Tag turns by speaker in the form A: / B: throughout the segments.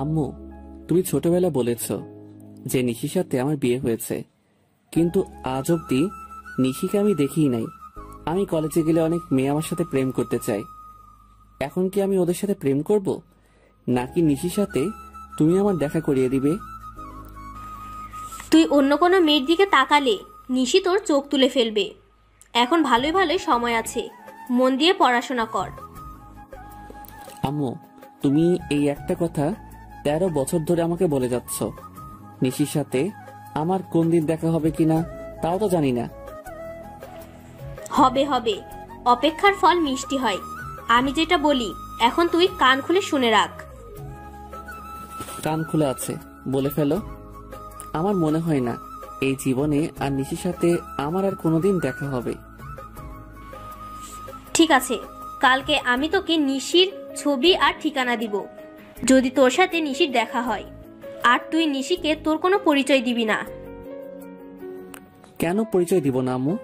A: আম্মু, তুমি ছোটবেলা বলেছ যে নিশির সাথে আমার বিয়ে হয়েছে, কিন্তু আজ অব্দি নিশিকে আমি দেখিই নাই। আমি কলেজে গেলে অনেক মেয়ে আমার সাথে প্রেম করতে চাই। এখন কি আমি ওদের সাথে প্রেম করব, নাকি নিশির সাথে তুমি আমার দেখা করিয়ে দিবে?
B: তুই অন্য কোনো মেয়ের দিকে তাকালে নিশি তোর চোখ তুলে ফেলবে। এখন ভালোই ভালোই সময় আছে, মন দিয়ে পড়াশোনা কর।
A: আম্মু, তুমি এই একটা কথা 13 বছর ধরে আমাকে বলে যাচ্ছ। নিশির সাথে আমার কোন দিন দেখা হবে কিনা তাও তো জানি না।
B: হবে হবে, অপেক্ষার ফল মিষ্টি হয়। আমি যেটা বলি এখন তুই কান খুলে শুনে রাখ।
A: কান খুলে আছে, বলে ফেলো। আমার মনে হয় না এই জীবনে আর নিশির সাথে আমার আর কোনোদিন দেখা হবে।
B: ঠিক আছে, কালকে আমি তোকে নিশির ছবি আর ঠিকানা দিব। যদি তোর সাথে নিশির দেখা হয়, আর তুই নিশিকে তোর কোনো পরিচয় দিবি না।
A: কেন পরিচয় দিব না আম্মু?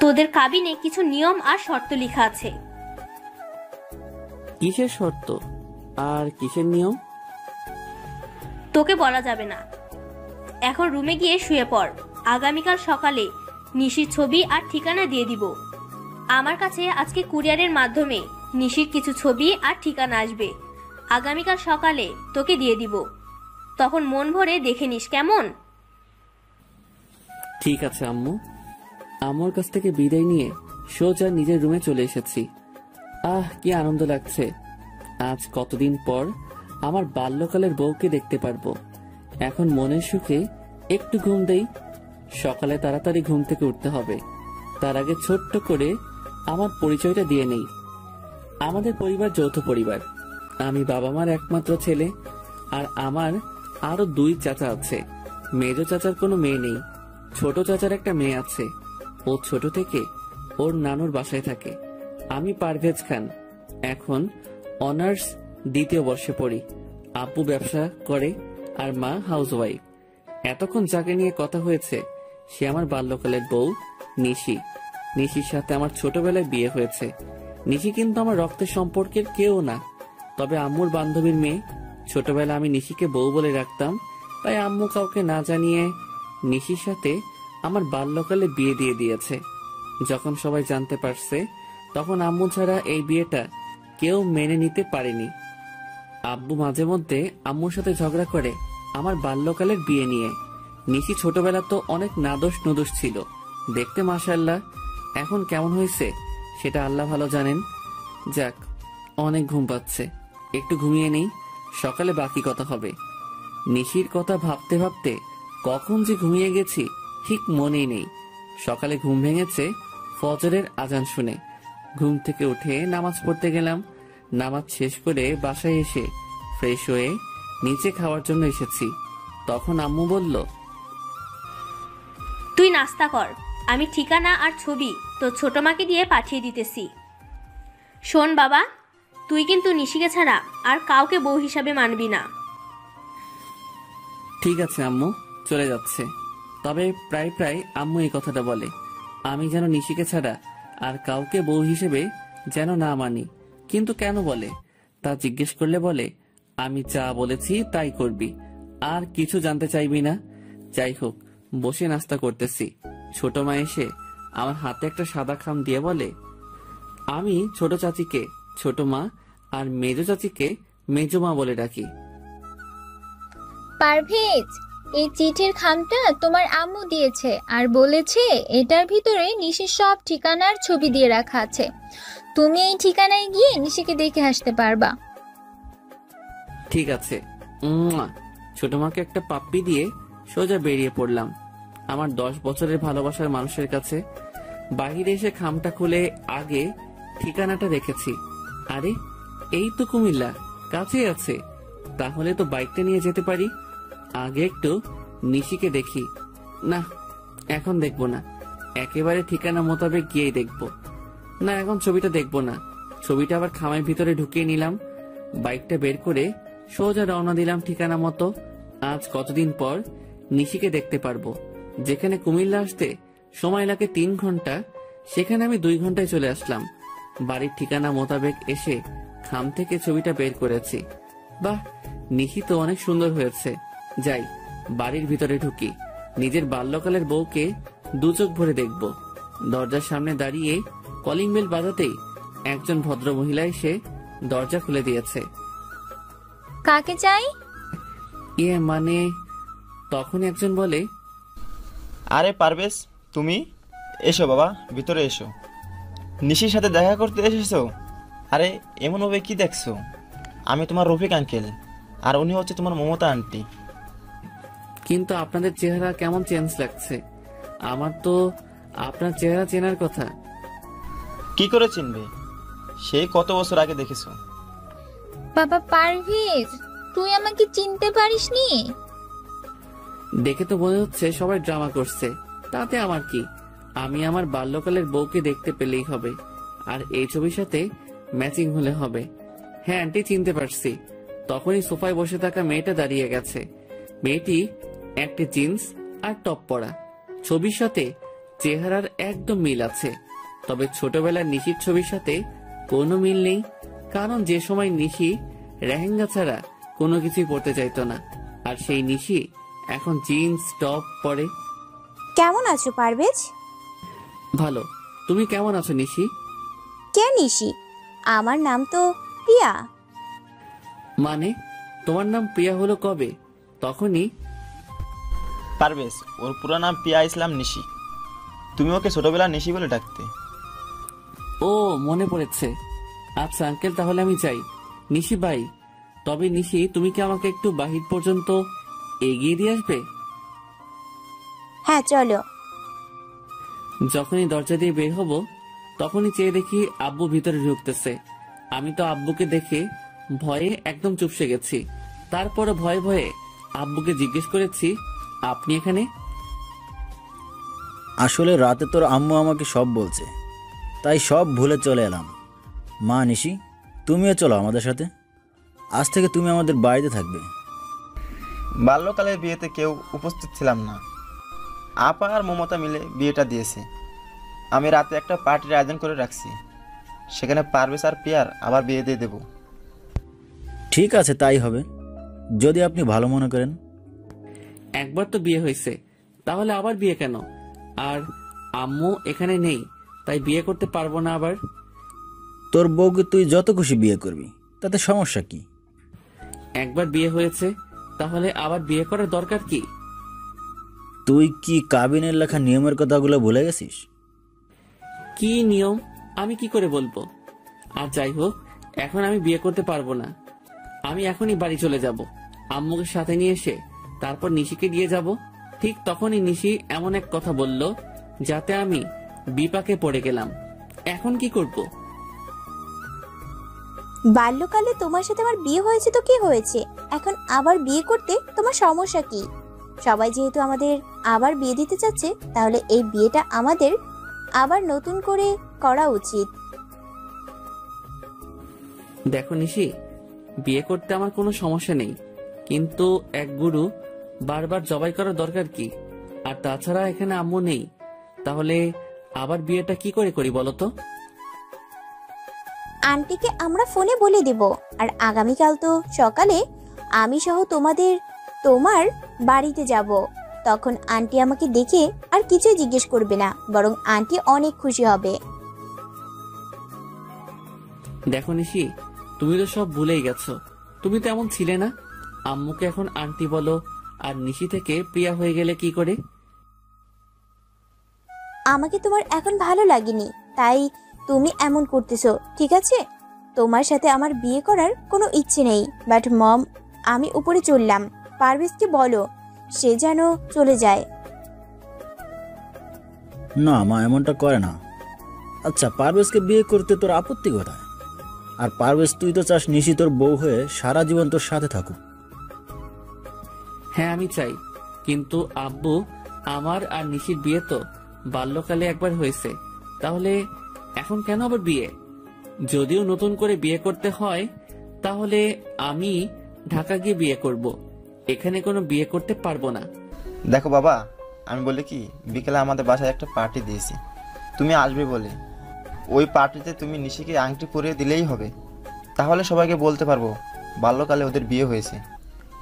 B: তোদের কাবিনে কিছু নিয়ম আর শর্ত লেখা আছে।
A: কিসের শর্ত আর কিসের নিয়ম?
B: তোকে বলা যাবে না। এখন রুমে গিয়ে শুয়ে পড়। আগামীকাল সকালে নিশির ছবি আর ঠিকানা দিয়ে দিব। আমার কাছে আজকে কুরিয়ারের মাধ্যমে নিশির কিছু ছবি আর ঠিকানা আসবে। আগামীকাল সকালে তোকে দিয়ে দিব, তখন মন ভরে দেখে নিস, কেমন?
A: ঠিক আছে আম্মু। আম্মুর কাছ থেকে বিদায় নিয়ে সোজা নিজের রুমে চলে এসেছি। কি আনন্দ লাগছে। আজ কতদিন পর আমার বাল্যকালের বউকে দেখতে পারবো। এখন মনের সুখে একটু ঘুম দেই। সকালে তাড়াতাড়ি ঘুম থেকে উঠতে হবে। তার আগে ছোট্ট করে আমার পরিচয়টা দিয়ে নেই। আমাদের পরিবার যৌথ পরিবার। আমি বাবা মার একমাত্র ছেলে, আর আমার আরো 2 চাচা আছে। মেজো চাচার কোনো মেয়ে নেই, ছোট চাচার একটা মেয়ে আছে। ও ছোট থেকে ওর নানুর বাসায় থাকে। আমি পারভেজ খান, এখন অনার্স 2য় বর্ষে পড়ি। আব্বু ব্যবসা করে আর মা হাউসওয়াইফ। এতক্ষণ যাকে নিয়ে কথা হয়েছে সে আমার বাল্যকালের বউ নিশি। নিশির সাথে আমার ছোটবেলায় বিয়ে হয়েছে। নিশি কিন্তু আমার রক্তের সম্পর্কের কেউ না, তবে আম্মুর বান্ধবীর মেয়ে। ছোটবেলা আমি নিশিকে বউ বলে রাখতাম, তাই আম্মু কাউকে না জানিয়ে নিশির সাথে আমার বাল্যকালে বিয়ে দিয়ে দিয়েছে। যখন সবাই জানতে পারছে, তখন আম্মু ছাড়া এই বিয়েটা কেউ মেনে নিতে পারেনি। আব্বু মাঝে মধ্যে আম্মুর সাথে ঝগড়া করে আমার বাল্যকালের বিয়ে নিয়ে। নিশি ছোটবেলা তো অনেক নাদোষ নুদোষ ছিল, দেখতে মাশাআল্লাহ। এখন কেমন হয়েছে সেটা আল্লাহ ভালো জানেন। যাক, অনেক ঘুম পাচ্ছে, একটু ঘুমিয়ে নেই, সকালে বাকি কথা হবে। নিশির কথা ভাবতে ভাবতে কখন যে ঘুমিয়ে গেছি ঠিক মনেই নেই। সকালে ঘুম ভেঙেছে ফজরের আজান শুনে। ঘুম থেকে উঠে নামাজ পড়তে গেলাম। নামাজ শেষ করে বাসায় এসে ফ্রেশ হয়ে নিচে খাওয়ার জন্য এসেছি। তখন আম্মু বলল,
B: তুই নাস্তা কর, আমি ঠিকানা আর ছবি তোর ছোট মাকে দিয়ে পাঠিয়ে দিতেছি। শোন বাবা, তুই কিন্তু নিশিকে ছাড়া আর কাউকে বউ হিসাবে মানবি না।
A: ঠিক আছে আম্মু, চলে যাচ্ছে। তবে প্রায় প্রায় আম্মু এই কথাটা বলে, আমি যেন নিশিকে ছাড়া আর কাউকে বউ হিসেবে যেন না মানি। কিন্তু কেন বলে তা জিজ্ঞেস করলে বলে, আমি যা বলেছি তাই করবি, আর কিছু জানতে চাইবি না। যাই হোক, বসে নাস্তা করতেছি। ছোট মা এসে আমার হাতে একটা সাদা খাম দিয়ে বলে, আমি ছোট চাচিকে ছোট মা আর মেজো চাচিকে মেজো মা বলে ডাকি।
C: পারভেজ, এই চিঠির খামটা তোমার আম্মু দিয়েছে আর বলেছে এটার ভিতরে নিশির সব ঠিকানার ছবি দিয়ে রাখা আছে। তুমি এই ঠিকানায় গিয়ে নিশিকে দেখে আসতে পারবা।
A: ঠিক আছে। ছোট মাকে একটা পাপ্পি দিয়ে সোজা বেরিয়ে পড়লাম আমার 10 বছরের ভালোবাসার মানুষের কাছে। বাহিরে এসে খামটা খুলে আগে ঠিকানাটা রেখেছি। আরে, এই তো কুমিল্লা, কাছে আছে। তাহলে তো বাইকটা নিয়ে যেতে পারি। আগে একটু নিশিকে দেখি। না, এখন দেখবো না, একেবারে ঠিকানা মোতাবেক গিয়েই দেখবো। না, এখন ছবিটা দেখবো না। ছবিটা আবার খামের ভিতরে ঢুকিয়ে নিলাম। বাইকটা বের করে সোজা রওনা দিলাম ঠিকানা মতো। আজ কতদিন পর নিশিকে দেখতে পারবো। যেখানে কুমিল্লা আসতে সময় লাগে 3 ঘন্টা, সেখানে আমি 2 ঘন্টায় চলে আসলাম। বাড়ির ঠিকানা মোতাবেক এসে খাম থেকে ছবিটা বের করেছি। বাহ, নিশি তো অনেক সুন্দর হয়েছে। যাই, বাড়ির ভিতরে ঢুকি, নিজের বাল্যকালের বউকে দু চোখ ভরে দেখব। দরজার সামনে দাঁড়িয়ে কলিং বেল বাজাতেই একজন ভদ্র মহিলা এসে দরজা খুলে দিয়েছে।
C: কাকে চাই?
A: মানে তখন একজন বলে,
D: আরে পারভেজ, তুমি এসো বাবা, ভিতরে এসো। নিশির সাথে দেখা করতে এসেছো? আরে এমনভাবে কি দেখছো? আমি তোমার রফিক আঙ্কেল, আর উনি হচ্ছে তোমার মমতা আন্টি।
A: কিন্তু আপনাদের চেহারা কেমন চেঞ্জ লাগছে। আমার তো আপনার চেহারা চেনার কথা।
D: কি করে চিনবে? সেই কত বছর আগে দেখেছো।
C: বাবা পারভেজ, তুই আমাকে চিনতে পারিসনি?
A: দেখে তো মনে হচ্ছে সবাই ড্রামা করছে, তাতে আমার কি? আমি আমার বাল্যকালের বউকে দেখতে পেলেই হবে, আর এই ছবির সাথে ম্যাচিং হলে হবে। হ্যাঁ আন্টি, চিনতে পারছি। তখনই সোফায় বসে থাকা মেয়েটা দাঁড়িয়ে গেছে। মেয়েটি একটা জিন্স আর টপ পরা, ছবির সাথে চেহারার একদম মিল আছে। তবে ছোটবেলার নিশির ছবির সাথে কোনো মিল নেই, কারণ যে সময় নিশি লেহেঙ্গা ছাড়া কোনো কিছুই পরতে চাইতো না, আর সেই নিশি এখন জিন্স টপ পরে।
E: কেমন আছো পারভেজ?
A: ভালো, তুমি কেমন আছো নিশি?
E: কে নিশি? আমার নাম তো প্রিয়া।
A: মানে তোমার নাম প্রিয়া হলো কবে? তখনই
D: পারভেজ, ওর পুরো নাম পিয়া ইসলাম নিশি। তুমি ওকে ছোটবেলা নিশি বলে ডাকতে।
A: ও মনে পড়েছে। আচ্ছা আঙ্কেল, তাহলে আমি যাই। নিশি ভাই, তবে নিশি তুমি কি আমাকে একটু বাহির পর্যন্ত এগিয়ে দিয়ে আসবে?
E: হ্যাঁ চলো।
A: যখনই দরজা দিয়ে বের হব তখনই চেয়ে দেখি আব্বু ভিতরে ঢুকতেছে। আমি তো আব্বুকে দেখে ভয়ে একদম চুপসে গেছি। তারপরে ভয়ে ভয়ে আব্বুকে জিজ্ঞেস করেছি, আপনি এখানে?
F: আসলে রাতে তোর আম্মু আমাকে সব বলছে, তাই সব ভুলে চলে এলাম। মা নিশি, তুমিও চলো আমাদের সাথে। আজ থেকে তুমি আমাদের বাড়িতে থাকবে।
D: বাল্যকালের বিয়েতে কেউ উপস্থিত ছিলাম না। আপা আর মমতা মিলে বিয়েটা দিয়েছে। আমি রাতে একটা পার্টির আয়োজন করে রাখছি, সেখানে পারভেজ আর পিয়ার আবার বিয়ে দিয়ে দেবো।
F: ঠিক আছে, তাই হবে, যদি আপনি ভালো মনে করেন।
A: একবার তো বিয়ে হয়েছে, তাহলে আবার বিয়ে কেন? আর আম্মু এখানে নেই, তাই বিয়ে করতে পারবো না আবার?
F: তোর বউকে তুই যত খুশি বিয়ে করবি, তাতে সমস্যা কি?
A: একবার বিয়ে হয়েছে, তাহলে আবার বিয়ে করার দরকার কি?
F: তুই কি কাবিনের লেখা নিয়মের কথাগুলো ভুলে গেছিস?
A: কি নিয়ম আমি কি করে বলবো? আর যাই হোক, এখন আমি বিয়ে করতে পারবো না। আমি এখনই বাড়ি চলে যাব, আম্মুকে সাথে নিয়ে এসে তারপর নিশিকে দিয়ে যাব। ঠিক তখনই নিশি এমন এক কথা বলল যাতে আমি বিপাকে পড়ে গেলাম। এখন কি করব?
E: বাল্যকালে তোমার সাথে আমার বিয়ে হয়েছে তো কি হয়েছে, এখন আবার বিয়ে করতে তোমার সমস্যা কি? সবাই যেহেতু আমাদের আবার বিয়ে দিতে চাচ্ছে, তাহলে এই বিয়েটা আমাদের আবার নতুন করে করা উচিত।
A: দেখো নিশি, বিয়ে করতে আমার কোনো সমস্যা নেই, কিন্তু এক গুরু বারবার জবাই করার দরকার কি? আর তাছাড়া এখানে আম্মু নেই, তাহলে আবার বিয়েটা কি করে করি বলো তো?
E: আন্টিকে আমরা ফোনে বলে দেব, আর আগামীকাল তো সকালে আমি সহ তোমার বাড়িতে যাব। তখন আন্টি আমাকে দেখে আর কিছুই জিজ্ঞেস করবে না, বরং আন্টি অনেক খুশি হবে।
A: দেখো নিশি, তুমি তো সব ভুলেই গেছো। তুমি তো এমন ছিলে না। আম্মুকে এখন আন্টি বলো, আর নিশি থেকে প্রিয়া হয়ে গেলে কি করে?
E: আমাকে তোমার এখন ভালো লাগেনি, তাই তুমি এমন করতেছো, ঠিক আছে? তোমার সাথে আমার বিয়ে করার কোনো ইচ্ছে নেই। বাট মম, আমি উপরে চললাম, পারভেজকে বলো সে যেন চলে যায়।
F: না মা, এমনটা করে না। আচ্ছা, পারভেজকে বিয়ে করতে তোর আপত্তি কোথায়? আর পারভেজ, তুই তো চাস নিশি তোর বউ হয়ে সারা জীবন তোর সাথে থাকুক।
A: হ্যাঁ আমি চাই, কিন্তু আব্বু, আমার আর নিশির বিয়ে তো বাল্যকালে একবার হয়েছে, তাহলে এখন কেন আবার বিয়ে? যদিও নতুন করে বিয়ে করতে হয়, তাহলে আমি ঢাকা গিয়ে বিয়ে করব, এখানে কোনো বিয়ে করতে পারবো না।
D: দেখো বাবা, আমি বলি কি, বিকেলে আমাদের বাসায় একটা পার্টি দিয়েছি, তুমি আসবে বলে। ওই পার্টিতে তুমি নিশিকে আংটি পরিয়ে দিলেই হবে, তাহলে সবাইকে বলতে পারবো বাল্যকালে ওদের বিয়ে হয়েছে,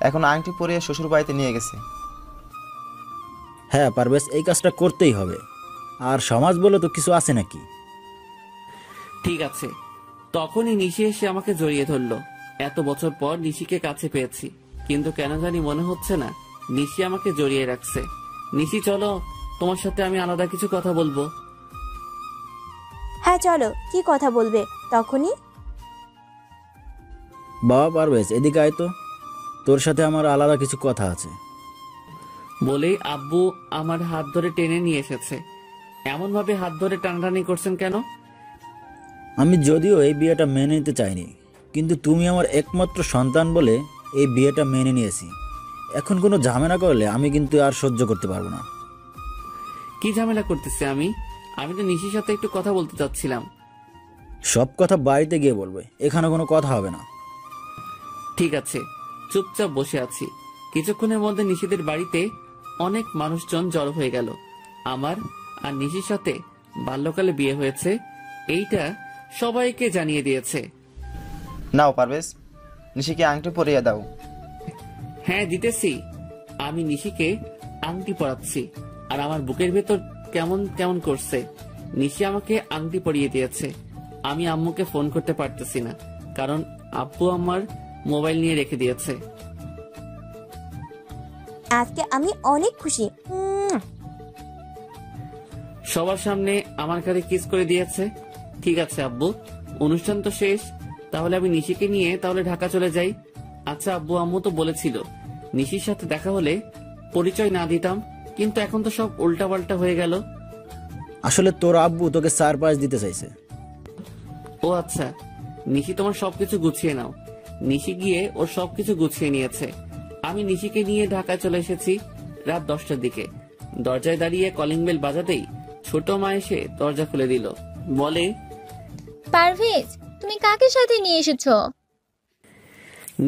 D: এখন আংটি পরিয়ে শ্বশুর বাড়িতে নিয়ে গেছে।
F: হ্যাঁ পারভেজ, এই কাজটা করতেই হবে। আর সমাজ বলে তো কিছু আছে নাকি?
A: ঠিক আছে। তখনই নিশি এসে আমাকে জড়িয়ে ধরলো। এত বছর পর নিশিকে কাছে পেয়েছি, কিন্তু কেন জানি মনে হচ্ছে না নিশি আমাকে জড়িয়ে রাখছে। নিশি চলো, তোমার সাথে আমি আলাদা কিছু কথা বলবো।
E: হ্যাঁ চলো, কি কথা বলবে? তখনই
F: বাবা পারভেজ, এদিকে আয় তো, তোর সাথে আমার আলাদা কিছু কথা আছে।
A: বলেই আব্বু আমার হাত ধরে টেনে নিয়ে এসেছে। এমন ভাবে হাত ধরে টানাটানি করছেন কেন?
F: আমি যদিও এই বিয়েটা মেনে নিতে চাইনি, কিন্তু তুমি আমার একমাত্র সন্তান বলে এই বিয়েটা মেনে নিয়েছি। এখন কোনো ঝামেলা করলে আমি কিন্তু আর সহ্য করতে পারবো না।
A: কি ঝামেলা করতেছে? আমি তো নিশির সাথে একটু কথা বলতে চাচ্ছিলাম।
F: সব কথা বাড়িতে গিয়ে বলবে, এখানে কোনো কথা হবে না।
A: ঠিক আছে, চুপচাপ বসে আছি। কিছুক্ষণের মধ্যে নিশিদের বাড়িতে অনেক মানুষজন জড়ো হয়ে গেল। আমার আর নিশির সাথে বাল্যকালে বিয়ে হয়েছে এইটা সবাইকে জানিয়ে দিয়েছে।
D: নাও পারভেজ, নিশিকে আংটি পরিয়ে দাও।
A: হ্যাঁ দিতেছি। আমি নিশিকে আংটি পরাচ্ছি, আর আমার বুকের ভেতর কেমন কেমন করছে। নিশি আমাকে আংটি পরিয়ে দিয়েছে। আমি আম্মুকে ফোন করতে পারতেছি না, কারণ আব্বু আমার মোবাইল নিয়ে রেখে দিয়েছে।
E: আজকে আমি অনেক খুশি।
A: সবার সামনে আমার কাছে কিস করে দিয়েছে। ঠিক আছে আব্বু, অনুষ্ঠান তো শেষ, তাহলে আমি নিশিকে নিয়ে তাহলে ঢাকা চলে যাই। আচ্ছা আব্বু, আম্মু তো বলেছিল নিশির সাথে দেখা হলে পরিচয় না দিতাম, কিন্তু এখন তো সব উল্টাপাল্টা হয়ে গেল।
F: আসলে তোর আব্বু তোকে সারপ্রাইজ দিতে চাইছে।
A: ও আচ্ছা, নিশি তোমার সবকিছু গুছিয়ে নাও। নিশি গিয়ে ওর সবকিছু গুছিয়ে নিয়েছে। আমি নিশিকে নিয়ে ঢাকায় চলে এসেছি রাত 10টার দিকে। দরজায় দাঁড়িয়ে কলিং বেল বাজাতেই ছোট মা এসে দরজা খুলে দিল। বলে,
C: পারভেজ, তুমি কাকে সাথে নিয়ে এসেছো?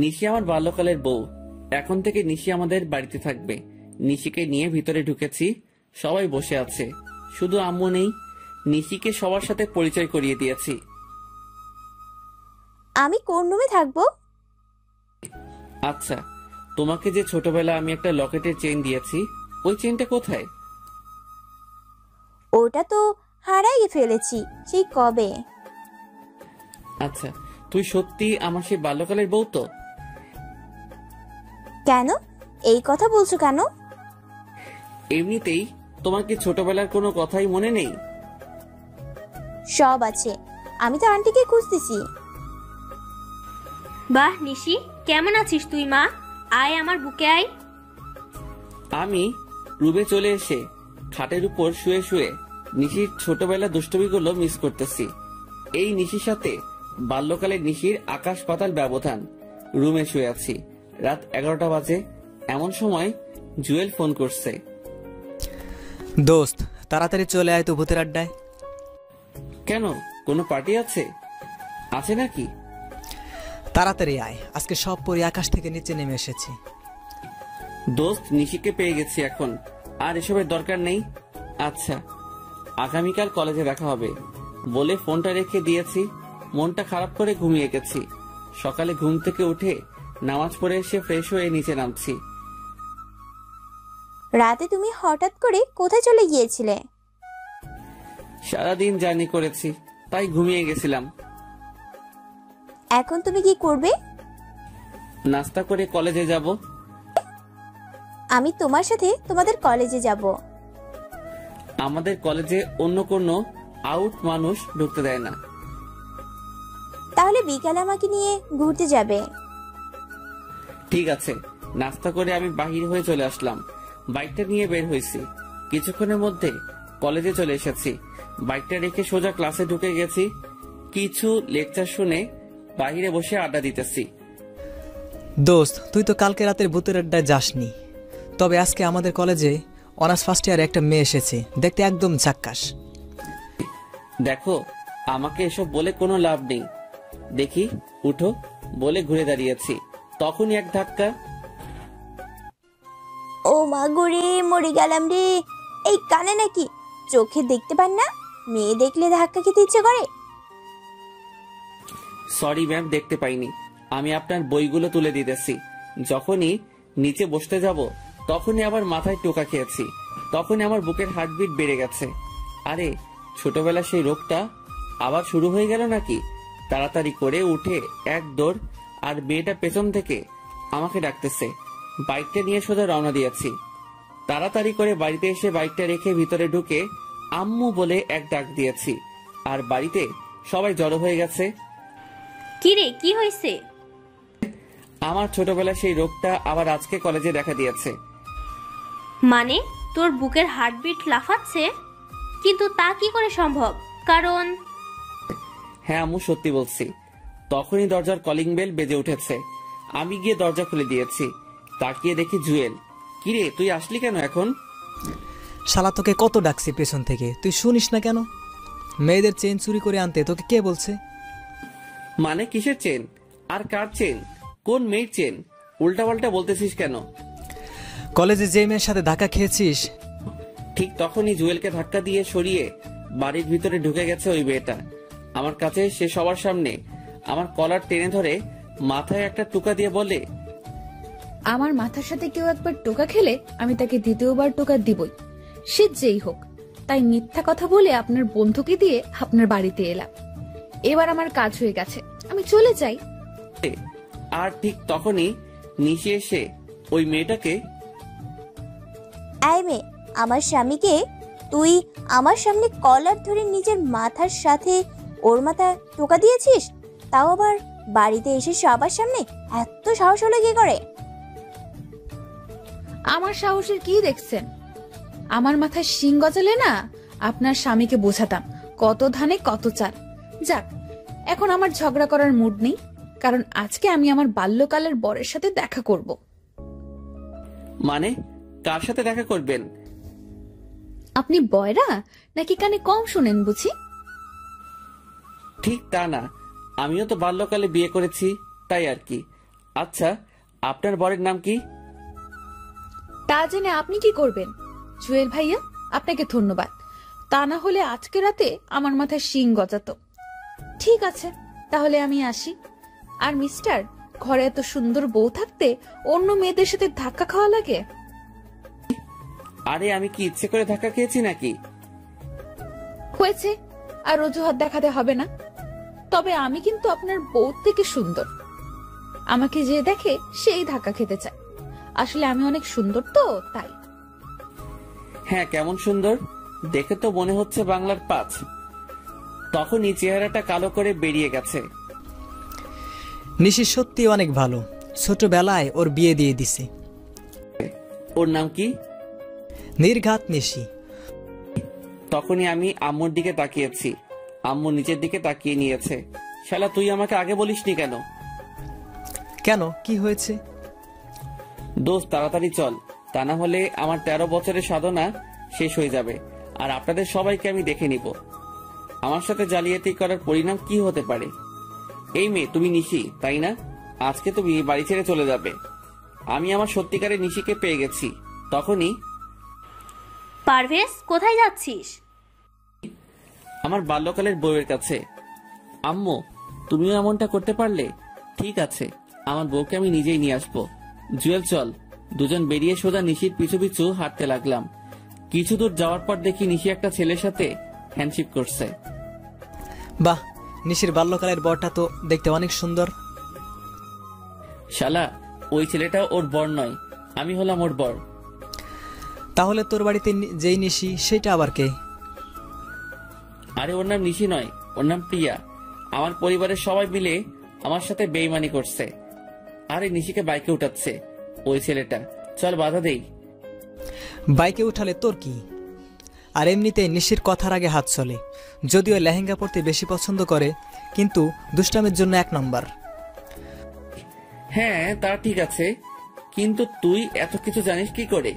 A: নিশি আমার বাল্যকালের বউ। এখন থেকে নিশি আমাদের বাড়িতে থাকবে। নিশিকে নিয়ে ভিতরে ঢুকেছি, সবাই বসে আছে, শুধু আম্মু নেই। নিশিকে সবার সাথে পরিচয় করিয়ে দিয়েছি।
E: আমি কোন রুমে থাকবো?
A: আচ্ছা, তোমাকে যে ছোটবেলা আমি একটা লকেটের চেইন দিয়েছি, ওই চেইনটা কোথায়?
E: ওটা তো হারাই ফেলেছি সেই কবে।
A: আচ্ছা, তুই সত্যি আমার সেই বাল্যকালের বউ তো?
E: কেন এই কথা বলছো কেন?
A: এমনিতেই। তোমার কি ছোটবেলার কোনো কথাই মনে নেই?
E: সব আছে, আমি তো আন্টিকে খুঁজতেছি।
B: বাহ নিশি, কেমন আছিস তুই মা? আয় আমার বুকে আয়।
A: আমি রুমে চলে এসে খাটের উপর শুয়ে শুয়ে নিশির ছোটবেলা দুষ্টমিগুলো মিস করতেছি। এই নিশির সাথে বাল্যকালের নিশির আকাশ পাতাল ব্যবধান। রুমে শুয়ে আছি, রাত 11টা বাজে। এমন সময় জুয়েল ফোন করছে।
G: দোস্ত, তাড়াতাড়ি চলে আয় তো ভূতের আড্ডায়।
A: কেন, কোনো পার্টি আছে? আছে নাকি?
G: তাড়াতাড়ি আয়, আজকে সব পরি আকাশ থেকে নিচে নেমে এসেছি।
A: দোস্ত, নিশিকে পেয়ে গেছি, এখন আর এসবের দরকার নেই। আচ্ছা, আগামীকাল কলেজে দেখা হবে বলে ফোনটা রেখে দিয়েছি। মনটা খারাপ করে ঘুমিয়ে গেছি। সকালে ঘুম থেকে উঠে নামাজ পড়ে এসে ফ্রেশ হয়ে নিচে নামছি।
E: রাতে তুমি হঠাৎ করে কোথায় চলে গিয়েছিলে?
A: সারাদিন জার্নি করেছি, তাই ঘুমিয়ে গেছিলাম।
E: এখন তুমি কি করবে?
A: নাস্তা করে কলেজে যাব।
E: আমি তোমার সাথে তোমাদের কলেজে যাব।
A: আমাদের কলেজে অন্য কোনো আউট মানুষ ঢুকতে দেয় না।
E: তাহলে বিকালে আমাকে নিয়ে ঘুরতে যাবে।
A: ঠিক আছে। নাস্তা করে আমি বাহির হয়ে চলে আসলাম। বাইকটা নিয়ে বের হয়েছি। কিছুক্ষণের মধ্যে কলেজে চলে এসেছি। বাইকটা রেখে সোজা ক্লাসে ঢুকে গেছি। কিছু লেকচার শুনে বাহিরে বসে আড্ডা দিতেছি।
G: দোস্ত, তুই তো কালকে রাতের ভূতের আড্ডায় যাসনি, তবে আজকে আমাদের কলেজে অনার্স ফার্স্ট ইয়ারে একটা মেয়ে এসেছে, দেখতে একদম ঝাক্কাস।
A: দেখো, আমাকে এসব বলে কোনো লাভ নেই। দেখি, উঠো বলে ঘুরে দাঁড়িয়েছি। তখনই এক ধাক্কা।
E: ও মা গো রে, মরে গেলাম রে। এই কানে নাকি চোখে দেখতে পান না? মেয়ে দেখলে ধাক্কা খেতে ইচ্ছে করে।
A: সরি ম্যাম, দেখতে পাইনি। আমি আপনার বইগুলো তুলে দিতেছি। যখনই নিচে বসতে যাব তখনই আবার মাথায় টোকা খেয়েছি, তখনই আমার বুকের হার্টবিট বেড়ে গেছে। আরে ছোটবেলা সেই রোগটা আবার শুরু হয়ে গেল নাকি? তাড়াতাড়ি করে উঠে এক দৌড়, আর মেয়েটা পেছন থেকে আমাকে ডাকতেছে। বাইকটা নিয়ে সোজা রওনা দিয়েছি। তাড়াতাড়ি করে বাড়িতে এসে বাইকটা রেখে ভিতরে ঢুকে আম্মু বলে এক ডাক দিয়েছি, আর বাড়িতে সবাই জড়ো হয়ে গেছে।
B: কি রে, কি হয়েছে?
A: আমার ছোটবেলা সেই রোগটা আবার আজকে কলেজে দেখা দিয়েছে।
B: মানে তোর বুকের হার্টবিট লাফাচ্ছে? কিন্তু তা কি করে সম্ভব? কারণ
A: হ্যাঁ আম্মু, সত্যি বলছি। তখনই দরজার কলিং বেল বেজে উঠেছে। আমি গিয়ে দরজা খুলে দিয়েছি। তাকিয়ে দেখি জুয়েল। কিরে, তুই আসলি কেন এখন?
G: শালা তোকে কত ডাকছি পেছন থেকে, তুই শুনিস না কেন? মেয়েদের চেন চুরি করে আনতে তোকে কে বলছে?
A: মানে কিসের চেন? আর কার চেন? কোন মেয়ের চেন? উল্টাপাল্টা বলতেছিস কেন?
G: কলেজে যে মেয়ের সাথে ধাক্কা খেয়েছিস।
A: ঠিক তখনই জুয়েলকে ধাক্কা দিয়ে সরিয়ে বাড়ির ভিতরে ঢুকে গেছে ওই মেয়েটা। আমার কাছে সে সবার সামনে আমার কলার টেনে ধরে মাথায় একটা টুকা দিয়ে বলে,
H: আমার মাথার সাথে কেউ একবার টোকা খেলে আমি তাকে দ্বিতীয়বার টোকা দিবই, সে যেই হোক। তাই মিথ্যা কথা বলে আপনার বন্ধুকে দিয়ে আপনার বাড়িতে এলাম। এবার আমার কাজ হয়ে গেছে, আমি চলে যাই।
A: আর ঠিক তখনই নিচে এসে ওই মেয়েটাকে,
E: আয় মেয়ে, আমার স্বামীকে তুই আমার সামনে কলার ধরে নিজের মাথার সাথে ওর মাথা টোকা দিয়েছিস, তাও আবার বাড়িতে এসে সবার সামনে? এত সাহস হলো কি করে?
H: আমার সাহসের কি দেখছেন? আমার মাথায় শিং গজালে না আপনার স্বামীকে বোঝাতাম কত ধানে কত চাল। যাক, এখন আমার ঝগড়া করার মুড নেই, কারণ আজকে আমি আমার বাল্যকালের বরের সাথে দেখা করব।
A: মানে কার সাথে দেখা করবেন?
H: আপনি বয়রা নাকি কানে কম শুনেন বুঝি?
A: ঠিক তা না, আমিও তো বাল্যকালে বিয়ে করেছি, তাই আর কি। আচ্ছা, আপনার বরের নাম কি?
H: তা জেনে আপনি কি করবেন? জুয়েল ভাইয়া, আপনাকে ধন্যবাদ। তা না হলে আজকে রাতে আমার মাথায় শিং গজাতো। ঠিক আছে, তাহলে আমি আসি। আর মিস্টার, ঘরে এত সুন্দর বউ থাকতে অন্য মেয়েদের সাথে ধাক্কা খাওয়া লাগে?
A: আরে আমি কি ইচ্ছে করে ধাক্কা খেয়েছি নাকি?
H: হয়েছে, আর অজুহাত দেখাতে হবে না। তবে আমি কিন্তু আপনার বউ থেকে সুন্দর। আমাকে যে দেখে সেই ধাক্কা খেতে চায়। আসলে আমি অনেক সুন্দর তো, তাই।
A: হ্যাঁ, কেমন সুন্দর দেখে তো মনে হচ্ছে বাংলার 5। তখনই চেহারাটা কালো করে বেরিয়ে গেছে।
G: নিশি সত্যি অনেক ভালো, ছোটবেলায় ওর বিয়ে দিয়ে দিছে।
A: ওর নাম কি?
G: নির্ঘাত নিশি।
A: তখনই আমি আম্মুর দিকে তাকিয়েছি। আম্মু নিচের দিকে তাকিয়ে নিয়েছে। শালা, তুই আমাকে আগে বলিসনি কেন?
G: কেন, কি হয়েছে?
A: দোস্ত, তাড়াতাড়ি চল, তা না হলে আমার 13 বছরের সাধনা শেষ হয়ে যাবে, আর আপনাদের সবাইকে আমি দেখে নিব। আমার সাথে জালিয়াতি করার পরিণাম কি হতে পারে? এই মেয়ে, তুমি নিশি তাই না? আজকে তুমি বাড়ি ছেড়ে চলে যাবে। আমি আমার সত্যিকারের নিশিকে পেয়ে গেছি। তখনই,
B: পারভেজ, কোথায় যাচ্ছিস?
A: আমার বাল্যকালের বউয়ের কাছে। আম্মু, তুমিও এমনটা করতে পারলে? ঠিক আছে, আমার বউকে আমি নিজেই নিয়ে আসবো। জুয়েল, চল। দুজন বেরিয়ে সোজা নিশির পিছু পিছু হাঁটতে লাগলাম। কিছু দূর যাওয়ার পর দেখি নিশি একটা ছেলের সাথে হ্যান্ডশেক করছে।
G: বাহ, নিশির বাল্যকালের বরটা তো দেখতে অনেক সুন্দর।
A: শালা, ওই ছেলেটা ওর বর নয়, আমি হলাম ওর বর।
G: তাহলে তোর বাড়িতে যেই নিশি, সেটা আবার কে?
A: আরে ওর নাম নিশি নয়, ওর নাম প্রিয়া। আমার পরিবারের সবাই মিলে আমার সাথে বেইমানি করছে। আরে নিশিকে বাইকে উঠাচ্ছে ওই ছেলেটা। চল বাধা দেই।
G: বাইকে উঠালে তোর কি? আর এমনিতে নিশির কথার আগে হাত চলে। যদিও লেহেঙ্গা পরতে বেশি পছন্দ করে, কিন্তু দুষ্টামের জন্য 1 নম্বর।
A: হ্যাঁ, তা ঠিক আছে, কিন্তু তুই এত কিছু জানিস কি করে?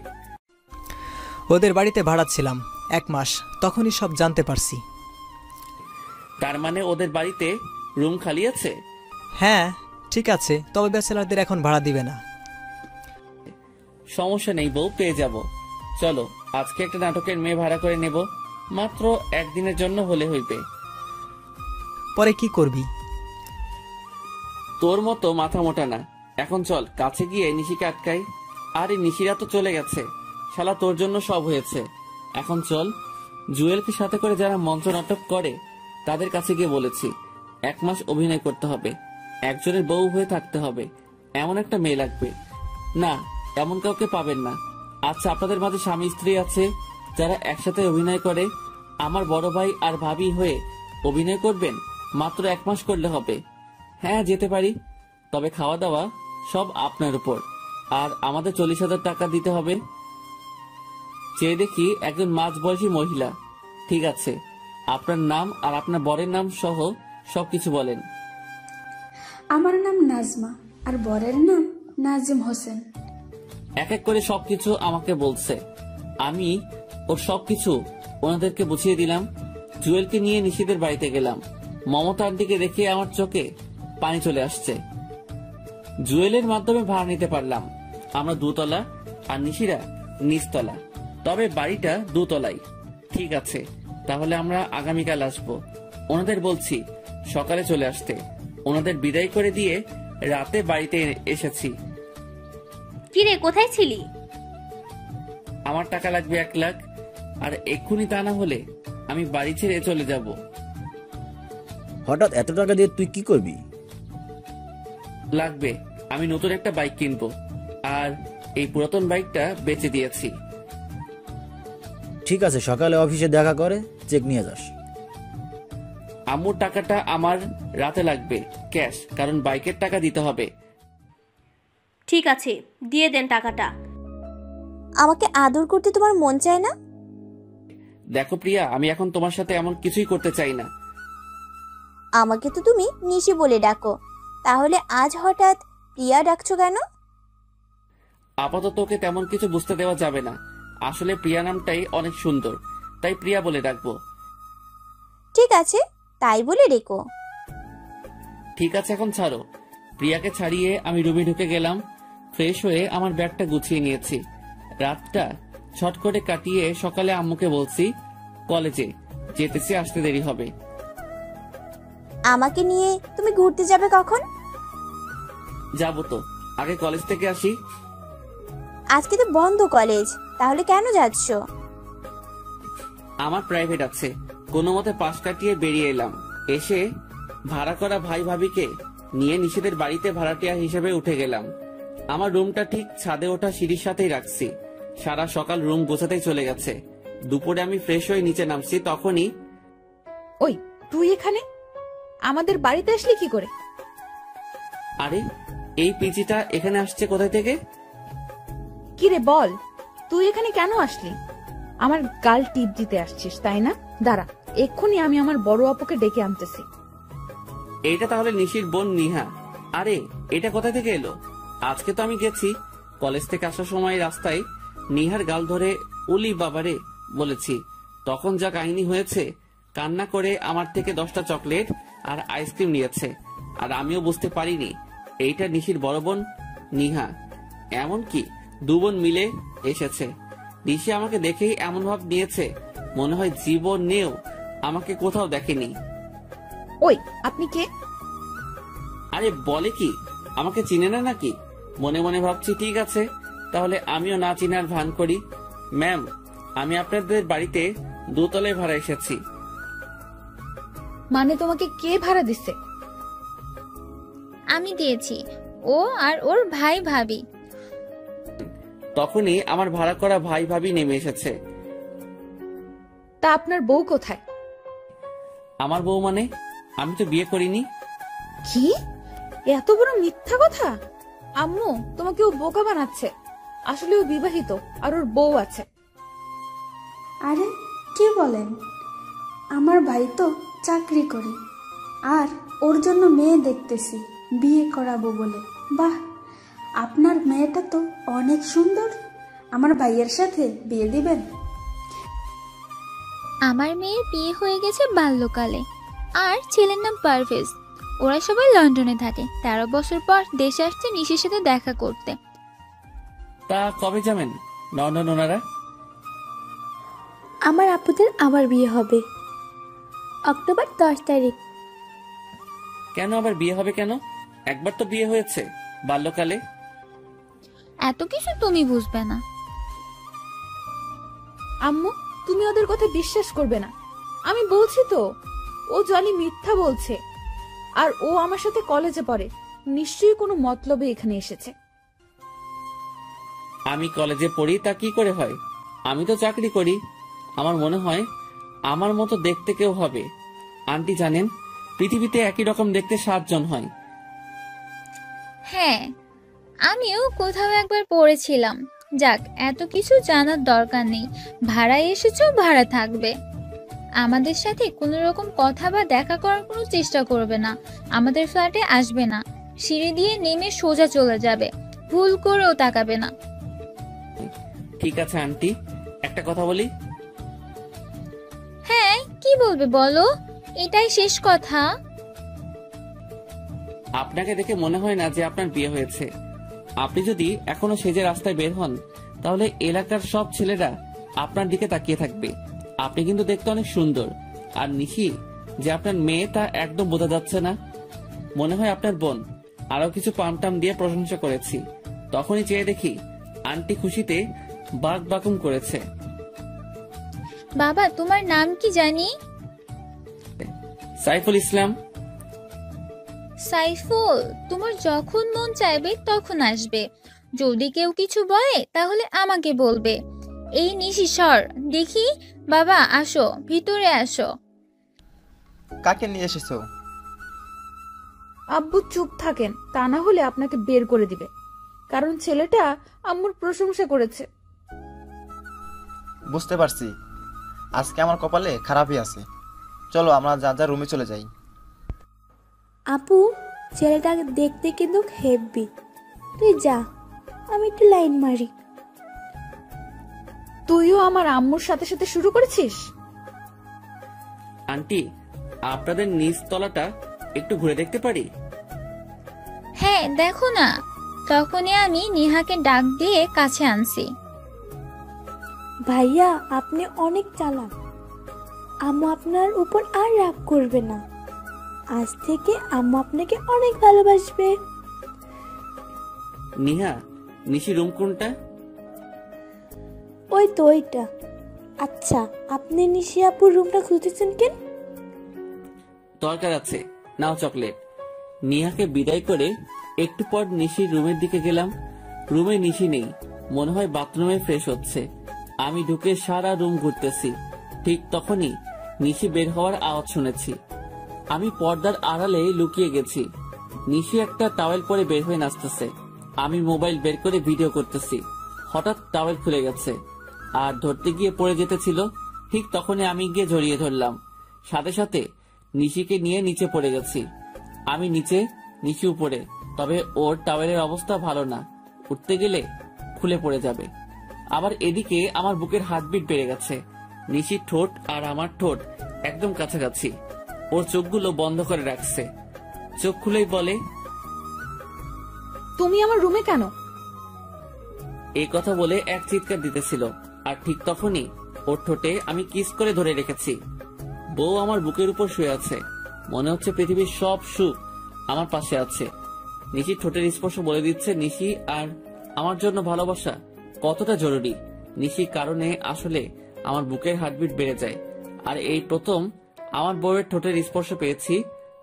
G: ওদের বাড়িতে ভাড়া ছিলাম 1 মাস, তখনই সব জানতে পারছি।
A: তার মানে ওদের বাড়িতে রুম খালি আছে?
G: হ্যাঁ, ঠিক আছে, তবে ব্যাচেলারদের এখন ভাড়া দিবে না।
A: সমস্যা নেই বউ, পেয়ে যাব। চলো, আজকে একটা নাটকের মেয়ে ভাড়া করে নেব, মাত্র 1 দিনের জন্য হলে হইবে।
G: পরে কি করবি?
A: তোর মতো মাথা মোটা না। এখন চল কাছে গিয়ে নিশিকে আটকাই। আরে নিশিরা তো চলে গেছে, শালা তোর জন্য সব হয়েছে। এখন চল। জুয়েলকে সাথে করে যারা মঞ্চ নাটক করে তাদের কাছে গিয়ে বলেছি 1 মাস অভিনয় করতে হবে, একজনের বউ হয়ে থাকতে হবে, এমন একটা মেয়ে লাগবে। না, এমন কাউকে পাবেন না। আচ্ছা, আপনাদের মাঝে স্বামী স্ত্রী আছে যারা একসাথে অভিনয় করে? আমার বড় ভাই আর ভাবি হয়ে অভিনয় করবেন? মাত্র 1 মাস করলে হবে। হ্যাঁ, যেতে পারি, তবে খাওয়া দাওয়া সব আপনার উপর, আর আমাদের 40,000 টাকা দিতে হবে। চেয়ে দেখি একজন মাঝবয়সী মহিলা। ঠিক আছে, আপনার নাম আর আপনার বরের নাম সহ সবকিছু বলেন।
I: আমার নাম নাজমা আর বরের নাম নাজিম হোসেন।
A: এক এক করে সবকিছু আমাকে বলছে। আমি ওর সবকিছু ওনাদেরকে বুঝিয়ে দিলাম। জুয়েলকে নিয়ে নিশিদের বাড়িতে গেলাম। মমতা আন্টিকে দেখে আমার চোখে পানি চলে আসছে। জুয়েলের মাধ্যমে ভাড়া নিতে পারলাম। আমরা 2 তলা আর নিশিরা নিচতলা, তবে বাড়িটা 2 তলাই। ঠিক আছে, তাহলে আমরা আগামীকাল আসবো। ওনাদের বলছি সকালে চলে আসতে। ওনাদের বিদায় করে দিয়ে রাতে বাড়িতে এসেছি।
B: কিরে, কোথায় ছিলি?
A: আমার টাকা লাগবে 1 লাখ, আর এক্ষুনি তা না হলে আমি বাড়ি ছেড়ে চলে যাব।
F: হঠাৎ এত টাকা দিয়ে তুই কি করবি?
A: লাগবে, আমি নতুন একটা বাইক কিনবো, আর এই পুরাতন বাইকটা বেচে দিয়েছি।
F: ঠিক আছে, সকালে অফিসে দেখা করে চেক নিয়ে যাস।
A: আম্মুর টাকাটা আমার রাতে লাগবে ক্যাশ, কারণ বাইকের টাকা দিতে হবে।
B: ঠিক আছে, দিয়ে দেন টাকাটা।
E: আমাকে আদর করতে তোমার মন চায় না?
A: দেখো প্রিয়া, আমি এখন তোমার সাথে এমন কিছুই করতে চাই না।
E: আমাকে তো তুমি নিশি বলে ডাকো, তাহলে আজ হঠাৎ প্রিয়া ডাকছো কেন?
A: আপাতত ওকে তেমন কিছু বুঝতে দেওয়া যাবে না। আসলে প্রিয়া নামটাই অনেক সুন্দর, তাই প্রিয়া বলে ডাকবো।
E: ঠিক আছে, তাই বলে ডেকো।
A: ঠিক আছে, এখন ছাড়ো। প্রিয়াকে ছাড়িয়ে আমি রুমে ঢুকে গেলাম। ফ্রেশ হয়ে আমার ব্যাগটা গুছিয়ে নিয়েছি। রাতটা ছট করে কাটিয়ে সকালে আম্মুকে বলছি কলেজে যেতেছি, আসতে দেরি হবে।
E: আমাকে নিয়ে তুমি ঘুরতে যাবে কখন?
A: যাবো তো, আগে কলেজ থেকে আসি।
E: আজকে তো বন্ধ কলেজ, তাহলে কেন যাচ্ছ?
A: আমার প্রাইভেট আছে, কোনো মতে পাশ কাটিয়ে বেরিয়ে এলাম। এসে ভাড়া করা ভাই ভাবিকে নিয়ে নিশিদের বাড়িতে ভাড়াটিয়া হিসেবে উঠে গেলাম। আমার রুমটা ঠিক ছাদে ওঠা সিঁড়ির সাথেই রাখছি। সারা সকাল রুম গোছাতেই চলে গেছে। দুপুরে আমি ফ্রেশ হয়ে নিচে নামছি, তখনই
H: ওই তুই এখানে আমাদের বাড়িতে আসলি কি করে?
A: আরে, এই পিচিটা এখানে আসছে কোথায় থেকে?
H: কি রে বল, তুই এখানে কেন আসলি? আমার গাল টিপ দিতে আসছিস তাই না? দাঁড়া, এক্ষুনি আমি আমার বড় আপুকে ডেকে আনতেছি।
A: এইটা তাহলে নিশির বোন নিহা। আরে, এটা কোথা থেকে এলো? আজকে তো আমি গেছি কলেজ থেকে আসার সময় রাস্তায় নিহার গাল ধরে উলি বাবারে বলেছি। তখন যা কাহিনী হয়েছে, কান্না করে আমার থেকে 10টা চকলেট আর আইসক্রিম নিয়েছে। আর আমিও বুঝতে পারিনি এইটা নিশির বড় বোন নিহা। এমনকি 2 বোন মিলে এসেছে। নিশি আমাকে দেখেই এমন ভাব নিয়েছে মনে হয় জীবনেও আমাকে কোথাও দেখেনি।
H: ওই আপনি কে?
A: আরে বলে কি, আমাকে চিনে না নাকি? মনে মনে ভাবছি ঠিক আছে, তাহলে আমিও না চিনার ভান করি। ম্যাম, আমি আপনাদের বাড়িতে 2 তলায় ভাড়া এসেছি।
H: মানে তোমাকে কে ভাড়া দিচ্ছে?
C: আমি দিয়েছি, ও আর ওর ভাই ভাবি।
A: তখনই আমার ভাড়া করা ভাই ভাবি নেমে এসেছে।
H: তা আপনার বউ কোথায়?
A: আমার বউ মানে? আমি তো বিয়ে করিনি।
H: কি এত বড় মিথ্যা কথা! আম্মু, তোমাকে ও বোকা বানাচ্ছে। আসলে ও বিবাহিত আর ওর বউ আছে।
I: আরে কি বলেন? আমার ভাই তো চাকরি করে, আর ওর জন্য মেয়ে দেখতেছি বিয়ে করাবো বলে। বাহ, আপনার মেয়েটা তো অনেক সুন্দর। আমার ভাইয়ের সাথে বিয়ে দিবেন?
C: আমার মেয়ের বিয়ে হয়ে গেছে বাল্যকালে, আর ছেলের নাম পারভেজ। ওরা সবাই লন্ডনে থাকে। 13 বছর পর দেশে আসছে নিশির সাথে দেখা করতে।
A: তা কবে যাবেন লন্ডন ওনারা?
I: আমার আপুদের আবার বিয়ে হবে অক্টোবর 10 তারিখ।
A: কেন আবার বিয়ে হবে কেন? একবার তো বিয়ে হয়েছে বাল্যকালে।
C: এত কিছু তুমি বুঝবে না।
H: আম্মু, তুমি ওদের কথা বিশ্বাস করবে না। আমি বলছি তো, ও জলি মিথ্যা বলছে। আর ও আমার সাথে কলেজে পড়ে, নিশ্চয়ই কোনো মতলবে এখানে এসেছে।
A: আমি কলেজে পড়ি তা কি করে হয়? আমি তো চাকরি করি। আমার মনে হয় আমার মতো দেখতে কেউ হবে। আন্টি জানেন, পৃথিবীতে একই রকম দেখতে 7 জন হয়।
C: হ্যাঁ, আমিও কোথাও একবার পড়েছিলাম। যাক, এত কিছু জানার দরকার নেই। ভাড়ায় এসেছো, ভাড়া থাকবে। আমাদের সাথে কোনো রকম কথা বা দেখা করার কোনো চেষ্টা করবে না। আমাদের ফ্ল্যাটে আসবে না। সিঁড়ি দিয়ে নেমে সোজা চলে যাবে। ভুল করেও তাকাবে না।
A: ঠিক আছে আন্টি, একটা কথা বলি।
C: হ্যাঁ, কি বলবে বলো? এটাই শেষ কথা।
A: আপনাকে দেখে মনে হয় না যে আপনার বিয়ে হয়েছে। আপনি যদি এখনো সেজে রাস্তায় বের হন, তাহলে এলাকার সব ছেলেরা আপনার দিকে তাকিয়ে থাকবে। আপনি কিন্তু দেখতে অনেক সুন্দর। আর নিশি যে আপনার মেয়ে তা একদম বোঝা যাচ্ছে না। মনে হয় আপনার বোন। আরো কিছু পামটাম দিয়ে প্রশংসা করেছি, তখনই চেয়ে দেখি আন্টি খুশিতে বাক বাকুম করেছে।
C: বাবা, তোমার নাম কি জানি?
A: সাইফুল ইসলাম।
C: সাইফুল, তোমার যখন মন চাইবে তখন আসবে। যদি কেউ কিছু বলে তাহলে আমাকে বলবে। এই নিশি সর দেখি। বাবা আসো, ভিতরে আসো।
D: কাকে নিয়ে এসেছো?
H: আব্বু চুপ থাকেন, তা না হলে আপনাকে বের করে দিবে। কারণ ছেলেটা আম্মুর প্রশংসা করেছে।
D: বুঝতে পারছি, আজকে আমার কপালে খারাপই আছে। চলো আমরা যা যা রুমে চলে যাই।
I: আপু, ছেলেটা দেখতে কিন্তু হেভি। তুই যা, আমি একটু লাইন মারি।
H: তুইও আমার আম্মুর সাথে সাথে শুরু করেছিস?
A: আন্টি, আপনাদের নিচ তলাটা একটু ঘুরে দেখতে পারি?
C: হ্যাঁ, দেখো না। তখনই আমি নিহাকে ডাক দিয়ে কাছে আনছি।
I: ভাইয়া, আপনি অনেক চালাক। আম্মু আপনার উপর আর রাগ করবে না। আজ থেকে আম্মু আপনাকে অনেক ভালোবাসবে।
A: নিহা, নিশি রুম কোনটা?
I: ওই তো ওইটা। আচ্ছা, আপনি নিশি আপুর রুমটা খুঁজতেছেন কেন?
A: দরকার আছে, নাও চকলেট। নিহাকে বিদায় করে একটু পর নিশির রুমের দিকে গেলাম। রুমে নিশি নেই, মনে হয় বাথরুমে ফ্রেশ হচ্ছে। আমি ঢুকে সারা রুম ঘুরতেছি। ঠিক তখনই নিশি বের হওয়ার আওয়াজ শুনেছি। আমি পর্দার আড়ালে লুকিয়ে গেছি। নিশি একটা টাওয়েল পরে বের হয়ে নাচতেছে। আমি মোবাইল বের করে ভিডিও করতেছি। হঠাৎ টাওয়েল খুলে গেছে আর ধরতে গিয়ে পড়ে যেতেছিল। ঠিক তখনই আমি গিয়ে জড়িয়ে ধরলাম। সাথে সাথে নিশিকে নিয়ে নিচে পড়ে গেছি। আমি নিচে, নিশি উপরে। তবে ওর টাওয়েলের অবস্থা ভালো না, উঠতে গেলে খুলে পড়ে যাবে। আবার এদিকে আমার বুকের হার্টবিট বেড়ে গেছে। নিশির ঠোঁট আর আমার ঠোঁট একদম কাছাকাছি। ওর চোখগুলো বন্ধ করে রাখছে। চোখ খুলেই বলে,
H: তুমি আমার রুমে কেন?
A: এই কথা বলে এক চিৎকার দিতেছিল। আর ঠিক তখনই ওর ঠোঁটে আমি কিস করে ধরে রেখেছি। বউ আমার বুকের উপর শুয়ে আছে। মনে হচ্ছে পৃথিবীর সব সুখ আমার পাশে আছে। নিশির ঠোঁটের স্পর্শ বলে দিচ্ছে নিশি আর আমার জন্য ভালোবাসা কতটা জরুরি। নিশির কারণে আসলে আমার বুকের হার্টবিট বেড়ে যায়। আর এই প্রথম আমার বউয়ের ঠোঁটের স্পর্শ পেয়েছি,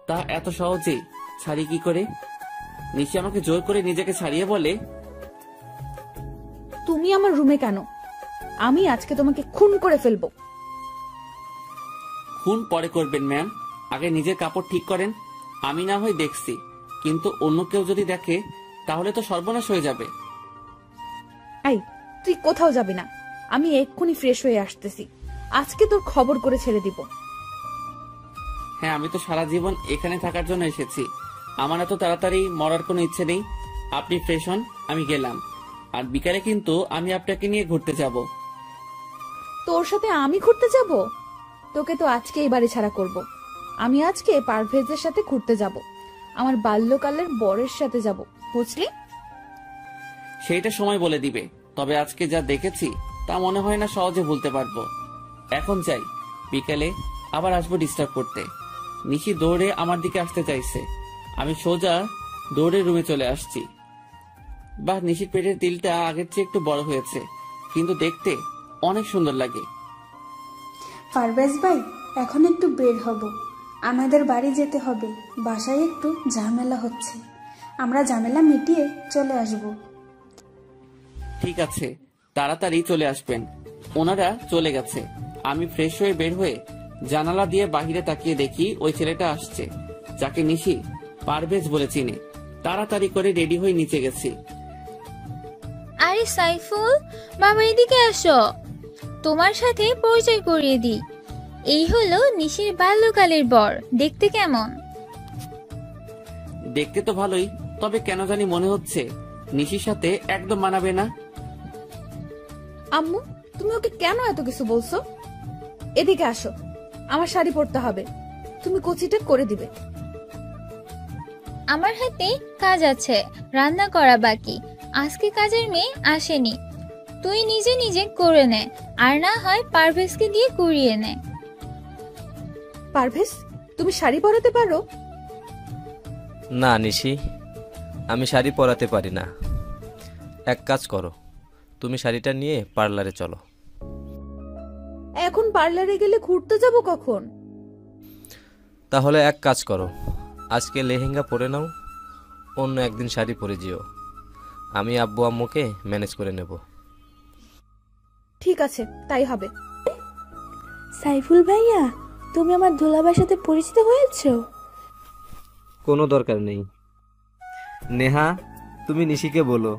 A: তা এত সহজেই ছাড়ি কি করে? নিশি আমাকে জোর করে নিজেকে ছাড়িয়ে বলে,
H: তুমি আমার রুমে কেন? আমি আজকে তোমাকে খুন করে ফেলবো।
A: খুন পরে করবেন ম্যাম, আগে নিজের কাপড় ঠিক করেন। আমি না হয় দেখছি, কিন্তু অন্য কেউ যদি দেখে তাহলে তো সর্বনাশ হয়ে যাবে।
H: এই, তুই কোথাও যাবি না। আমি এক্ষুনি ফ্রেশ হয়ে আসতেছি। আজকে তোর খবর করে ছেড়ে দিব।
A: হ্যাঁ, আমি তো সারা জীবন এখানে থাকার জন্য এসেছি। আমার এত তাড়াতাড়ি মরার কোনো ইচ্ছে নেই। আপনি ফ্রেশ হন, আমি গেলাম। আর বিকালে কিন্তু আমি আপনাকে নিয়ে ঘুরতে যাব।
H: তোর সাথে আমি ঘুরতে যাব? তোকে তো আজকে এই বাড়ি ছাড়া করব। আমি আজকে পারভেজের সাথে ঘুরতে যাব। আমার বাল্যকালের বরের সাথে যাব, বুঝলি?
A: সেইটা সময় বলে দিবে। তবে আজকে যা দেখেছি তা মনে হয় না সহজে ভুলতে পারবো। এখন যাই, বিকালে আবার আসবো ডিস্টার্ব করতে। নিশি দৌড়ে আমার দিকে আসতে চাইছে। আমি সোজা দৌড়ে রুমে চলে আসছি। বাহ, নিশির পেটের তিলটা আগের চেয়ে একটু বড় হয়েছে, কিন্তু দেখতে অনেক সুন্দর লাগে।
I: পারভেজ ভাই, এখন একটু বের হব, আমাদের বাড়ি যেতে হবে। বাসায় একটু ঝামেলা হচ্ছে, আমরা ঝামেলা মিটিয়ে চলে আসব।
A: ঠিক আছে, তাড়াতাড়ি চলে আসবেন। ওনারা চলে গেছে। আমি ফ্রেশ হয়ে বের হয়ে জানালা দিয়ে বাহিরে তাকিয়ে দেখি ওই ছেলেটা আসছে, যাকে নিশি পারভেজ বলে চিনে। তাড়াতাড়ি করে রেডি হয়ে নিচে গেছি।
C: আরে সাইফুল, বাবা এদিকে আসো, তোমার সাথে পরিচয় করিয়ে দিই। এই হলো নিশির বাল্যকালের বর। দেখতে কেমন?
A: দেখতে তো ভালোই, তবে কেন জানি মনে হচ্ছে নিশির সাথে একদম মানাবে না।
H: আম্মু, তুমি ওকে কেন এত কিছু বলছো? এদিকে আসো, আমার শাড়ি পরতে হবে, তুমি কচিটা করে দিবে।
C: আমার হাতে কাজ আছে, রান্না করা বাকি। আজকে কাজের মেয়ে আসেনি, তুই নিজে নিজে করে নে, আর না হয় পারভেজকে দিয়ে করিয়ে নে।
H: পারভেজ, তুমি শাড়ি পরাতে পারো?
J: না নিশি, আমি শাড়ি পরাতে পারি না। এক কাজ করো, তুমি শাড়িটা নিয়ে পার্লারে চলো।
H: এখন পার্লারে গেলে ঘুরতে যাব কখন?
J: তাহলে এক কাজ করো, আজকে লেহেঙ্গা পরে নাও, অন্য একদিন শাড়ি পরে যেও। আমি আব্বু আম্মুকে ম্যানেজ করে নেব।
H: ঠিক আছে, তাই হবে।
E: সাইফুল ভাইয়া, তুমি আমার দুলাভাইয়ের সাথে পরিচিত হয়েছো?
J: কোনো দরকার নেই। নেহা, তুমি নিশিকে বলো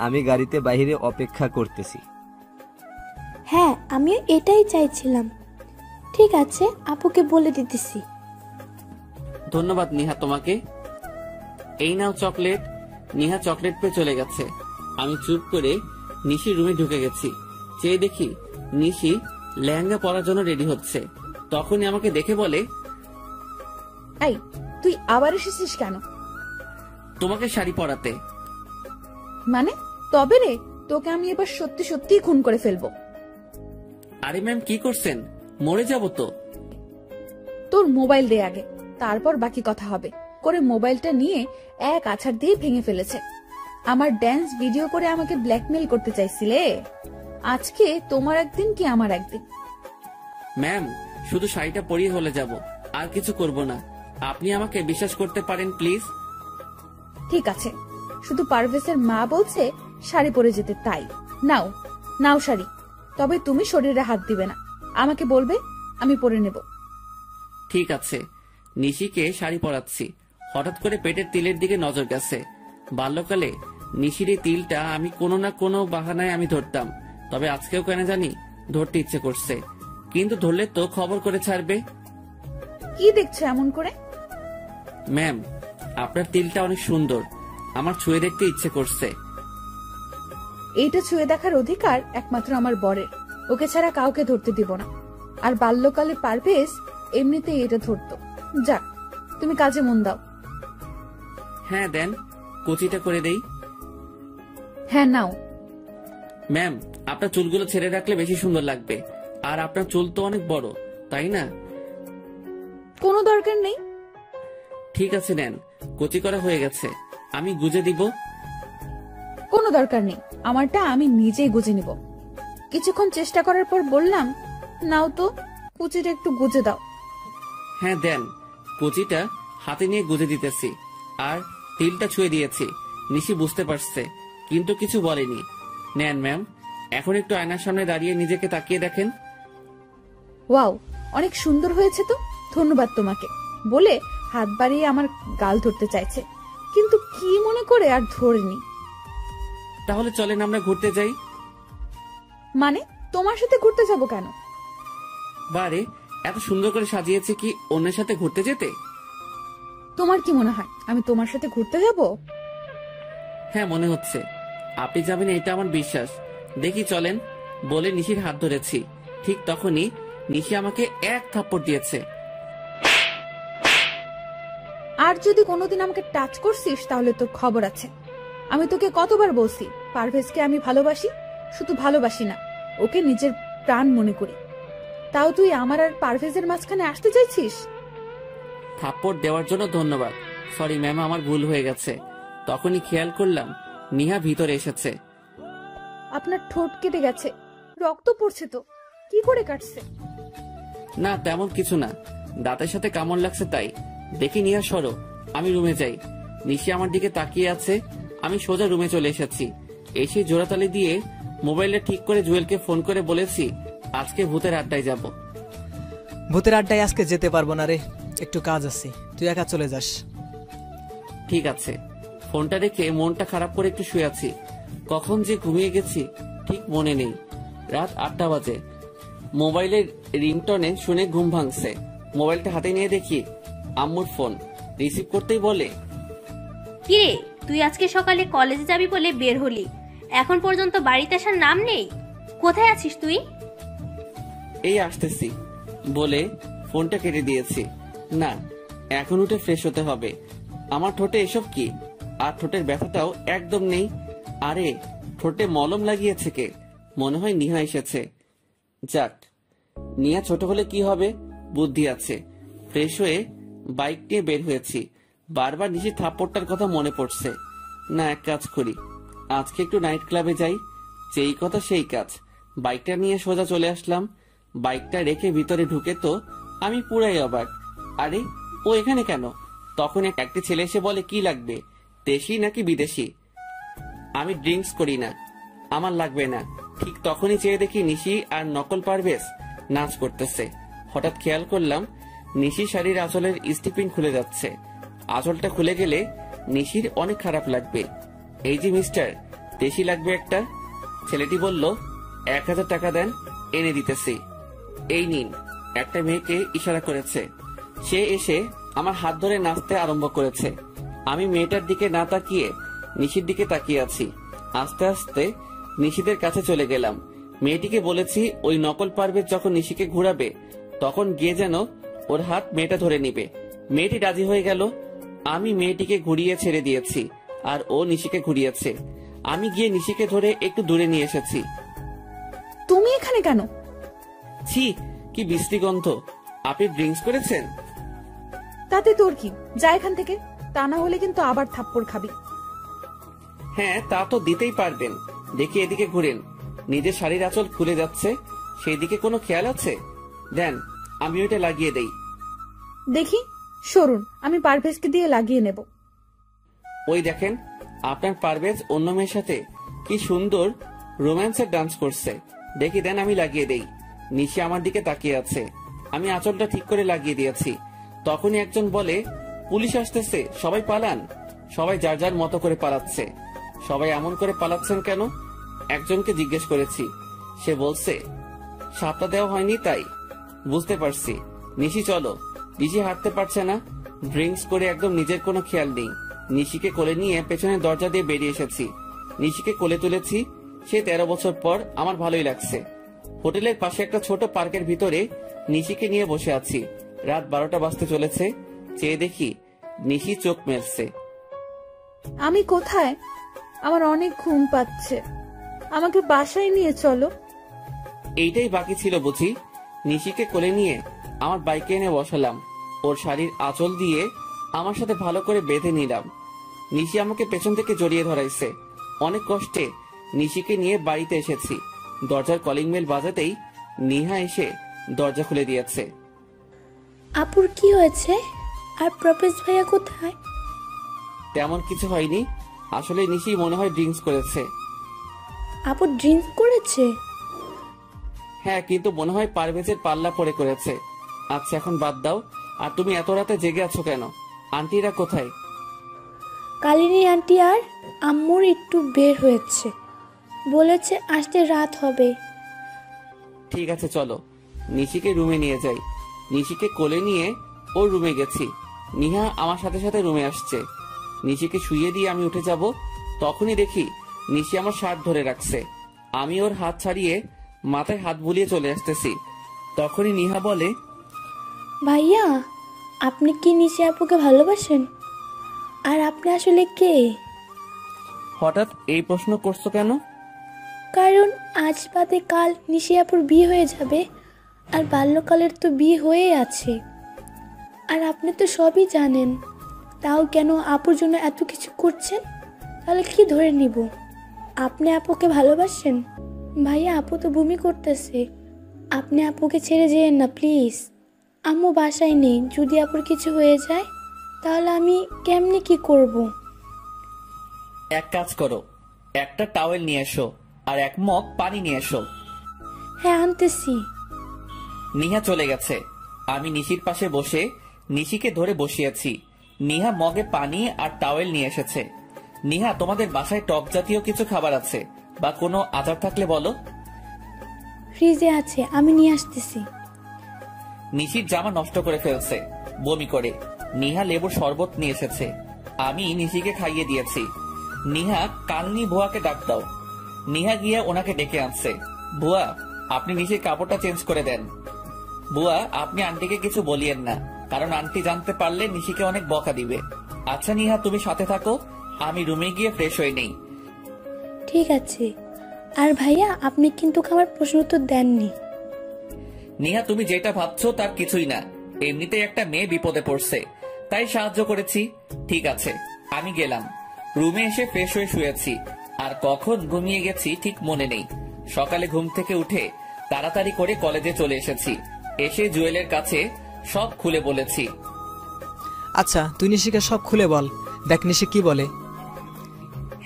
J: আমি গাড়িতে বাইরে অপেক্ষা করতেছি।
E: হ্যাঁ, আমিও এটাই চাইছিলাম। ঠিক আছে, আপুকে বলে দিতেছি।
A: ধন্যবাদ নিহা তোমাকে। এই নাও চকলেট। নিহা চকলেট পেয়ে চলে গেছে। আমি চুপ করে নিশির রুমে ঢুকে গেছি। চেয়ে দেখি নিশি লেহেঙ্গা পরার জন্য রেডি হচ্ছে। তখনই আমাকে দেখে বলে,
H: এই, তুই আবার এসেছিস কেন?
A: তোমাকে শাড়ি পরাতে।
H: মানে? তবে রে, তোকে আমি এবার সত্যি সত্যি খুন করে ফেলবো।
A: আরে ম্যাম, কি করছেন? মরে যাব তো।
H: তোর মোবাইল দে আগে, তারপর বাকি কথা হবে। করে মোবাইলটা নিয়ে এক আছাড় দিয়ে ভেঙে ফেলেছে। আমার ড্যান্স ভিডিও করে আমাকে ব্ল্যাকমেল করতে চাইছিলে। আজকে তোমার একদিন কি আমার একদিন।
A: ম্যাম, শুধু শাড়িটা পরিয়ে হলে যাব, আর কিছু করব না। আপনি আমাকে বিশ্বাস করতে পারেন প্লিজ।
H: ঠিক আছে, শুধু পারভেজের মা বলছে শাড়ি পরে যেতে, তাই নাও নাও শাড়ি। তবে তুমি শরীরে হাত দিবে না, আমাকে বলবে, আমি পরে নেব।
A: ঠিক আছে। নিশিকে শাড়ি পরাচ্ছি। হঠাৎ করে পেটের তিলের দিকে নজর গেছে। বাল্যকালে নিশির এই তিলটা আমি কোনো না কোনো বাহানায় আমি ধরতাম, তবে আজকেও কেন জানি ধরতে ইচ্ছে করছে। কিন্তু ধরলে তো খবর করে ছাড়বে।
H: কি দেখছো এমন করে?
A: ম্যাম, আপনার তিলটা অনেক সুন্দর, আমার ছুঁয়ে দেখতে ইচ্ছে করছে।
H: এইটা ছুঁয়ে দেখার অধিকার একমাত্র আমার বরের, ওকে ছাড়া কাউকে ধরতে দিব না। আর বাল্যকালে পারভেজ এমনিতেই এটা ধরতো। যাক, তুমি কাজে মন দাও।
A: হ্যাঁ দেন, কুচিটা করে দেই।
H: হ্যাঁ নাও।
A: ম্যাম, আপনার চুলগুলো ছেড়ে রাখলে বেশি সুন্দর লাগবে। আর আপনার চুল তো অনেক বড়, তাই না?
H: কোনো দরকার নেই।
A: ঠিক আছে, নেন, কুচি করা হয়ে গেছে। আমি গুজে দিব।
H: কোনো দরকার নেই, আমারটা আমি নিজেই গুজে নিব। কিছুক্ষণ চেষ্টা করার পর বললাম, নাও তো, কুচিটা একটু গুজে দাও।
A: হ্যাঁ দেন, কুচিটা হাতে নিয়ে গুজে দিতেছি। আর তিলটা ছুঁয়ে দিয়েছি। নিশি বুঝতে পারছে, কিন্তু কিছু বলেনি। নেন ম্যাম, এখন একটু আয়নার সামনে দাঁড়িয়ে নিজেকে তাকিয়ে দেখেন।
H: ওয়াও, অনেক সুন্দর হয়েছে তো, ধন্যবাদ তোমাকে বলে হাত বাড়িয়ে আমার গাল ধরতে চাইছে, কিন্তু কি মনে করে আর ধরেনি।
A: তাহলে চলেন আমরা ঘুরতে যাই।
H: মানে, তোমার সাথে ঘুরতে যাব কেন?
A: বারে, এত সুন্দর করে সাজিয়েছে কি অন্যের সাথে ঘুরতে যেতে?
H: তোমার কি মনে হয় আমি তোমার সাথে ঘুরতে যাব?
A: হ্যাঁ, মনে হচ্ছে আপনি যাবেন, এটা আমার বিশ্বাস। দেখি চলেন বলে নিশির হাত ধরেছি। ঠিক তখনই নিশি আমাকে এক থাপ্পড় দিয়েছে।
H: আর যদি কোনোদিন আমাকে টাচ করছিস তাহলে তোর খবর আছে। আমি তোকে কতবার বলছি পারভেজকে আমি ভালোবাসি, শুধু ভালোবাসি না, ওকে নিজের প্রাণ মনে করি। তাও তুই আমার আর পারভেজের মাঝখানে আসতে চাইছিস?
A: থাপ্পড় দেওয়ার জন্য ধন্যবাদ। সরি ম্যাম, আমার ভুল হয়ে গেছে। তখনই খেয়াল করলাম নিহা ভিতরে এসেছে।
H: আপনার ঠোঁট কেটে গেছে, রক্ত পড়ছে তো, কি করে কাটছে?
A: না তেমন কিছু না, দাঁতের সাথে কামড় লাগছে তাই। দেখি নিহা সরো, আমি রুমে যাই। নিশি আমার দিকে তাকিয়ে আছে। আমি সোজা রুমে চলে এসেছি। এসে জোড়াতালি দিয়ে মোবাইলটা ঠিক করে জুয়েলকে ফোন করে বলেছি আজকে ভূতের আড্ডায় যাব।
G: ভূতের আড্ডায় আজকে যেতে পারবো না রে, একটু কাজ আছে, তুই একা চলে যাস।
A: ঠিক আছে। ফোনটা রেখে মনটা খারাপ করে একটু শুয়ে আছি। কখন যে ঘুমিয়ে গেছি ঠিক মনে নেই। রাত 8টা বাজে। মোবাইলের রিংটনে শুনে ঘুম ভাঙছে। মোবাইলটা হাতে নিয়ে দেখি আম্মুর ফোন। রিসিভ করতেই বলে,
B: কিরে তুই আজকে সকালে কলেজে যাবি বলে বের হলি, এখন পর্যন্ত বাড়িতে আসার নাম নেই, কোথায় আছিস তুই?
A: এই আসতেছি বলে ফোনটা কেটে দিয়েছি। না, এখন উঠে ফ্রেশ হতে হবে। আমার ঠোঁটে এসব কি? আর ঠোঁটের ব্যথাটাও একদম নেই। আরে ঠোঁটে মলম লাগিয়েছে কে? মনে হয় নিহা এসেছে। যাক, নিহা ছোট হলে কি হবে, বুদ্ধি আছে। ফ্রেশ হয়ে বাইক নিয়ে বের হয়েছি। বারবার নিশির থাপ্পড়টার কথা মনে পড়ছে। না, এক কাজ করি, আজকে একটু নাইট ক্লাবে যাই। যেই কথা সেই কাজ। বাইকটা নিয়ে সোজা চলে আসলাম। বাইকটা রেখে ভিতরে ঢুকে তো আমি পুরাই অবাক। আরে ও এখানে কেন? তখন একটি ছেলে এসে বলে, কি লাগবে, দেশি নাকি বিদেশি? আমি ড্রিঙ্কস করি না, আমার লাগবে না। ঠিক তখনই চেয়ে দেখি নিশি আর নকল পারভেজ নাচ করতেছে। হঠাৎ খেয়াল করলাম নিশি শাড়ির আঁচলের স্টিপিন খুলে যাচ্ছে। আঁচলটা খুলে গেলে নিশির অনেক খারাপ লাগবে। এই যে মিস্টার, দেশি লাগবে একটা। ছেলেটি বলল, 1000 টাকা দেন, এনে দিতেছি। এই নিন। একটা মেয়েকে ইশারা করেছে। সে এসে আমার হাত ধরে নাচতে আরম্ভ করেছে। আমি মেয়েটার দিকে না তাকিয়ে নিশির দিকে তাকিয়ে আছি। আস্তে আস্তে নিশিদের কাছে চলে গেলাম। মেয়েটিকে বলেছি ওই নকল পারভেজ যখন নিশিকে ঘুরাবে তখন গিয়ে যেন ওর হাত মেয়েটা ধরে নিবে। মেয়েটি রাজি হয়ে গেল। আমি মেয়েটিকে ঘুরিয়ে ছেড়ে দিয়েছি আর ও নিশিকে ঘুরিয়েছে। আমি গিয়ে নিশিকে ধরে একটু দূরে নিয়ে এসেছি।
H: তুমি এখানে কেন?
A: ছি, কি বিশ্রী গন্ধ। আপনি ড্রিঙ্কস করেছেন?
H: তাতে তোর কি, যা এখান থেকে, তা না হলে কিন্তু আবার থাপ্পড় খাবি।
A: হ্যাঁ, তা তো দিতেই পারবেন। দেখি এদিকে ঘুরেন। নিজের শাড়ির আঁচল খুলে যাচ্ছে, সেই দিকে কোনো খেয়াল আছে? দেন, আমি ওইটা লাগিয়ে দেই।
H: দেখি, সরুন, আমি পারভেজকে দিয়ে লাগিয়ে নেব।
A: ওই দেখেন, আপনার পারভেজ অন্য মেয়ের সাথে কি সুন্দর রোম্যান্সের ডান্স করছে। দেখি দেন, আমি লাগিয়ে দেই। নিশি আমার দিকে তাকিয়ে আছে। আমি আঁচলটা ঠিক করে লাগিয়ে দিয়েছি। তখনই একজন বলে, পুলিশ আসতেছে, সবাই পালান। সবাই যার যার মতো করে পালাচ্ছে। সবাই এমন করে পালাচ্ছেন কেন? একজনকে জিজ্ঞেস করেছি। সে বলছে সাপটা দেওয়া হয়নি তাই। বুঝতে পারছি। নিশি চলো। নিশি হাঁটতে পারছে না, ড্রিঙ্কস করে একদম নিজের কোনো খেয়াল নেই। নিশিকে কোলে নিয়ে পেছনের দরজা দিয়ে বেরিয়ে এসেছি। নিশিকে কোলে তুলেছি। সে 13 বছর পর, আমার ভালোই লাগছে। হোটেলের পাশে একটা ছোট পার্কের ভিতরে নিশিকে নিয়ে বসে আছি। রাত 12টা বাজতে চলেছে। চেয়ে দেখি নিশি চোখ মেলছে।
H: আমি কোথায়? আমার অনেক ঘুম পাচ্ছে, আমাকে বাসায় নিয়ে চলো।
A: এইটাই বাকি ছিল বুঝি। নিশিকে কোলে নিয়ে আমার বাইকে এনে বসালাম। ওর শাড়ির আঁচল দিয়ে আমার সাথে ভালো করে বেঁধে নিলাম। নিশি আমাকে পেছন থেকে জড়িয়ে ধরাইছে। অনেক কষ্টে নিশিকে নিয়ে বাড়িতে এসেছি। দরজার কলিং বেল বাজাতেই নিহা এসে দরজা খুলে দিয়েছে।
K: আপুর কি হয়েছে? আর প্রপেজ ভাইয়া কোথায়?
A: তেমন কিছু হয়নি। আসলে নিশি মনে হয় ড্রিঙ্কস করেছে।
K: আপু ড্রিঙ্ক করেছে?
A: হ্যাঁ, কিন্তু মনে হয় পারভেজের পাল্লা পড়ে করেছে। আচ্ছা, এখন বাদ দাও। আর তুমি এত রাতে জেগে আছো কেন? আন্টিরা কোথায়?
K: কালিনী আন্টি আর আম্মুর একটু বের হয়েছে, বলেছে আসতে রাত হবে।
A: ঠিক আছে, চলো নিশিকে রুমে নিয়ে যাই। নিশিকে কোলে নিয়ে ওর রুমে গেছি। নিহা আমার সাথে সাথে রুমে আসছে। নিশিকে শুইয়ে দিয়ে আমি উঠে যাব, তখনই দেখি নিশি আমার শার্ট ধরে রাখছে। আমি ওর হাত ছাড়িয়ে মাথায় হাত বুলিয়ে চলে আসতেছি। তখনই নিহা বলে,
K: ভাইয়া আপনি কি নিশি আপুকে ভালোবাসেন? আর আপনি আসলে কে?
A: হঠাৎ এই প্রশ্ন করছো কেন?
K: কারণ আজ বাদে কাল নিশি আপুর বিয়ে হয়ে যাবে, আর বাল্যকালের তো বিয়ে হয়ে আছে, আর আপনি তো সবই জানেন। তাও কেন আপুর জন্য এত কিছু করছেন? তাহলে কি ধরে নিব? আপনি আপুকে ভালোবাসেন? ভাইয়া, আপু তো বমি করতেছে। আপনি আপুকে ছেড়ে যেয়েন না প্লিজ। আম্মু বাসায় নেই, যদি আপুর কিছু হয়ে যায় তাহলে আমি কেমনে কি করব?
A: এক কাজ করো, একটা টাওয়েল নিয়ে এসো আর এক মগ পানি নিয়ে এসো।
K: হ্যাঁ, আনতেছি।
A: নিহা চলে গেছে। আমি নিশির পাশে বসে নিশিকে ধরে বসিয়েছি। নিহা মগে পানি আর টাওয়েল নিয়ে এসেছে। নিহা, তোমাদের বাসায় টক জাতীয় কিছু খাবার আছে বা কোনো আচার থাকলে বলো।
K: ফ্রিজে আছে, আমি নিয়ে আসতেছি।
A: নিশির জামা নষ্ট করে ফেলছে বমি করে। নিহা লেবুর শরবত নিয়ে এসেছে, আমি নিশিকে খাইয়ে দিয়েছি। নিহা, কালনি বুয়াকে ডাক দাও। নিহা গিয়ে ওনাকে ডেকে আনছে। বুয়া, আপনি নিশির কাপড়টা চেঞ্জ করে দেন। বুয়া, আপনি আন্টিকে কিছু বলিয়েন না, কারণ আন্টি জানতে পারলে নিশিকে অনেক বকা দিবে। আচ্ছা নিহা, তুমি সাথে থাকো, আমি রুমে গিয়ে ফ্রেশ হয়ে নেই।
K: ঠিক আছে। আর ভাইয়া, আপনি কিন্তু আমার প্রশ্ন উত্তর দেননি।
A: নিহা, তুমি যেটা ভাবছো তার কিছুই না। এমনিতেই একটা মেয়ে বিপদে পড়ছে, তাই সাহায্য করেছি। ঠিক আছে, আমি গেলাম। রুমে এসে ফ্রেশ হয়ে শুয়েছি, আর কখন ঘুমিয়ে গেছি ঠিক মনে নেই। সকালে ঘুম থেকে উঠে তাড়াতাড়ি করে কলেজে চলে এসেছি। এসে জুয়েলের কাছে সব খুলে বলেছি।
G: আচ্ছা, তুই নিশিকে সব খুলে বল, দেখ নিশি কি বলে।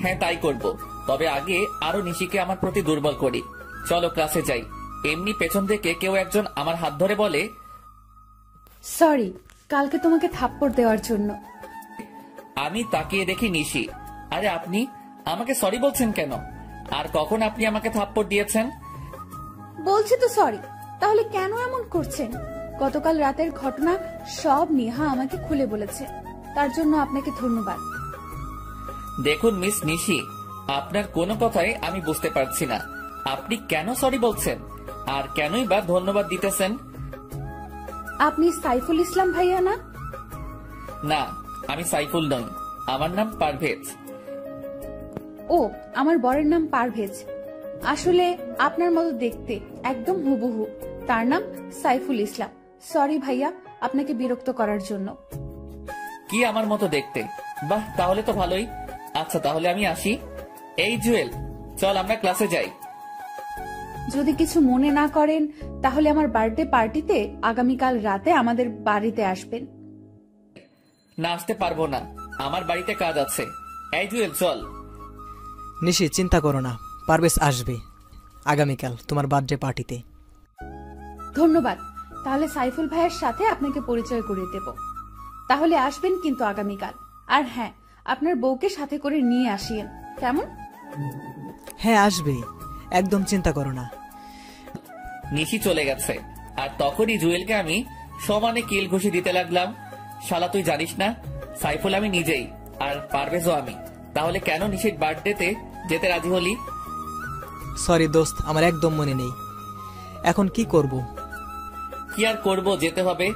A: হ্যাঁ, তাই করব। তবে আগে আরো নিশিকে আমার প্রতি দুর্বল করি। চলো ক্লাসে যাই। এমনি পেছন থেকে কেউ একজন আমার হাত ধরে বলে,
H: সরি কালকে তোমাকে থাপ্পড় দেওয়ার জন্য।
A: আমি তাকিয়ে দেখি নিশি। আরে আপনি আমাকে সরি বলছেন কেন? আর কখন আপনি আমাকে থাপ্পড় দিয়েছেন?
H: বলছি তো সরি, তাহলে কেন এমন করছেন? গতকাল রাতের ঘটনা সব নেহা আমাকে খুলে বলেছে, তার জন্য আপনাকে ধন্যবাদ।
A: দেখুন মিস নিশি, আপনার কোনো কথাই আমি বুঝতে পারছি না। আপনি কেন সরি বলছেন আর কেনই বা ধন্যবাদ দিতেছেন?
H: আপনি সাইফুল ইসলাম ভাইয়া না?
A: না, আমি সাইফুল নই, আমার নাম পারভেজ।
H: ও, আমার বরের নাম পারভেজ। আসলে আপনার মতো দেখতে, একদম হুবহু। তার নাম সাইফুল ইসলাম। সরি ভাইয়া, আপনাকে বিরক্ত করার জন্য।
A: কি আমার মতো দেখতে? বাহ, তাহলে তো ভালোই। আচ্ছা, তাহলে আমি আসি। এই জুয়েল, চল আমরা ক্লাসে যাই।
H: যদি কিছু মনে না করেন তাহলে আমার বার্থডে পার্টিতে আগামীকাল রাতে আমাদের বাড়িতে আসবেন।
A: না, আসতে পারবো না, আমার বাড়িতে কাজ আছে। এই জুয়েল, চল।
G: নিশি, চিন্তা করো না, পারভেজ আসবে আগামীকাল তোমার বার্থডে পার্টিতে।
H: ধন্যবাদ। তাহলে সাইফুল ভাইয়ের সাথে আপনাকে পরিচয় করিয়ে দেব। তাহলে আসবেন কিন্তু আগামীকাল। আর হ্যাঁ, আপনার বউকে সাথে করে নিয়ে আসিয়েন, কেমন?
G: হ্যাঁ, আসবে, একদম চিন্তা করো না।
A: নিশি চলে গেছে, আর তখনই জুয়েলকে আমি সমানে কিল ঘুষি দিতে লাগলাম। শালা, তুই জানিস না সাইফুল আমি নিজেই, আর পারভেজও আমি। তাহলে কেন নিশির বার্থডেতে যেতে রাজি হলি?
G: সরি দোস্ত, আমার একদম মনে নেই। এখন কি করব?
A: কি আর করব, যেতে হবে।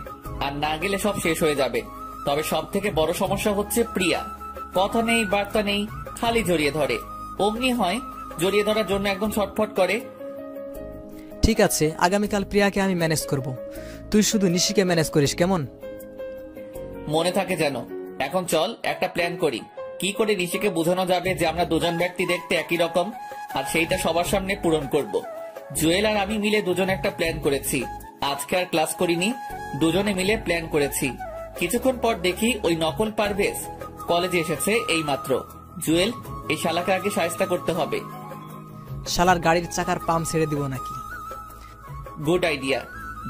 A: আর না গেলে সব শেষ হয়ে যাবে। তবে সব থেকে বড় সমস্যা হচ্ছে প্রিয়া। কথা নেই, বার্তা নেই, খালি জড়িয়ে ধরে। অমনি হয়, জড়িয়ে ধরার জন্য একদম ছটফট করে।
G: ঠিক আছে, আগামীকাল প্রিয়াকে আমি ম্যানেজ করব, তুই শুধু নিশিকে ম্যানেজ করিস, কেমন?
A: মনে থাকে যেন। এখন চল একটা প্ল্যান করি, কি করে নিশিকে বোঝানো যাবে যে আমরা দুজন ব্যক্তি দেখতে একই রকম, আর সেইটা সবার সামনে পূরণ করব। জুয়েল আর আমি মিলে দুজন একটা প্ল্যান করেছি। আজকে আর ক্লাস করিনি, দুজনে মিলে প্ল্যান করেছি। কিছুক্ষণ পর দেখি ওই নকল পারভেজ কলেজে এসেছে এই মাত্র। জুয়েল, এই শালাকে আগে শায়েস্তা করতে হবে।
G: শালার গাড়ির চাকার পাম্প ছেড়ে দিব নাকি?
A: গুড আইডিয়া,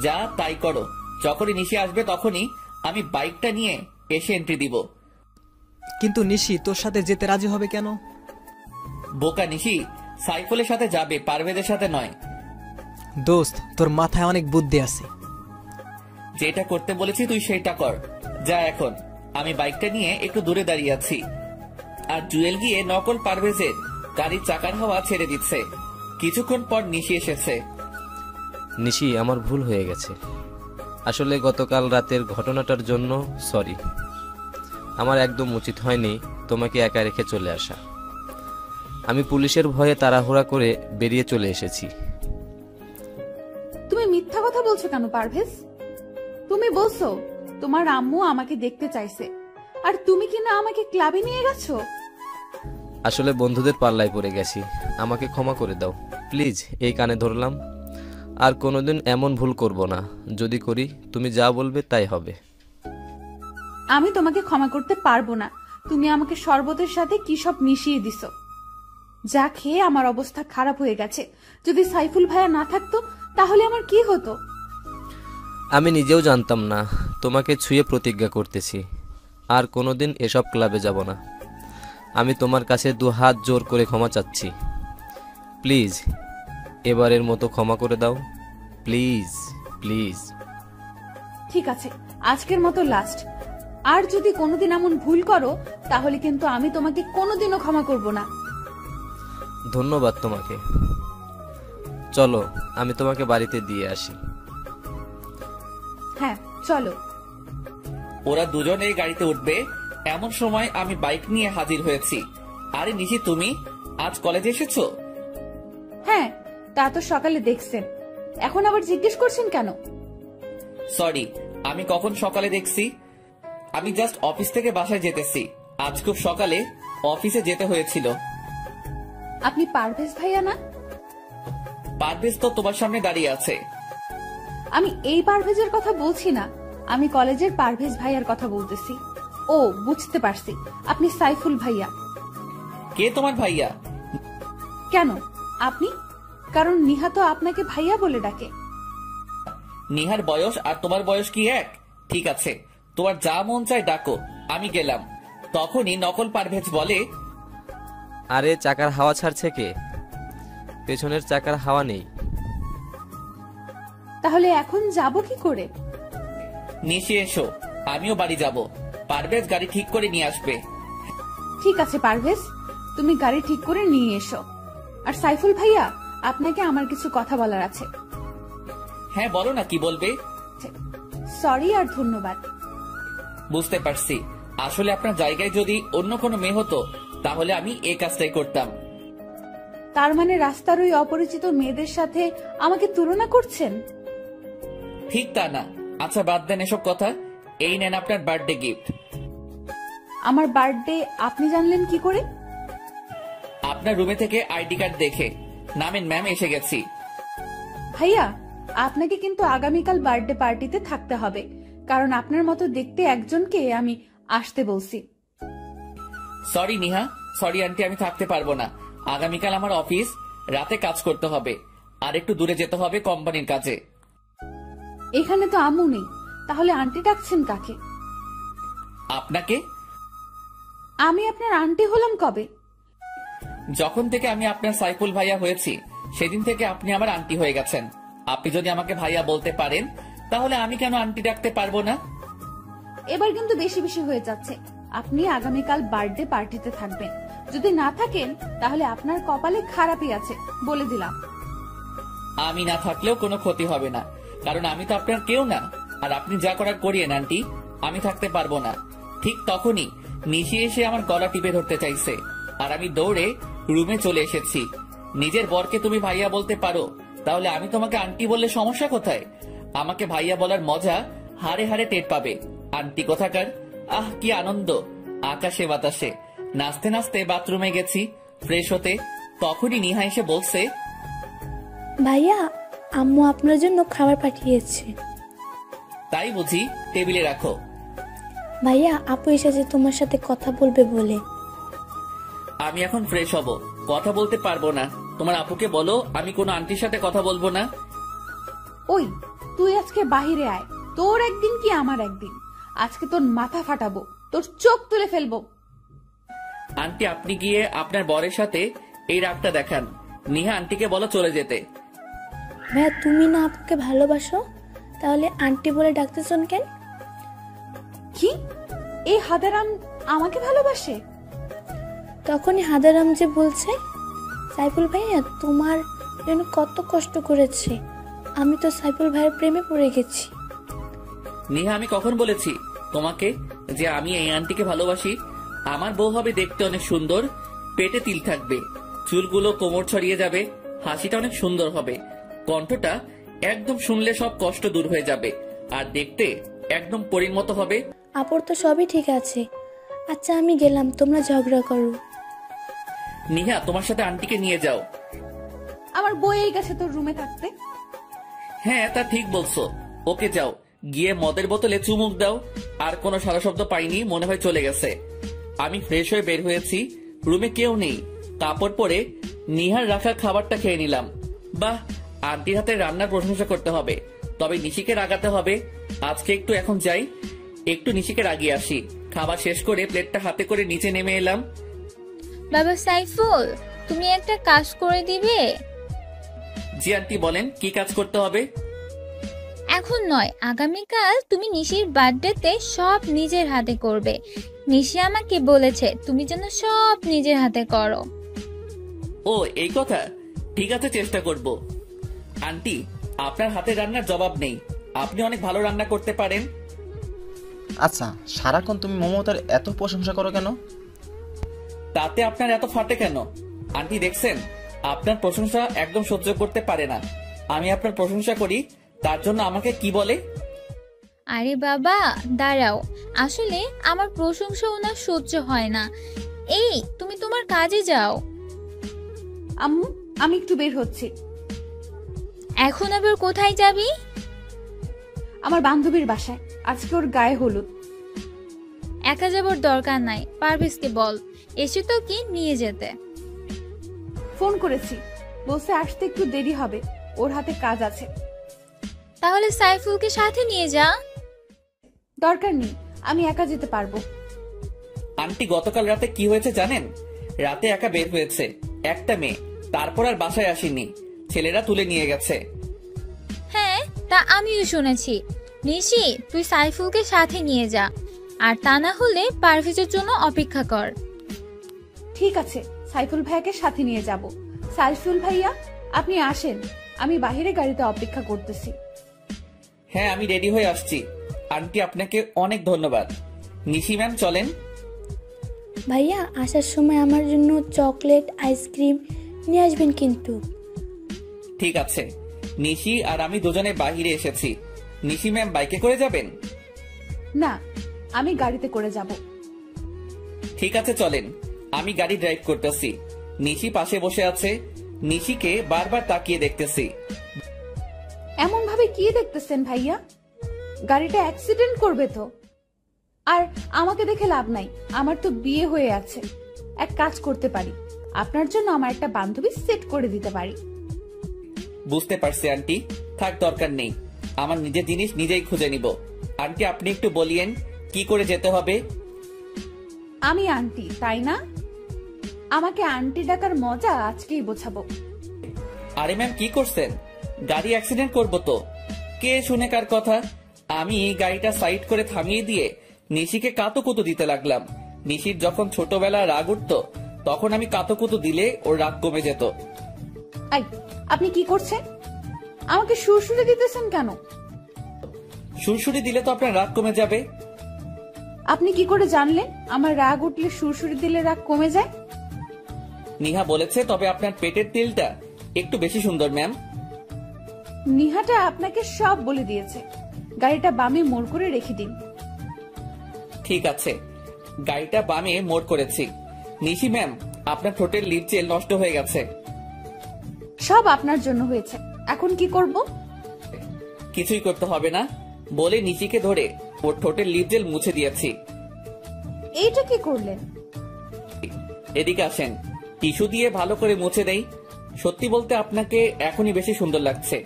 A: যা তাই করো। যখনই নিশি আসবে তখনই আমি বাইকটা নিয়ে এসে এন্ট্রি দিব।
G: কিন্তু নিশি তোর সাথে যেতে রাজি হবে কেন?
A: বোকা নিশি সাইফুলের সাথে যাবে, পারভেজের সাথে নয়।
G: দোস্ত, তোর মাথায় অনেক বুদ্ধি আছে।
A: যেটা করতে বলেছি তুই সেটা কর। যা এখন। আমি বাইকটা নিয়ে একটু দূরে দাঁড়িয়ে আছি, আর জুয়েল গিয়ে নকল পারভেজের গাড়ির চাকার হাওয়া ছেড়ে দিচ্ছে। কিছুক্ষণ পর নিশি এসেছে।
J: নিশি, আমার ভুল হয়ে গেছে। আসলে গতকাল রাতের ঘটনাটার জন্য সরি। আমার একদম উচিত হয়নি তোমাকে একা রেখে চলে আসা। আমি পুলিশের ভয়ে তাড়াহুড়া করে বেরিয়ে চলে এসেছি।
H: তুমি মিথ্যা কথা বলছো কেন পারভেজ? তুমি বলছো তোমার আম্মু আমাকে দেখতে চাইছে, আর তুমি কি না আমাকে ক্লাবে নিয়ে গেছো?
J: আসলে বন্ধুদের পাল্লায় পড়ে গেছি, আমাকে ক্ষমা করে দাও প্লিজ। এই কানে ধরলাম, আর কোনোদিন এমন ভুল করব না। যদি করি তুমি যা বলবে তাই হবে।
H: আমি তোমাকে ক্ষমা করতে পারবো না। তুমি আমাকে শরবতের সাথে কি সব মিশিয়ে দিছো, যা খেয়ে আমার অবস্থা খারাপ হয়ে গেছে। যদি সাইফুল ভাইয়া না থাকতো তাহলে আমার কি হতো?
J: আমি নিজেও জানতাম না। তোমাকে ছুঁয়ে প্রতিজ্ঞা করতেছি আর কোনোদিন এসব ক্লাবে যাব না। আমি তোমার কাছে 2 হাত জোর করে ক্ষমা চাচ্ছি। প্লিজ এবারের মতো ক্ষমা করে দাও, প্লিজ প্লিজ।
H: ঠিক আছে, আজকের মতো লাস্ট। আর যদি কোনোদিন এমন ভুল করো তাহলে কিন্তু আমি তোমাকে কোনোদিনও ক্ষমা করব না।
J: ধন্যবাদ তোমাকে। চলো আমি তোমাকে বাড়িতে দিয়ে আসি।
H: হ্যাঁ চলো।
A: ওরা দুজনেই গাড়িতে উঠবে এমন সময় আমি বাইক নিয়ে হাজির হয়েছি। আরে নিশি, তুমি আজ কলেজে এসেছো?
H: হ্যাঁ, তা তো সকালে দেখছেন, এখন আবার জিজ্ঞেস করছেন কেন?
A: সরি, আমি কখন সকালে দেখছি? আমি জাস্ট অফিস থেকে বাসায় যেতেছি। আজ খুব সকালে অফিসে যেতে হয়েছিল।
H: আপনি পারভেজ ভাইয়া না?
A: পারভেজ তো তোমার সামনে দাঁড়িয়ে আছে।
H: আমি এই পারভেজের কথা বলছি না, আমি কলেজের পারভেজ ভাইয়ার কথা বলতেছি। ও বুঝতে পারছি, আপনি সাইফুল ভাইয়া।
A: কে তোমার ভাইয়া?
H: কেন আপনি? কারণ নিহা তো আপনাকে ভাইয়া বলে ডাকে।
A: নিহার বয়স আর তোমার বয়স কি এক? ঠিক আছে, তোমার যা মন চায় ডাকো, আমি গেলাম। তখনই নকল পারভেজ বলে,
J: আরে চাকার হাওয়া ছাড়ছে কে? পেছনের চাকার হাওয়া নেই।
H: তাহলে এখন যাব কি করে?
A: নিশে এসো, আমিও বাড়ি যাব। পারভেজ গাড়ি ঠিক করে নিয়ে আসবে।
H: ঠিক আছে পারভেজ, তুমি গাড়ি ঠিক করে নিয়ে এসো। আর সাইফুল ভাইয়া, আপনাকে আমার কিছু কথা বলার আছে।
A: হ্যাঁ বলো না, কি বলবে?
H: সরি আর ধন্যবাদ।
A: বুঝতে পারছি, আসলে আপনার জায়গায় যদি অন্য কোনো মেয়ে হতো তাহলে আমি এই কাজটাই করতাম।
H: তার মানে রাস্তার ওই অপরিচিত মেয়েদের সাথে আমাকে তুলনা করছেন?
A: ঠিক তা না। আচ্ছা বাদ দেন এসব কথা, এই নেন আপনার বার্থডে গিফট।
H: আমার বার্থডে আপনি জানলেন কি করে?
A: আপনার রুমে থেকে আইডি কার্ড দেখে। নামেন ম্যাম, এসে গেছি।
H: ভাইয়া, আপনাকে কিন্তু আগামীকাল বার্থডে পার্টিতে থাকতে হবে, কারণ আপনার মতো দেখতে একজনকে আমি আসতে বলছি।
A: সরি নিহা, সরি আন্টি, আমি থাকতে পারবো না। আগামীকাল আমার অফিস, রাতে কাজ করতে হবে, আর একটু দূরে যেতে হবে কোম্পানির কাজে।
H: এখানে তো আম্মু নেই, তাহলে আন্টি ডাকছেন কাকে?
A: আপনাকে।
H: আমি আপনার আন্টি হলাম কবে?
A: যখন থেকে আমি আপনার সাইফুল ভাইয়া হয়েছি সেদিন থেকে আপনি আমার আন্টি হয়ে গেছেন। আপনি যদি আমাকে ভাইয়া বলতে পারেন তাহলে আমি কেন আন্টি ডাকতে পারবো না?
H: এবার কিন্তু বেশি বেশি হয়ে যাচ্ছে। আপনি আগামীকাল বার্থডে পার্টিতে থাকবেন, যদি না থাকেন তাহলে আপনার কপালে খারাপই আছে, বলে দিলাম।
A: আমি না থাকলেও কোনো ক্ষতি হবে না, কারণ আমি তো আপনার কেউ না। আর আপনি যা করার করিয়েন আন্টি, আমি থাকতে পারবো না। ঠিক তখনই নিশি এসে আমার গলা টিপে ধরতে চাইছে, আর আমি দৌড়ে রুমে চলে এসেছি। নিজের বরকে তুমি ভাইয়া বলতে পারো, তাহলে আমি তোমাকে আন্টি বললে সমস্যা কোথায়? আমাকে ভাইয়া বলার মজা হারে হারে টের পাবে। আন্টি কোথাকার। আহ কি আনন্দ, আকাশে বাতাসে। নাচতে নাচতে বাথরুমে গেছি ফ্রেশ হতে, তখনই নিহা এসে বলছে,
K: ভাইয়া, আম্মু আপনার জন্য খাবার পাঠিয়েছে।
A: তাই বুঝি? টেবিলে রাখো।
K: ভাইয়া, আপু এসেছে তোমার সাথে কথা বলবে বলে।
A: আমি এখন ফ্রেশ হব, কথা বলতে পারবো না। তোমার আপুকে বলো আমি কোনো আন্টির সাথে কথা বলবো না।
H: ওই তুই আজকে বাহিরে আয়, তোর একদিন কি আমার একদিন। আজকে তোর মাথা ফাটাবো, তোর চোখ তুলে ফেলবো।
A: আন্টি আপনি গিয়ে আপনার বরের সাথে এই রাগটা দেখান। নিহা আন্টিকে বলো চলে যেতে।
K: ভাইয়া, তুমি না আপুকে ভালোবাসো, তাহলে আন্টি বলে ডাকতেছেন কেন?
H: কি এই হাদারাম আমাকে ভালোবাসে?
K: তখনই হাদারাম যে বলছে, সাইফুল ভাইয়া তোমার জন্য কত কষ্ট করেছে, আমি তো সাইফুল ভাইয়ের প্রেমে পড়ে গেছি।
A: নিহা আমি কখন বলেছি তোমাকে যে আমি এই আন্টিকে ভালোবাসি? আমার বউ হবে দেখতে অনেক সুন্দর, পেটে তিল থাকবে, চুলগুলো কোমর ছড়িয়ে যাবে, হাসিটা অনেক সুন্দর হবে, কণ্ঠটা একদম শুনলে সব কষ্ট দূর হয়ে যাবে, আর দেখতে একদম পরীর মতো হবে।
K: আপুর তো সবই ঠিক আছে, আচ্ছা আমি গেলাম, তোমরা ঝগড়া করো।
A: নিহা, তোমার সাথে আন্টিকে নিয়ে যাও।
H: আমার বইয়েই গেছে তোর রুমে থাকতে।
A: হ্যাঁ, তা ঠিক বলছো। ওকে যাও, গিয়ে মদের বোতলে চুমুক দাও। আর কোনো সারা শব্দ পাইনি, মনে হয় চলে গেছে। আমি ফ্রেশ হয়ে বের হয়েছি, রুমে কেউ নেই। কাপড় পরে নিহার রাখা খাবারটা খেয়ে নিলাম। বাহ, আন্টির হাতে রান্নার প্রশংসা করতে হবে, তবে নিশিকে রাগাতে হবে। আজকে একটু এখন যাই, একটু নিশিকে রাগিয়ে আসি। খাবার শেষ করে প্লেটটা হাতে করে নিচে নেমে এলাম।
C: বাবা সাইফুল, তুমি একটা কাজ করে দিবে?
A: জি আন্টি, বলেন কি কাজ করতে হবে?
C: এখন নয়, আগামীকাল তুমি নিশির বার্থডেতে সব নিজের হাতে করবে। নিশি আমাকে বলেছে তুমি যেন সব নিজের হাতে করো।
A: ও এই কথা, ঠিক আছে, চেষ্টা করব। আন্টি, আপনার হাতে রান্নার জবাব নেই, আপনি অনেক ভালো রান্না করতে পারেন।
D: আচ্ছা, সারাক্ষণ তুমি মমতার এত প্রশংসা করো কেন?
A: তাতে আপনার এত ফাটে কেন? আন্টি দেখছেন, আপনার প্রশংসা একদম সহ্য করতে পারে না। আমি আপনার প্রশংসা করি, তার জন্য আমাকে কি বলে?
C: আরে বাবা দাঁড়াও, আসলে আমার প্রশংসা ওনার সহ্য হয় না। এই তুমি তোমার কাজে যাও।
H: আম্মু, আমি একটু বের হচ্ছি।
C: এখন আবার কোথায় যাবি?
H: আমার বান্ধবীর বাসায়, আজকে ওর গায়ে হলুদ।
C: একা যাবার দরকার নাই, পারভেজকে বল এসে তো কি নিয়ে যেতে।
H: ফোন করেছি, বলছে আসতে একটু দেরি হবে, ওর হাতে কাজ আছে।
C: তাহলে সাইফুলকে সাথে নিয়ে যা।
H: দরকার নেই, আমি একা যেতে পারবো।
A: আন্টি, গতকাল রাতে কি হয়েছে জানেন? রাতে একা বের হয়েছে একটা মেয়ে, তারপর আর বাসায় আসেনি, ছেলেরা তুলে নিয়ে গেছে।
C: হ্যাঁ, তা আমিও শুনেছি। নিশি, তুই সাইফুলকে সাথে নিয়ে যা, আর তা না হলে পারভেজের জন্য অপেক্ষা কর।
H: ঠিক আছে, সাইফুল ভাইয়াকে সাথে নিয়ে যাব। সাইফুল ভাইয়া, আপনি আসেন, আমি বাইরে গাড়িতে অপেক্ষা করতেছি।
A: হ্যাঁ, আমি রেডি হয়ে আসছি। আন্টি, আপনাকে অনেক ধন্যবাদ। নিশি ম্যাম, চলেন।
K: ভাইয়া আসার সময় আমার জন্য চকলেট আইসক্রিম নিয়ে আসবেন কিন্তু।
A: ঠিক আছে। নিশি আর আমি দুজনে বাহিরে এসেছি। নিশি ম্যাম বাইকে করে যাবেন?
H: না, আমি গাড়িতে করে যাব।
A: ঠিক আছে, চলেন। আমি গাড়ি ড্রাইভ করতেছি, নিশি পাশে বসে আছে। নিশিকে বারবার তাকিয়ে দেখতেছি।
H: এমন ভাবে কি দেখতেছেন ভাইয়া? গাড়িটা অ্যাক্সিডেন্ট করবে তো। আর আমাকে দেখে লাভ নাই, আমার তো বিয়ে হয়ে আছে। এক কাজ করতে পারি, আপনার জন্য আমার একটা বান্ধবী সেট করে দিতে পারি।
A: বুঝতে পারছি আন্টি, থাক, দরকার নেই। আমার নিজের জিনিস নিজেই খুঁজে নিব। আন্টি, আপনি একটু বলিয়েন কি করে যেতে হবে?
H: আমি আন্টি, তাই না? আমাকে আন্টি ডাকার মজা আজকেই বোঝাবো।
A: আরে ম্যাম, কি করছেন? গাড়ি অ্যাক্সিডেন্ট করবো তো। কে শুনে কার কথা? আমি গাড়িটা সাইড করে থামিয়ে দিয়ে নিশিকে কাতুকুতু দিতে লাগলাম। নিশির যখন ছোটবেলা রাগ উঠতো, তখন আমি কাতুকুতু দিলে ওর রাগ কমে যেত।
H: আই, আপনি কি করছেন? আমাকে সুরসুরে দিতেছেন কেন?
A: সুরসুরি দিলে তো আপনার রাগ কমে যাবে।
H: আপনি কি করে জানলেন আমার রাগ উঠলে সুরসুরি দিলে রাগ কমে যায়?
A: নিহা বলেছে, তবে আপনার পেটের তিলটা একটু বেশি সুন্দর ম্যাম।
H: নিহাটা আপনাকে সব বলে দিয়েছে। গাড়িটা বামে মোড় করে রেখে দিন।
A: ঠিক আছে, গাড়িটা বামে মোড় করেছি। নিশি ম্যাম, আপনার ঠোঁটের লিপ জেল নষ্ট হয়ে গেছে।
H: সব আপনার জন্য হয়েছে, এখন কি করব?
A: কিছুই করতে হবে না বলে নিশিকে ধরে ওর ঠোঁটের লিপ জেল মুছে দিয়েছি।
H: এইটা কি করলেন?
A: এদিকে আসেন, টিস্যু দিয়ে ভালো করে মুছে দেই। সত্যি বলতে আপনাকে এখনই বেশি সুন্দর লাগছে।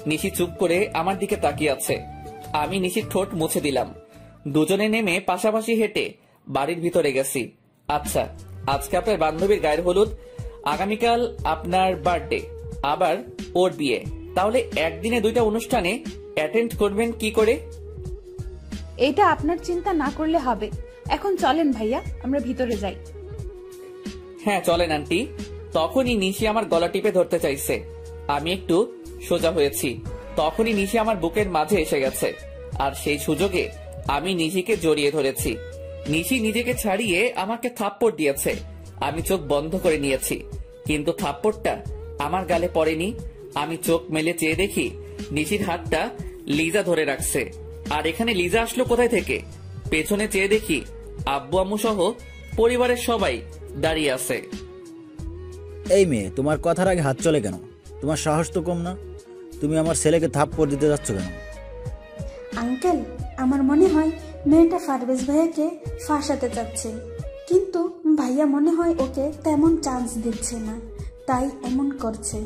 A: নিশি চুপ করে আমার দিকে তাকিয়ে আছে। আমি নিশির ঠোঁট মুছে দিলাম। দুজনে নেমে পাশাপাশি হেঁটে বাড়ির ভিতরে গেছি। আচ্ছা, আজকে আপনার বান্ধবীর গায়ের হলুদ, আগামীকাল আপনার বার্থডে, আবার ওর বিয়ে, তাহলে একদিনে দুইটা অনুষ্ঠানে অ্যাটেন্ড করবেন কি করে?
H: এটা আপনার চিন্তা না করলে হবে। এখন চলেন ভাইয়া, আমরা ভিতরে যাই।
A: হ্যাঁ চলেন আন্টি। তখনই নিশি আমার গলা টিপে ধরতে চাইছে। আমি একটু সোজা হয়েছি, তখনই নিশি আমার বুকের মাঝে এসে গেছে। আর সেই সুযোগে আমি নিশিকে জড়িয়ে ধরেছি। নিশি নিজেকে ছাড়িয়ে আমাকে থাপ্পড় দিয়েছে। আমি চোখ বন্ধ করে নিয়েছি, কিন্তু থাপ্পড়টা আমার গালে পড়েনি। আমি চোখ মেলে চেয়ে দেখি নিশির হাতটা লিজা ধরে রাখছে। আর এখানে লিজা আসলো কোথায় থেকে? পেছনে চেয়ে দেখি আব্বু আম্মু সহ পরিবারের সবাই দাঁড়িয়ে আছে।
F: এই মেয়ে, তোমার কথার আগে হাত চলে কেন? তোমার সাহস তো কম না। তুমি আমার ছেলেকে থাপ্পড় দিতে যাচ্ছ কেন?
I: আঙ্কেল, আমার মনে হয় মেয়েটা পারভেজ ভাইয়াকে ফাঁসাতে চাচ্ছে, কিন্তু ভাইয়া মনে হয় ওকে তেমন চান্স দিচ্ছে না, তাই এমন করছে।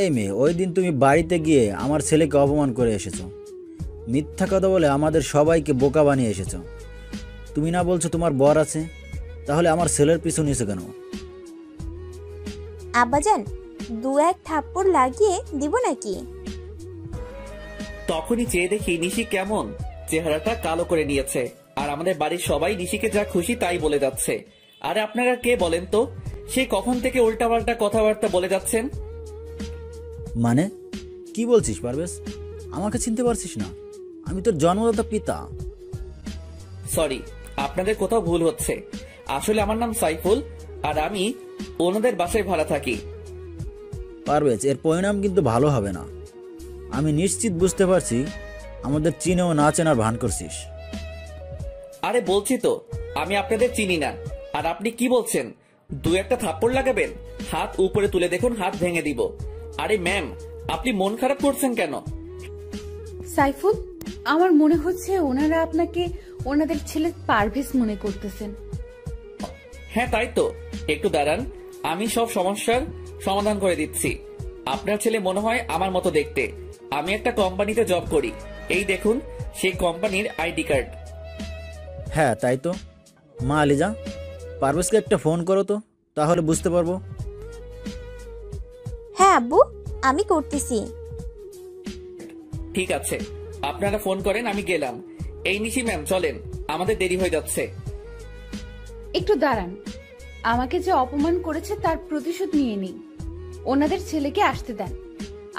F: এই মেয়ে, ওই দিন তুমি বাড়িতে গিয়ে আমার ছেলেকে অপমান করে এসেছো। মিথ্যা কথা বলে আমাদের সবাইকে বোকা বানিয়ে এসেছো। তুমি না বলছো তোমার বর আছে, তাহলে আমার ছেলের পিছু নিয়েছো কেন?
E: আব্বাজান, 2-1 থাপ্পড় লাগিয়ে দিব নাকি?
A: তখনই চেয়ে দেখি নিশি কেমন চেহারাটা কালো করে নিয়েছে, আর আমাদের বাড়ির সবাই নিশিকে যা খুশি তাই বলে যাচ্ছে। আরে আপনারা কে বলেন তো? সে কখন থেকে উল্টাপাল্টা কথাবার্তা বলে যাচ্ছেন?
F: মানে কি বলছিস পারভেজ? আমাকে চিনতে পারছিস না? আমি তোর জন্মদাতা পিতা।
A: সরি, আপনাদের কোথাও ভুল হচ্ছে। আসলে আমার নাম সাইফুল, আর আমি ওনাদের বাসায় ভাড়া থাকি।
F: পারভেজ, এর পরিণাম কিন্তু ভালো হবে না। আমি নিশ্চিত বুঝতে পারছি আমাদের চিনেও না চেনার ভান করছিস।
A: আরে বলছি তো আমি আপনাদের চিনি না। আর আপনি কি বলছেন 2-1 থাপ্পড় লাগাবেন? হাত উপরে তুলে দেখুন, হাত ভেঙে দিব। আরে ম্যাম, আপনি মন খারাপ করছেন কেন?
H: সাইফুল, আমার মনে হচ্ছে ওনারা আপনাকে ওনাদের ছেলে পারভেজ মনে করতেছেন।
A: হ্যাঁ তাই তো, একটু দাঁড়ান, আমি সব সমস্যার সমাধান করে দিচ্ছি। আপনার ছেলে মনে হয় আমার মতো দেখতে। আমি একটা কোম্পানিতে জব করি, এই দেখুন সেই কোম্পানির আইডি কার্ড।
F: হ্যাঁ তাই তো। মা আলিজা, পারভেজকে একটা ফোন করো তো, তাহলে বুঝতে পারবো।
E: হ্যাঁ আব্বু, আমি করতেছি।
A: ঠিক আছে, আপনারা ফোন করেন, আমি গেলাম। এই নিশি ম্যাম চলেন, আমাদের দেরি হয়ে যাচ্ছে।
H: একটু দাঁড়ান, আমাকে যে অপমান করেছে তার প্রতিশোধ নিয়ে নিই। ওনাদের ছেলেকে আসতে দেন,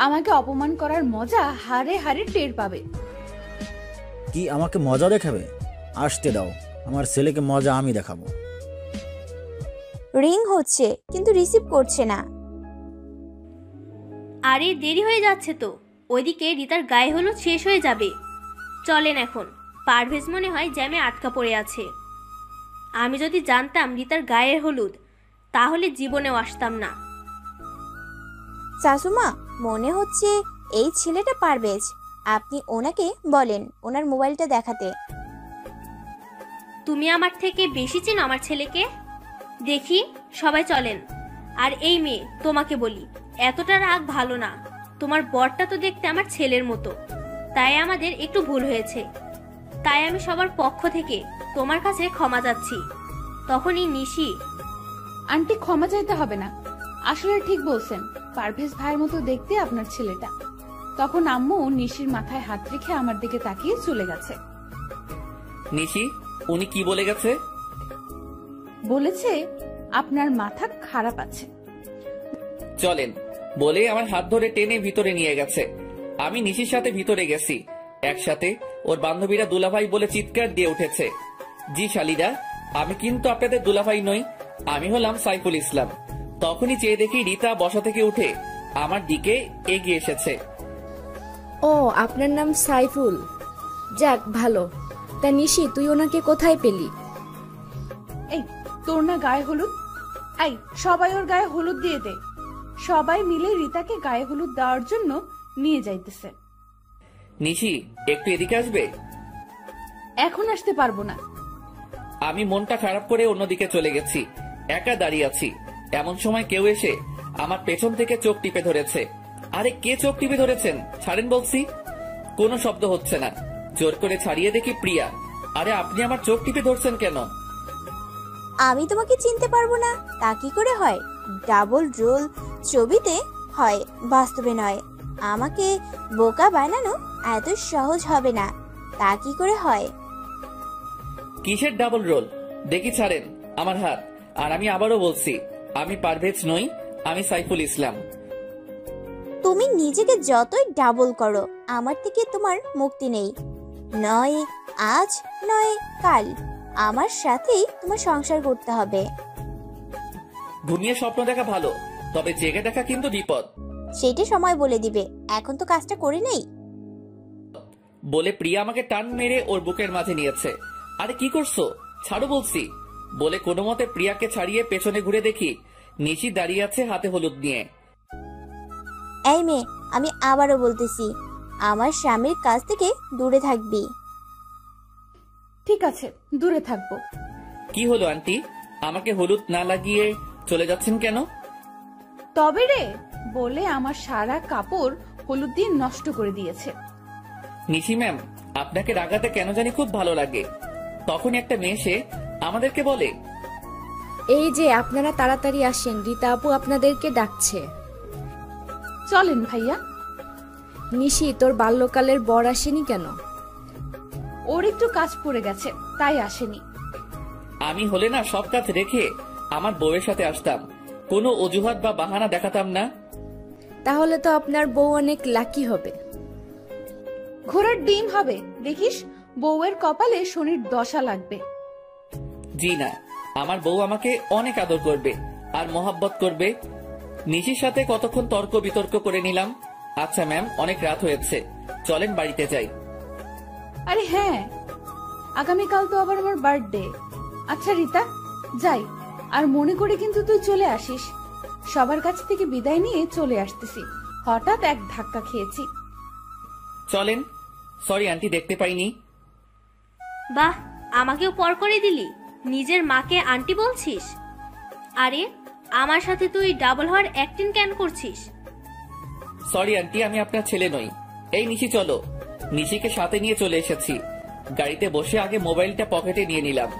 H: আমাকে অপমান করার মজা হারে হারে টের পাবে।
F: কি আমাকে মজা দেখাবে? আসতে দাও, আমার ছেলেকে মজা আমি দেখাবো।
E: রিং হচ্ছে কিন্তু রিসিভ করছে না।
B: আরে দেরি হয়ে যাচ্ছে তো, ওইদিকে রিতার গায়ে হলুদ শেষ হয়ে যাবে। চলেন এখন, পারভেজ মনে হয় জ্যামে আটকা পড়ে আছে। আমি যদি জানতাম রিতার গায়ের হলুদ, তাহলে জীবনেও আসতাম না।
E: শাশুমা, মনে হচ্ছে এই ছেলেটা পারভেজ। আপনি ওনাকে বলেন ওনার মোবাইলটা দেখাতে।
B: তুমি আমার থেকে বেশি চেনো আমার ছেলেকে। দেখি, সবাই চলেন। আর এই মেয়ে, তোমাকে বলি, এতটা রাগ ভালো না। তোমার বরটা তো দেখতে আমার ছেলের মতো, তাই আমাদের একটু ভুল হয়েছে। তাই আমি সবার পক্ষ থেকে তোমার কাছে ক্ষমা চাচ্ছি। তখনই নিশি,
H: আন্টি ক্ষমা চাইতে হবে না, আসলে ঠিক বলছেন, পারভেজ ভাইয়ের মতো দেখতে আপনার ছেলেটা। তখন আম্মু নিশির মাথায় হাত রেখে আমার দিকে তাকিয়ে চলে গেছে।
A: নিশি, উনি কি বলে গেছে?
H: বলেছে আপনার মাথা খারাপ আছে।
A: চলেন বলে আমার হাত ধরে টেনে ভিতরে নিয়ে গেছে। আমি নিশির সাথে ভিতরে গেছি। একসাথে ওর বান্ধবীরা দুলাভাই বলে চিৎকার দিয়ে উঠেছে। জি শালিরা, আমি কিন্তু আপনাদের দুলাভাই নই, আমি হলাম সাইফুল ইসলাম। তখনই চেয়ে দেখি রিতা বসা থেকে উঠে আমার দিকে এগিয়ে এসেছে।
K: ও, আপনার নাম সাইফুল? যাক ভালো। তা নিশি, তুই ওনাকে কোথায় পেলি?
H: এই, তোর না গায়ে হলুদ? এই, সবাই ওর গায়ে হলুদ দিয়ে দে। সবাই মিলে রিতাকে গায়ে হলুদ দেওয়ার জন্য নিয়ে যাইতেছে।
A: নিশি, একটু এদিকে আসবে?
H: এখন আসতে পারবো না।
A: আমি মনটা খারাপ করে অন্যদিকে চলে গেছি। একা দাঁড়িয়ে আছি, এমন সময় কেউ এসে আমার পেছন থেকে চোখ টিপে ধরেছে। আরে কে চোখ টিপে ধরেছেন? ছাড়েন বলছি। কোনো শব্দ হচ্ছে না। জোর করে ছাড়িয়ে দেখি প্রিয়া। আরে আপনি আমার চোখ টিপে ধরছেন কেন?
E: আমি তোমাকে চিনতে পারবো না তা কি করে হয়? ডাবল রোল ছবিতে হয়, বাস্তবে নয়। আমাকে বোকা বানানো এত সহজ হবে না, তা কি করে হয়?
A: কিসের ডাবল রোল? দেখি ছাড়েন আমার হাত। আর আমি আবারও বলছি, আমি পারভেজ নই, আমি সাইফুল ইসলাম।
E: তুমি নিজেকে যতই ডাবল করো, আমার থেকে তোমার মুক্তি নেই। নয় আজ, নয় কাল, আমার সাথেই তোমার সংসার করতে হবে।
A: ঘুমিয়ে স্বপ্ন দেখা ভালো, তবে জেগে দেখা কিন্তু বিপদ।
E: সেটা সময় বলে দিবে, এখন তো কাজটা করে নেই।
A: বলে প্রিয়া আমাকে টান মেরে ওর বুকের মাঝে নিয়েছে। আরে কি করছো, ছাড়ো বলছি। বলে কোনো মতে প্রিয়াকে ছাড়িয়ে পেছনে ঘুরে দেখি নিশি দাঁড়িয়ে আছে হাতে হলুদ নিয়ে।
E: এই মেয়ে, আমি আবারও বলতেছি, আমার স্বামীর কাছ থেকে দূরে থাকবি।
H: ঠিক আছে, দূরে থাকবো।
A: কি হলো আন্টি, আমাকে হলুদ না লাগিয়ে চলে যাচ্ছেন কেন?
H: তবে রে, বলে আমার সারা কাপড় হলুদ দিয়ে নষ্ট করে দিয়েছে।
A: নিশি ম্যাম, আপনাকে রাগাতে কেন জানি খুব ভালো লাগে। তখন একটা মেয়ে এসে আমাদেরকে বলে,
L: এই যে আপনারা তাড়াতাড়ি আসেন, রীতা আপু আপনাদেরকে ডাকছে।
H: চলেন ভাইয়া।
L: নিশি, তোর বাল্যকালের বর আসেনি কেন?
H: ওর একটু কাজ পড়ে গেছে, তাই আসেনি।
A: আমি হলে না সব কাজ রেখে আমার বউয়ের সাথে আসতাম, কোনো অজুহাত বা বাহানা দেখাতাম না।
L: তাহলে তো আপনার বউ অনেক লাকি হবে।
H: ঘোড়ার ডিম হবে, দেখিস বউয়ের কপালে শনির দশা লাগবে।
A: জি না, আমার বউ আমাকে অনেক আদর করবে আর মহাব্বত করবে। নিশির সাথে কতক্ষণ তর্ক বিতর্ক করে নিলাম। আচ্ছা ম্যাম, অনেক রাত হয়েছে, চলেন বাড়িতে যাই।
H: আরে হ্যাঁ, আগামীকাল তো আবার আমার বার্থডে। আচ্ছা রীতা, যাই, আর মনে করে কিন্তু তুই চলে আসিস। সবার কাছ থেকে বিদায় নিয়ে চলে আসতেছি, হঠাৎ এক ধাক্কা খেয়েছি।
A: চলেন। সরি আন্টি, দেখতে পাইনি।
B: বাহ, আমাকেও পর করে দিলি, নিজের মাকে আন্টি বলছিস। আরে আমার সাথে তুই ডাবল হওয়ার অ্যাক্টিং কেন করছিস?
A: সরি আন্টি, আমি আপনার ছেলে নই। এই নিশি চলো। নিশিকে সাথে নিয়ে চলে এসেছি। গাড়িতে বসে আগে মোবাইলটা পকেটে নিয়ে নিলাম।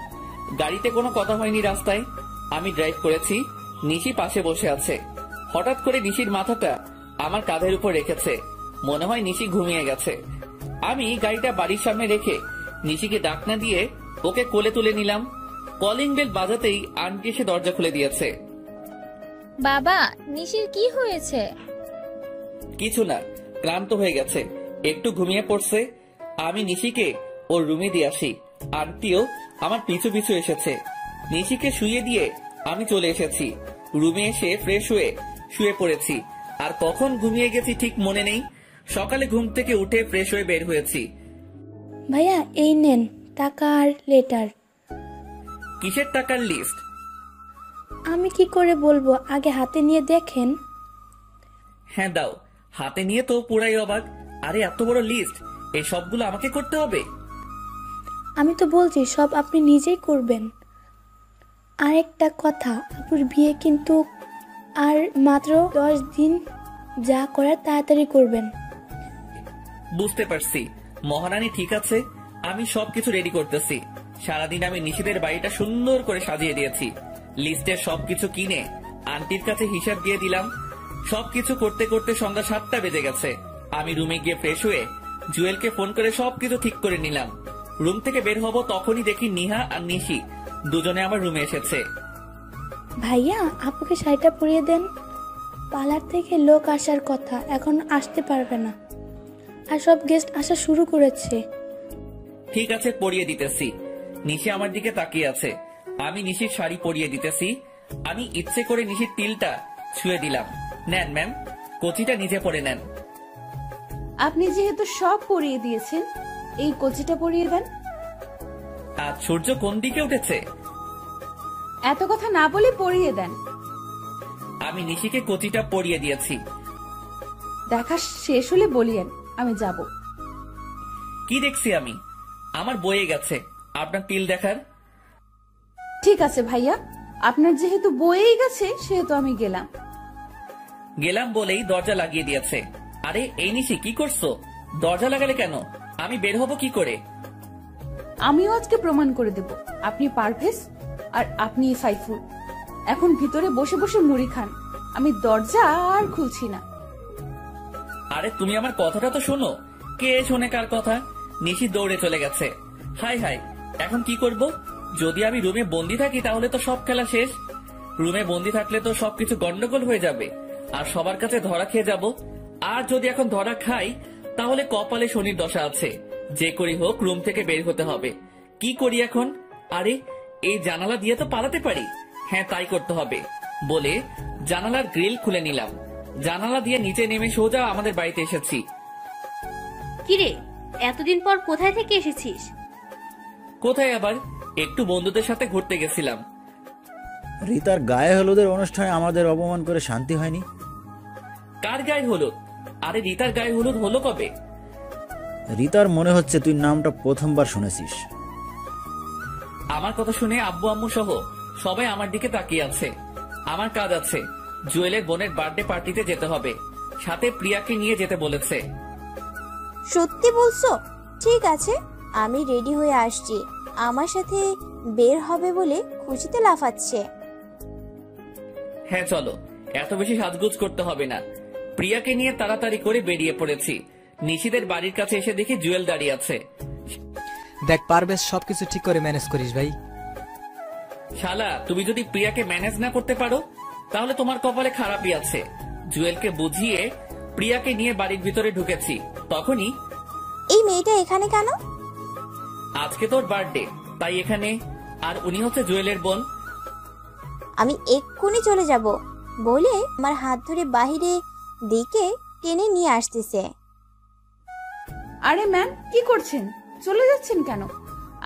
A: গাড়িতে কোনো কথা হয়নি রাস্তায়, আমি ড্রাইভ করেছি, নিশি পাশে বসে আছে। হঠাৎ করে নিশির মাথাটা আমার কাঁধের উপর রেখেছে, মনে হয় নিশি ঘুমিয়ে গেছে। আমি গাড়িটা বাড়ির সামনে রেখে নিশিকে ডাক না দিয়ে ওকে কোলে তুলে নিলাম। কলিং বেল বাজাতেই আন্টি এসে দরজা খুলে দিয়েছে।
C: বাবা, নিশির কি হয়েছে?
A: কিছু না, ক্লান্ত হয়ে গেছে, একটু ঘুমিয়ে পড়ছে। আমি নিশিকে ওর রুমে দিয়ে আসি। আন্টিও আমার পিছু পিছু এসেছে। নিশিকে শুয়ে দিয়ে আমি চলে এসেছি। রুমে এসে ফ্রেশ হয়ে শুয়ে পড়েছি। আর কখন ঘুমিয়ে গেছি ঠিক মনে নেই। সকালে ঘুম থেকে উঠে ফ্রেশ হয়ে বের হয়েছি।
K: ভাইয়া এই নেন টাকা আর লেটার।
A: কিসের টাকার লিস্ট?
K: আমি কি করে বলবো, আগে হাতে নিয়ে দেখেন।
A: হ্যাঁ দাও, হাতে নিয়ে তো পুরাই অবাক। আরে এত বড় লিস্ট, এই সবগুলো আমাকে করতে হবে?
K: আমি তো বলছি সব আপনি নিজেই করবেন। আরেকটা কথা, আপুর বিয়ে কিন্তু আর মাত্র 10 দিন, যা করার তাড়াতাড়ি করবেন।
A: বুঝতে পারছি মহারানী, ঠিক আছে, আমি সবকিছু রেডি করতেছি। সারাদিন আমি নিশিদের বাড়িটা সুন্দর করে সাজিয়ে দিয়েছি। লিস্টের সবকিছু কিনে আন্টির কাছে হিসাব দিয়ে দিলাম। সবকিছু করতে করতে সন্ধ্যা 7টা বেজে গেছে। আমি রুমে গিয়ে ফ্রেশ হয়ে জুয়েলকে ফোন করে সবকিছু ঠিক করে নিলাম। রুম থেকে বের হব তখনই দেখি নিহা আর নিশি দুজনে আমার রুমে এসেছে।
K: ভাইয়া আপুকে শাড়িটা পরিয়ে দেন, পার্লার থেকে লোক আসার কথা, এখন আসতে পারবে না, আর সব গেস্ট আসা শুরু করেছে।
A: ঠিক আছে, পরিয়ে দিতেছি। নিশি আমার দিকে তাকিয়ে আছে, আমি নিশির শাড়ি পরিয়ে দিতেছি। আমি ইচ্ছে করে নিশির তিলটা ছুঁয়ে দিলাম। নেন ম্যাম, কচিটা নিজে পরে নেন।
H: আপনি যেহেতু সব পরিয়ে দিয়েছেন, এই কচিটা পরিয়ে দেন।
A: আজ সূর্য কোন দিকে উঠেছে?
H: এত কথা না বলে পরিয়ে দেন।
A: আমি নিশিকে কচিটা পরিয়ে দিয়েছি।
H: দেখা শেষ হলে বলিয়েন, আমি যাব।
A: কি দেখছি আমি? আমার বয়ে গেছে আপনার তিল দেখার।
H: ঠিক আছে ভাইয়া, আপনার যেহেতু বয়েই গেছে সেহেতু আমি গেলাম।
A: গেলাম বলেই দরজা লাগিয়ে দিয়েছে। আরে এই নিশি, কি করছো? দরজা লাগালে কেন? আমি বের হব কি করে?
H: আমিও আজকে প্রমাণ করে দেব আপনি পারভেজ আর আপনি সাইফুল। এখন ভিতরে বসে বসে মুড়ি খান, আমি দরজা আর খুলছি না।
A: আরে তুমি আমার কথাটা তো শোনো। কে শোনে কার কথা? নিশি দৌড়ে চলে গেছে। হাই হাই, এখন কি করব? যদি আমি রুমে বন্দি থাকি তাহলে তো সব খেলা শেষ। রুমে বন্দি থাকলে তো সবকিছু গন্ডগোল হয়ে যাবে আর সবার কাছে ধরা খেয়ে যাব। আর যদি এখন ধরা খাই তাহলে কপালে শনির দশা আছে। যে করি হোক রুম থেকে বের হতে হবে। কি করি এখন? আরে এই জানালা দিয়ে তো পালাতে পারি। হ্যাঁ, তাই করতে হবে বলে জানালার গ্রিল খুলে নিলাম। জানালা দিয়ে নিচে নেমে সোজা আমাদের বাড়িতে এসেছি।
B: কিরে, এতদিন পর কোথায় থেকে এসেছিস?
A: কোথায় আবার? একটু বন্ধুদের সাথে ঘুরতে গেছিলাম।
F: রিতার গায়ে হলুদের অনুষ্ঠানে আমাদের অপমান করে শান্তি হয়নি।
A: কার গায়ে হলুদ? আরে রিতার গায়ে হলুদ হলো কবে?
F: রিতার মনে হচ্ছে তুই নামটা প্রথমবার শুনেছিস।
A: আমার কথা শুনে আব্বু আম্মু সহ সবাই আমার দিকে তাকিয়ে আছে। আমার কাজ আছে, জুয়েলের বোনের বার্থডে পার্টিতে যেতে হবে, সাথে প্রিয়াকে নিয়ে যেতে বলেছে।
E: সত্যি বলছো? ঠিক আছে, আমি রেডি হয়ে আসছি। আমার সাথে বের হবে বলে খুশিতে লাফাচ্ছে।
A: হ্যাঁ চলো, এত বেশি সাজগোজ করতে হবে না। প্রিয়াকে নিয়ে তাড়াতাড়ি করে বেরিয়ে পড়েছি। নিশিদের বাড়ির কাছে এসে দেখি জুয়েল দাঁড়িয়ে আছে।
G: দেখ পারভেজ, সবকিছু ঠিক করে ম্যানেজ করিস ভাই।
A: শালা, তুমি যদি প্রিয়াকে ম্যানেজ না করতে পারো তাহলে তোমার কপালে খারাপই আছে। জুয়েলকে বুঝিয়ে প্রিয়াকে নিয়ে বাড়ির ভিতরে ঢুকেছি, তখনই
E: এই মেয়েটা এখানে কেন?
A: আজকে তোর বার্থডে, তাই এখানে। আর উনি হচ্ছে জুয়েলের বোন।
E: আমি এক্ষুনি চলে যাব বলে আমার হাত ধরে বাহিরে দিকে টেনে নিয়ে আসতেছে।
H: আরে ম্যাম, কি করছেন? চলে যাচ্ছেন কেন?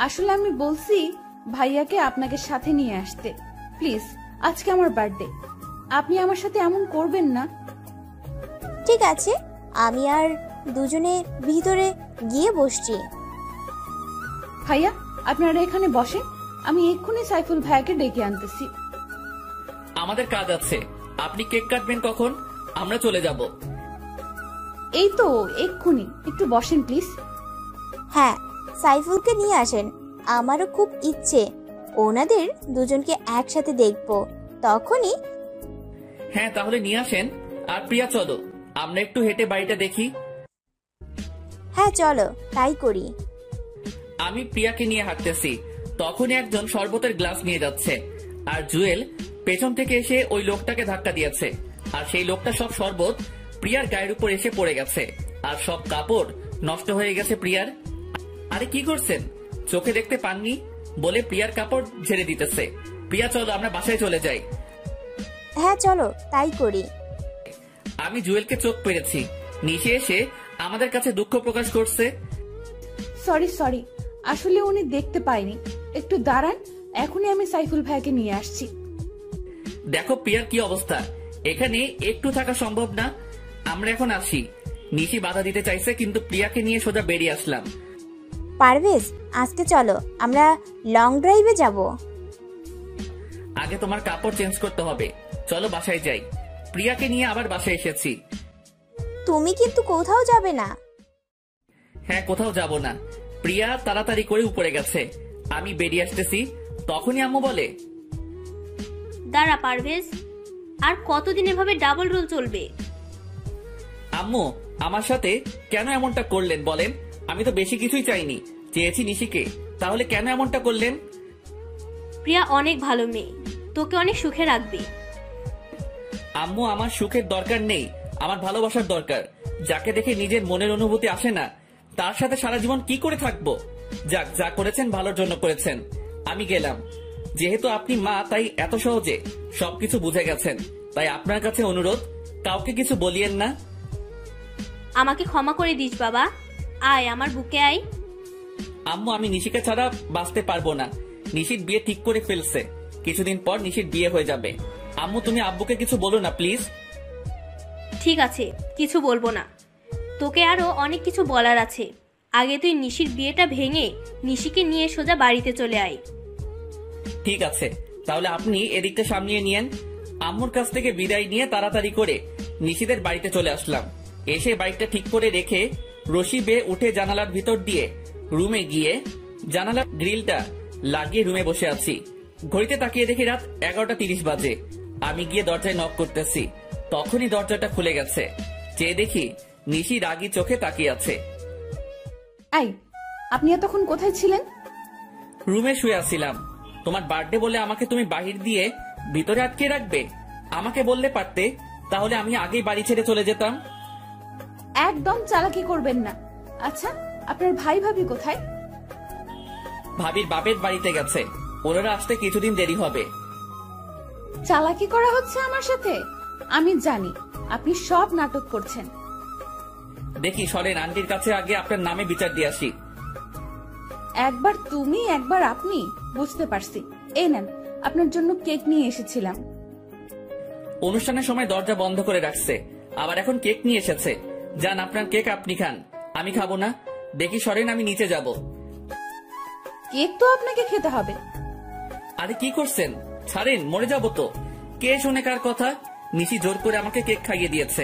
H: আসলে আমি বলছি ভাইয়াকে আপনাকে সাথে নিয়ে আসতে। প্লিজ, আজকে আমার বার্থডে, আপনি আমার সাথে এমন করবেন না।
E: ঠিক আছে, আমি আর দুজনে ভিতরে গিয়ে বসছি।
H: ভাইয়া, আপনারা এখানে বসেন, আমি এক্ষুনি সাইফুল ভাইয়াকে ডেকে আনতেছি।
A: আমাদের কাজ আছে, আপনি কেক কাটবেন কখন? আমরা চলে যাব।
H: এই তো এক্ষুনি, একটু বসেন প্লিজ।
E: হ্যাঁ, সাইফুলকে নিয়ে আসেন। আমারও খুব ইচ্ছে ওনাদের দুজনকে একসাথে দেখব। তখনই
A: হ্যাঁ, তাহলে নিয়ে আসেন। আর প্রিয়া চলো, আমরা একটু হেঁটে বাড়িটা দেখি।
E: হ্যাঁ চলো, তাই করি।
A: আমি প্রিয়াকে নিয়ে হাঁটতেছি, তখনই একজন শরবতের গ্লাস নিয়ে যাচ্ছে। আর জুয়েল পেছন থেকে এসে ওই লোকটাকে ধাক্কা দিয়েছে। আর সেই লোকটা সব শরবত প্রিয়ার গায়ের উপর এসে পড়ে গেছে। আর সব কাপড় নষ্ট হয়ে গেছে প্রিয়ার। আরে কি করছেন? চোখে দেখতে পাননি বলে প্রিয়ার কাপড় ঝেড়ে দিতেছে। প্রিয়া চলো, আমরা বাসায় চলে যাই।
E: হ্যাঁ চলো, তাই করি।
A: আমি জুয়েলকে চোখ পেরেছি। নিশে এসে আমাদের কাছে দুঃখ প্রকাশ করছে।
H: সরি, আসলে উনি দেখতে পায়নি। একটু দাঁড়ান, এখনই আমি সাইফুল ভাইয়াকে নিয়ে আসছি।
A: দেখো প্রিয়ার কি অবস্থা, এখানে একটু থাকা সম্ভব না। আমরা এখন আসি। নিশি বাধা দিতে চাইছে, কিন্তু প্রিয়াকে নিয়ে সোজা বেরিয়ে আসলাম।
E: পারভেজ, আজকে চলো আমরা লং ড্রাইভে যাব।
A: আগে তোমার কাপড় চেঞ্জ করতে হবে, চলো বাসায় যাই। প্রিয়াকে নিয়ে আবার বাসায় এসেছি।
E: তুমি কিন্তু কোথাও যাবে না।
A: হ্যাঁ, কোথাও যাব না। প্রিয়া তাড়াতাড়ি করে উপরে গেছে, আমি বেরিয়ে আসতেছি। তখনই আম্মু বলে,
B: দাঁড়া পারভেজ, আর কতদিন এভাবে ডাবল রোল চলবে?
A: আম্মু আমার সাথে কেন এমনটা করলেন বলেন? আমি তো বেশি কিছুই চাইনি, চেয়েছি নিশিকে, তাহলে কেন এমনটা করলেন?
B: প্রিয়া অনেক ভালো মেয়ে, তোকে অনেক সুখে রাখবে।
A: আম্মু, আমার সুখের দরকার নেই, আমার ভালোবাসার দরকার। যাকে দেখে নিজের মনের অনুভূতি আসে না, তার সাথে সারা জীবন কি করে থাকবো? যাক, যা করেছেন ভালোর জন্য করেছেন। আমি গেলাম। যেহেতু আপনি মা, তাই এত সহজে সবকিছু বুঝে গেছেন। তাই আপনার কাছে অনুরোধ, কাউকে কিছু বলিয়েন না।
B: আমাকে ক্ষমা করে দিস বাবা, আয় আমার বুকে আয়।
A: আম্মু, আমি নিশিকে ছাড়া বাঁচতে পারবো না। নিশির বিয়ে ঠিক করে ফেলছে, কিছুদিন পর নিশির বিয়ে হয়ে যাবে। আম্মু, তুমি আব্বুকে কিছু বলো না প্লিজ।
B: ঠিক আছে, কিছু বলবো না। তোকে আরো অনেক কিছু বলার আছে। আগে তুই নিশির বিয়েটা ভেঙে নিশিকে নিয়ে সোজা বাড়িতে চলে আয়।
A: ঠিক আছে, তাহলে আপনি এদিকটা সামলিয়ে নিয়েন। আম্মুর কাছ থেকে বিদায় নিয়ে তাড়াতাড়ি করে নিশিদের বাড়িতে চলে আসলাম। এসে বাইকটা ঠিক করে রেখে রশি বেয়ে উঠে জানালার ভিতর দিয়ে রুমে গিয়ে জানালার গ্রিলটা লাগিয়ে রুমে বসে আছি। ঘড়িতে তাকিয়ে দেখি রাত 11:30 বাজে। আমি গিয়ে দরজায় নক করতেছি, তখনই দরজাটা খুলে গেছে। চেয়ে দেখি নিশি রাগী চোখে তাকিয়ে আছে।
H: আই, আপনি এতক্ষণ কোথায় ছিলেন?
A: রুমে শুয়ে আছিলাম। তোমার বার্থডে বলে আমাকে তুমি বাহির দিয়ে ভিতরে আটকে রাখবে? আমাকে বললে পারতে, তাহলে আমি আগেই বাড়ি ছেড়ে চলে যেতাম।
H: একদম চালাকি করবেন না। আচ্ছা, আপনার ভাই ভাবি কোথায়?
A: ভাবির বাপের বাড়িতে গেছে, ওনারা আসতে কিছুদিন দেরি হবে।
H: চালাকি করা হচ্ছে আমার সাথে? আমি জানি আপনি সব নাটক করছেন।
A: দেখি সরেন, আন্টির কাছে আগে আপনার নামে বিচার দিয়ে আসি।
H: একবার তুমি একবার আপনি, বুঝতে পারছি। এই নেন, আপনার জন্য কেক নিয়ে এসেছিলাম।
A: অনুষ্ঠানের সময় দরজা বন্ধ করে রাখছে, আবার এখন কেক নিয়ে এসেছে। যান, আপনার কেক আপনি খান, আমি খাবো না। দেখি সরেন, আমি নিচে যাব।
H: কেক তো আপনাকে খেতে হবে।
A: আরে কি করছেন? ছাড়েন, মরে যাবো তো। কে শোনে কার কথা? নিশি জোর করে আমাকে কেক খাইয়ে দিয়েছে।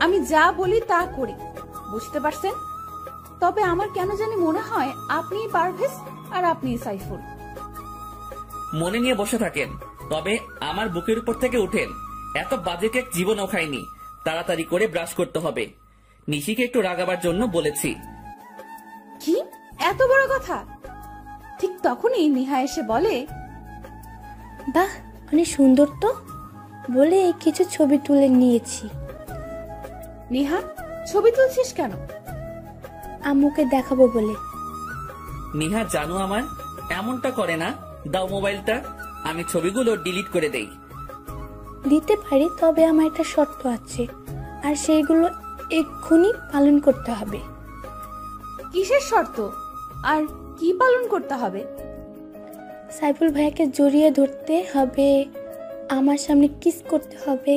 H: আমি যা বলি তা করি, বুঝতে পারছেন? তবে আমার কেন জানি মনে হয় আপনি পারভেজ আর আপনি সাইফুল।
A: মনে নিয়ে বসে থাকেন, তবে আমার বুকের উপর থেকে উঠেন। এত বাজে কেক জীবনও খাইনি। তাড়াতাড়ি করে ব্রাশ করতে হবে। নিশিকে একটু রাগাবার জন্য বলেছি।
H: কি এত বড় কথা? ঠিক তখনই নিহা এসে বলে,
K: বাহ, অনেক সুন্দর তো, বলে কিছু ছবি তুলে নিয়েছি।
H: নিহা, ছবি তুলছিস কেন?
K: আম্মুকে দেখাবো বলে।
A: নিহা জানো আমার এমনটা করে না। দাও মোবাইলটা, আমি ছবিগুলো ডিলিট করে দেই।
K: দিতে পারি, তবে আমার একটা শর্ত আছে, আর সেইগুলো এক্ষুনি পালন করতে হবে।
H: কিসের শর্ত আর কি পালন করতে হবে?
K: সাইফুল ভাইয়াকে জড়িয়ে ধরতে হবে, আমার সামনে কিস করতে হবে,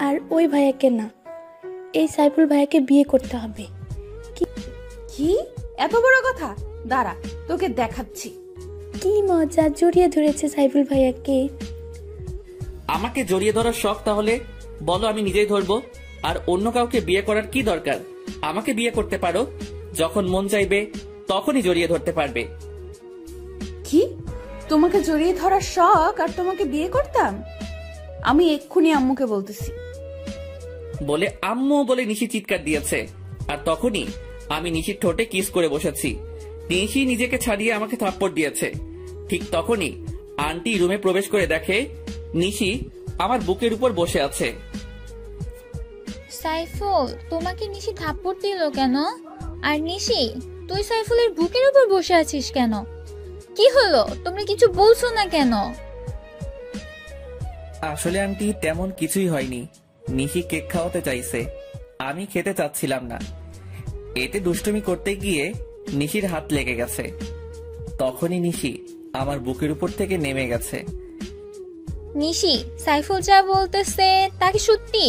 K: আর ওই ভাইয়াকে না, এই সাইফুল ভাইয়াকে বিয়ে করতে হবে।
H: কি এত বড় কথা? দাঁড়া, তোকে দেখাচ্ছি।
K: কি মজা, জড়িয়ে ধরেছে সাইফুল ভাইয়াকে।
A: আমাকে জড়িয়ে ধরার শখ? তাহলে বলো, আমি নিজেই ধরবো। আর অন্য কাউকে বিয়ে করার কি দরকার? আমাকে বিয়ে করতে পারো, যখন মন চাইবে তখনই জড়িয়ে ধরতে পারবে।
H: কি, তোমাকে জড়িয়ে ধরার শখ আর তোমাকে বিয়ে করতাম? আমি এক্ষুনি আম্মুকে বলতেছি।
A: বলে আম্মু বলে নিশি চিৎকার দিয়েছে, আর তখনই আমি নিশির ঠোঁটে কিস করে বসেছি। নিশি নিজেকে ছাড়িয়ে আমাকে থাপ্পড় দিয়েছে। ঠিক তখনই আন্টি রুমে প্রবেশ করে দেখে নিশি আমার বুকের উপর বসে আছে।
C: সাইফুল, তোমাকে নিশি থাপ্পড় দিল কেন? আর নিশি, তুই সাইফুলের বুকের উপর বসে আছিস কেন? কি হলো, তোমরা কিছু বলছো না কেন?
A: আসলে আন্টি তেমন কিছুই হয়নি। নিশি কেক খাওয়াতে চাইছে, আমি খেতে চাচ্ছিলাম না। এতে দুষ্টুমি করতে গিয়ে নিশির হাত লেগে গেছে। তখনই নিশি আমার বুকের উপর থেকে নেমে গেছে।
C: নিশি, সাইফুল যা বলতেছে তা কি সত্যি?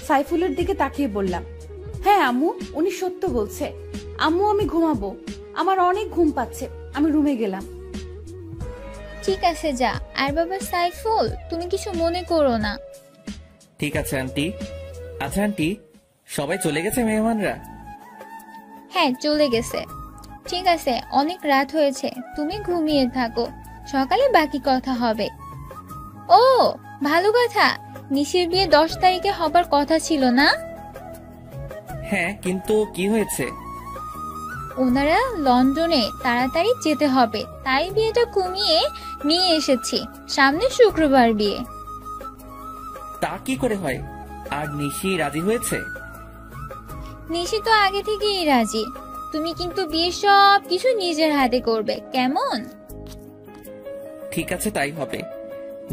H: সাইফুলের দিকে তাকিয়ে বললাম, হ্যাঁ আম্মু, উনি সত্য বলছে। আম্মু, আমি ঘুমাবো, আমার অনেক ঘুম পাচ্ছে, আমি রুমে গেলাম।
C: ঠিক আছে, যা। আর বাবা সাইফুল, তুমি কিছু মনে করো না।
A: ঠিক আছে আন্টি। আচ্ছা আন্টি, সবাই চলে গেছে মেহমানরা?
C: হ্যাঁ, চলে গেছে। ঠিক আছে, অনেক রাত হয়েছে, তুমি ঘুমিয়ে থাকো, সকালে বাকি কথা হবে। ও ভালো কথা, নিশির বিয়ে 10 তারিখে হবার কথা ছিল না?
A: হ্যাঁ, কিন্তু কি হয়েছে?
C: ওনারা লন্ডনে তাড়াতাড়ি যেতে হবে, তাই বিয়েটা কমিয়ে নিয়ে এসেছি। সামনে শুক্রবার বিয়ে।
A: তা কি করে হয়? আর নিশি রাজি হয়েছে?
C: নিশি তো আগে থেকেই রাজি। তুমি কিন্তু বিয়ে সব কিছু নিজের হাতে করবে, কেমন?
A: ঠিক আছে, তাই হবে।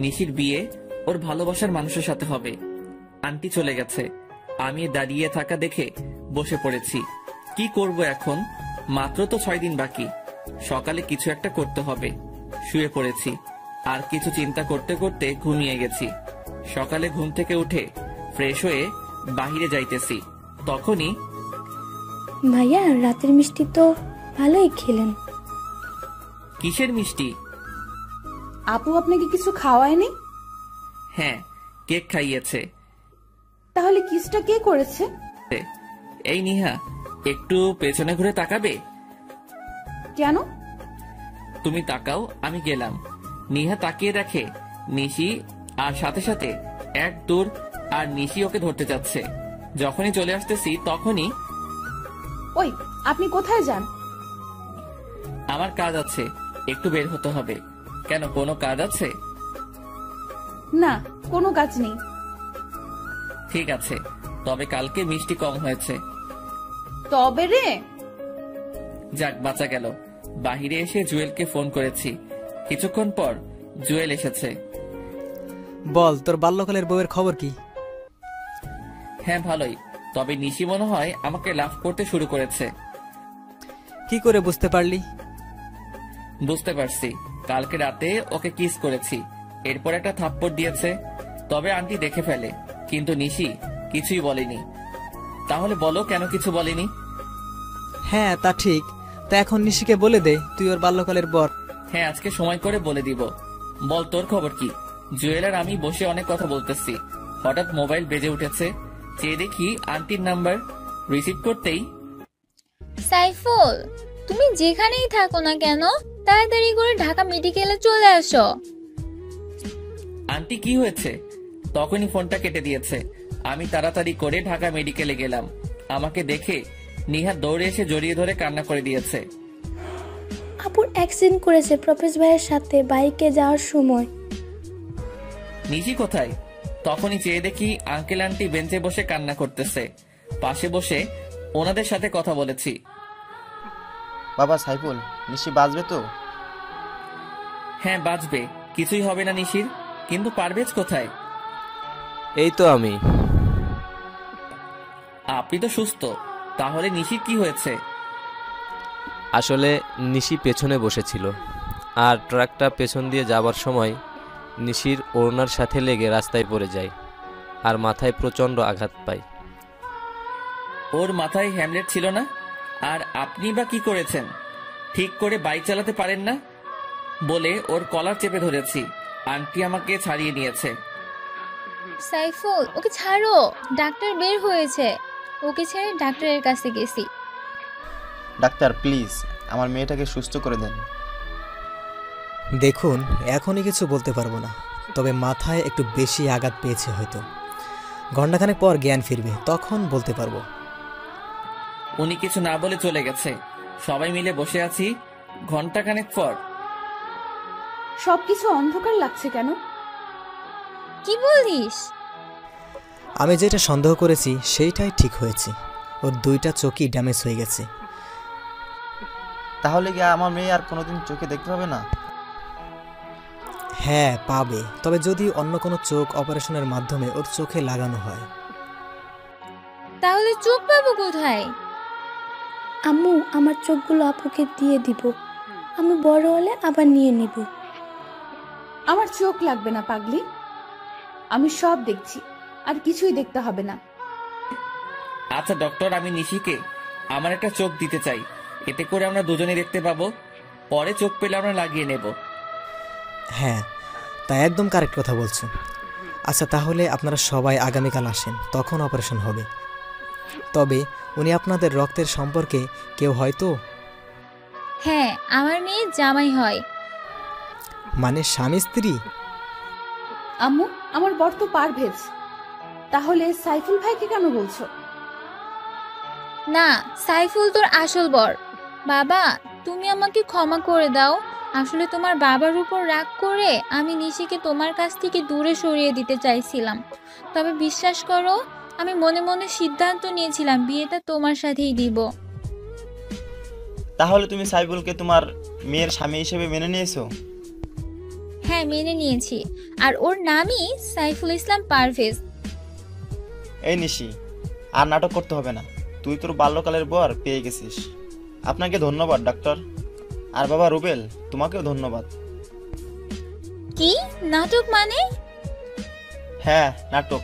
A: নিশির বিয়ে ওর ভালোবাসার মানুষের সাথে হবে। আন্টি চলে গেছে, আমি দাঁড়িয়ে থাকা দেখে বসে পড়েছি। কি করব এখন? মাত্র তো 6 দিন বাকি। সকালে কিছু একটা করতে হবে। শুয়ে পড়েছি, আর কিছু চিন্তা করতে করতে ঘুমিয়ে গেছি। সকালে ঘুম থেকে উঠে ফ্রেশ হয়ে বাহিরে যাইতেছি, তখনই
K: ভাইয়া, রাতের মিষ্টি তো ভালোই খেলেন।
A: কিসের মিষ্টি?
H: আপু আপনাকে কিছু খাওয়ায়নি?
A: হ্যাঁ, কেক খাইয়েছে।
H: তাহলে কিসটা কে করেছে?
A: এই নিহা, একটু পেছনে ঘুরে তাকাবে?
H: কেন?
A: তুমি তাকাও, আমি গেলাম। নিহা তাকিয়ে দেখে নিশি, আর সাথে সাথে এক দূর, আর নিশি ওকে ধরতে যাচ্ছে। যখনই চলে আসতেছি তখনই,
H: ওই আপনি কোথায় যান?
A: আমার কাজ আছে, একটু বের হতে হবে। কেন, কোনো কাজ আছে?
H: না, কোনো কাজ নেই।
A: ঠিক আছে, তবে কালকে মিষ্টি কম হয়েছে।
H: তবে রে,
A: যাক, বাঁচা গেল। বাহিরে এসে জুয়েলকে ফোন করেছি। কিছুক্ষণ পর জুয়েল এসেছে।
G: বল, তোর বাল্যকালের বউয়ের খবর কি?
A: হ্যাঁ ভালোই, তবে নিশি মনে হয় আমাকে লাভ করতে শুরু করেছে।
G: কি করে বুঝতে পারলি?
A: বুঝতে পারছি, কালকে রাতে ওকে কিস করেছি, এরপর একটা থাপ্পড় দিয়েছে। তবে আন্টি দেখে ফেলে, কিন্তু নিশি কিছুই বলেনি। তাহলে বলো কেন কিছু বলেনি?
G: হ্যাঁ তা ঠিক। তা এখন নিশিকে বলে দে তুই ওর বাল্যকালের বর।
A: হ্যাঁ, আজকে সময় করে বলে দিব। বল তোর খবর কি? জুয়েল আর আমি বসে অনেক কথা বলতেছি, হঠাৎ মোবাইল বেজে উঠেছে। চেয়ে দেখি আন্টির নাম্বার। রিসিভ করতেই,
C: সাইফুল, তুমি যেখানেই থাকো না কেন তাড়াতাড়ি করে ঢাকা মেডিকেলে চলে আসো।
A: আন্টি কি হয়েছে? তখনই ফোনটা কেটে দিয়েছে। আমি তাড়াতাড়ি করে ঢাকা মেডিকেলে গেলাম। আমাকে দেখে নিহার দৌড়ে এসে জড়িয়ে ধরে কান্না করে দিয়েছে।
K: আপুর অ্যাক্সিডেন্ট করেছে প্রফেস ভাইয়ের সাথে বাইকে যাওয়ার সময়।
A: নিশি কোথায়? তখনই চেয়ে দেখি আঙ্কেল আন্টি বেঞ্চে বসে কান্না করতেছে। পাশে বসে ওনাদের সাথে কথা বলেছি।
D: বাবা সাইফুল, নিশি বাঁচবে তো?
A: হ্যাঁ বাঁচবে, কিছুই হবে না নিশির। কিন্তু পারভেজ কোথায়?
J: এই তো আমি।
A: আপনি তো সুস্থ, তাহলে নিশির কি হয়েছে?
J: আসলে নিশি পেছনে বসেছিল, আর ট্রাকটা পেছন দিয়ে যাবার সময় নিশির ওড়নার সাথে লেগে রাস্তায় পড়ে যায় আর মাথায় প্রচণ্ড আঘাত পায়।
A: ওর মাথায় হ্যামলেট ছিল না? আর আপনি বা কি করেছেন? ঠিক করে বাইক চালাতে পারেন না বলে ওর কলার চেপে ধরেছি। আন্টি আমাকে ছাড়িয়ে নিয়েছে।
C: সাইফুল, ওকে ছাড়ো, ডাক্তার বের হয়েছে। ওকে ছেড়ে ডাক্তারের কাছে গেছি।
D: ডাক্তার প্লিজ আমার মেয়েটাকে সুস্থ করে দেন।
G: দেখুন, এখনই কিছু বলতে পারবো না, তবে মাথায় একটু বেশি আঘাত পেয়েছে হয়তো। ঘণ্টাখানেক পর জ্ঞান ফিরবে, তখন বলতে পারবো।
A: উনি কিছু না বলে চলে গেছে। সবাই মিলে বসে আছি। ঘন্টাখানেক পর
H: সবকিছু অন্ধকার লাগছে কেন?
C: কি বলিস?
G: আমি যেটা সন্দেহ করেছি সেইটাই ঠিক হয়েছে। ওর দুইটা চোখই ড্যামেজ হয়ে গেছে।
D: তাহলে কি আমার মেয়ে আর কোনোদিন চোখে দেখতে পাবে না?
G: হ্যাঁ পাবে, তবে যদি অন্য কোনো চোখ অপারেশনের মাধ্যমে ওর চোখে লাগানো হয়।
C: তাহলে চোখ পাবো কোথায়?
K: আম্মু, আমার চোখগুলো আপুকে দিয়ে দিব, আমি বড় হলে আবার নিয়ে নিব।
H: আমার চোখ লাগবে না পাগলি, আমি সব দেখছি, আর কিছুই দেখতে হবে না।
A: আচ্ছা ডক্টর, আমি নিশিকে আমার একটা চোখ দিতে চাই, এতে করে আমরা দুজনে দেখতে পাবো। পরে চোখ পেলে আমরা লাগিয়ে নেব।
G: হ্যাঁ, তা একদম কারেক্ট কথা বলছো। আচ্ছা তাহলে আপনারা সবাই আগামীকাল আসেন, তখন অপারেশন হবে। তবে উনি আপনাদের রক্তের সম্পর্কে কেউ হয়তো?
C: হ্যাঁ, আমার মেয়ে জামাই হয়।
G: মানে স্বামী স্ত্রী?
H: আম্মু, আমার বর তো পারভেজ, তাহলে সাইফুল ভাইকে কেন বলছো?
C: না, সাইফুল তোর আসল বর। বাবা, তুমি আমাকে ক্ষমা করে দাও। আসলে তোমার বাবার উপর রাগ করে আমি নিশিকে তোমার কাছ থেকে দূরে সরিয়ে দিতে চাইছিলাম। তবে বিশ্বাস করো, আমি মনে মনে সিদ্ধান্ত নিয়েছিলাম বিয়েটা তোমার সাথেই দিব।
D: তাহলে তুমি সাইফুলকে তোমার মেয়ের স্বামী হিসেবে মেনে নিয়েছো?
C: হ্যাঁ, মেনে নিয়েছি। আর ওর নামই সাইফুল ইসলাম পারভেজ।
D: এই নিশি, আর নাটক করতে হবে না। তুই তোর বাল্যকালের বর পেয়ে গেছিস। আপনাকে ধন্যবাদ ডাক্তার। আর বাবা রুবেল, তোমাকেও ধন্যবাদ।
C: কি নাটক মানে?
D: হ্যাঁ নাটক।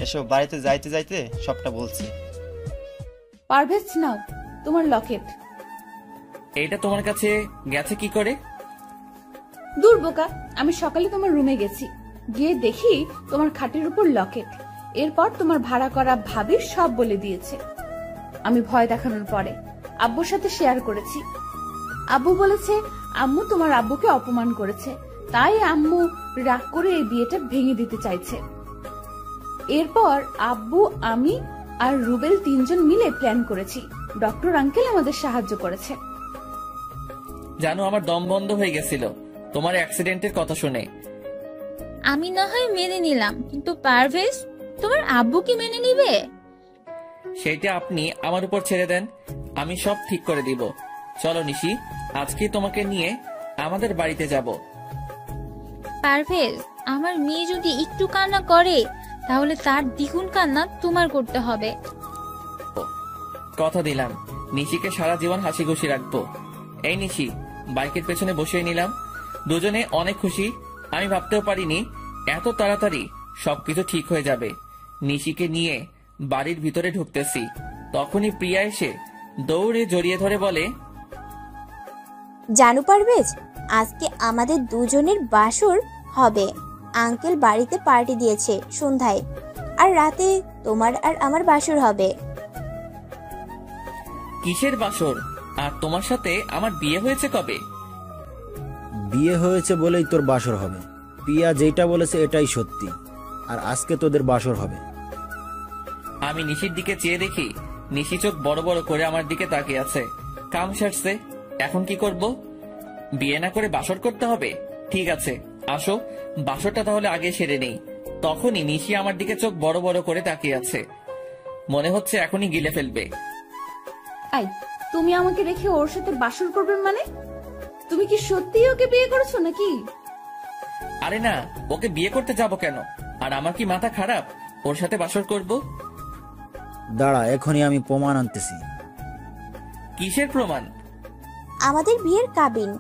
D: এসব বাড়িতে যাইতে যাইতে সবটা বলছি।
H: পারভেজ, নাও তোমার লকেট।
A: এইটা তোমার কাছে গেছে কি করে?
H: দূর বোকা, আমি সকালে তোমার রুমে গেছি, গিয়ে দেখি তোমার খাটের উপর লকেট। এরপর তোমার ভাড়া করা ভাবির সব বলে দিয়েছে। আমি ভয় দেখানোর পরে আব্বুর সাথে শেয়ার করেছি। আব্বু বলেছে আম্মু তোমার আব্বুকে অপমান করেছে, তাই আম্মু রাগ করে এই বিয়েটা ভেঙে দিতে চাইছে। এরপর আব্বু, আমি আর রুবেল তিনজন মিলে প্ল্যান করেছি। ডক্টর আঙ্কেল আমাদের সাহায্য করেছে।
A: জানো, আমার দম বন্ধ হয়ে গেছিল তোমার অ্যাক্সিডেন্টের কথা শুনে।
C: আমি না হয় মেনে নিলাম, কিন্তু পারভেজ, তোমার আব্বু কি মেনে নিবে?
A: সেইটা আপনি আমার উপর ছেড়ে দেন, আমি সব ঠিক করে দিব। চলো নিশি, আজকে তোমাকে নিয়ে আমাদের বাড়িতে যাব।
C: পারভেজ, আমার মেয়ে যদি একটু কান্না করে তাহলে তার দ্বিগুণ কান্না তোমার করতে হবে।
A: কথা দিলাম, নিশিকে সারা জীবন হাসি খুশি রাখবো। এই নিশি, বাইকের পেছনে বসিয়ে নিলাম। দুজনে অনেক খুশি। আমি ভাবতেও পারিনি এত তাড়াতাড়ি সবকিছু ঠিক হয়ে যাবে। নিশিকে নিয়ে বাড়ির ভিতরে ঢুকতেছি, তখনই প্রিয়া এসে দৌড়ে জড়িয়ে ধরে বলে,
E: জানু পারভেজ, আজকে আমাদের দুজনের বাসর হবে। আঙ্কেল বাড়িতে পার্টি দিয়েছে সন্ধ্যায়, আর রাতে তোমার আর আমার বাসর হবে।
A: কিসের বাসর? আর তোমার সাথে আমার বিয়ে হয়েছে কবে?
F: বিয়ে হয়েছে বলেই তোর বাসর হবে। প্রিয়া যেটা বলেছে এটাই সত্যি, আর আজকে তোদের বাসর হবে।
A: আমি নিশির দিকে চেয়ে দেখি নিশি চোখ বড় বড় করে আমার দিকে তাকিয়ে আছে। কাম সারছে, এখন কি করব? বিয়ে না করে বাসর করতে হবে? ঠিক আছে, আসো বাসরটা তাহলে আগে সেরে নেই। তখনই নিশি আমার দিকে চোখ বড় বড় করে তাকিয়ে আছে, মনে হচ্ছে এখনই গিলে ফেলবে।
H: আই, তুমি আমাকে রেখে ওর সাথে বাসর করবে মানে? তুমি কি সত্যিই ওকে বিয়ে করেছো নাকি?
A: আরে না, ওকে বিয়ে করতে যাব কেন? আর আমার কি মাথা খারাপ ওর সাথে বাসর করব?
F: দাঁড়া, এখনই আমি প্রমাণ আনতেছি।
A: কিসের প্রমাণ?
E: আমাদের বিয়ের কাবিন।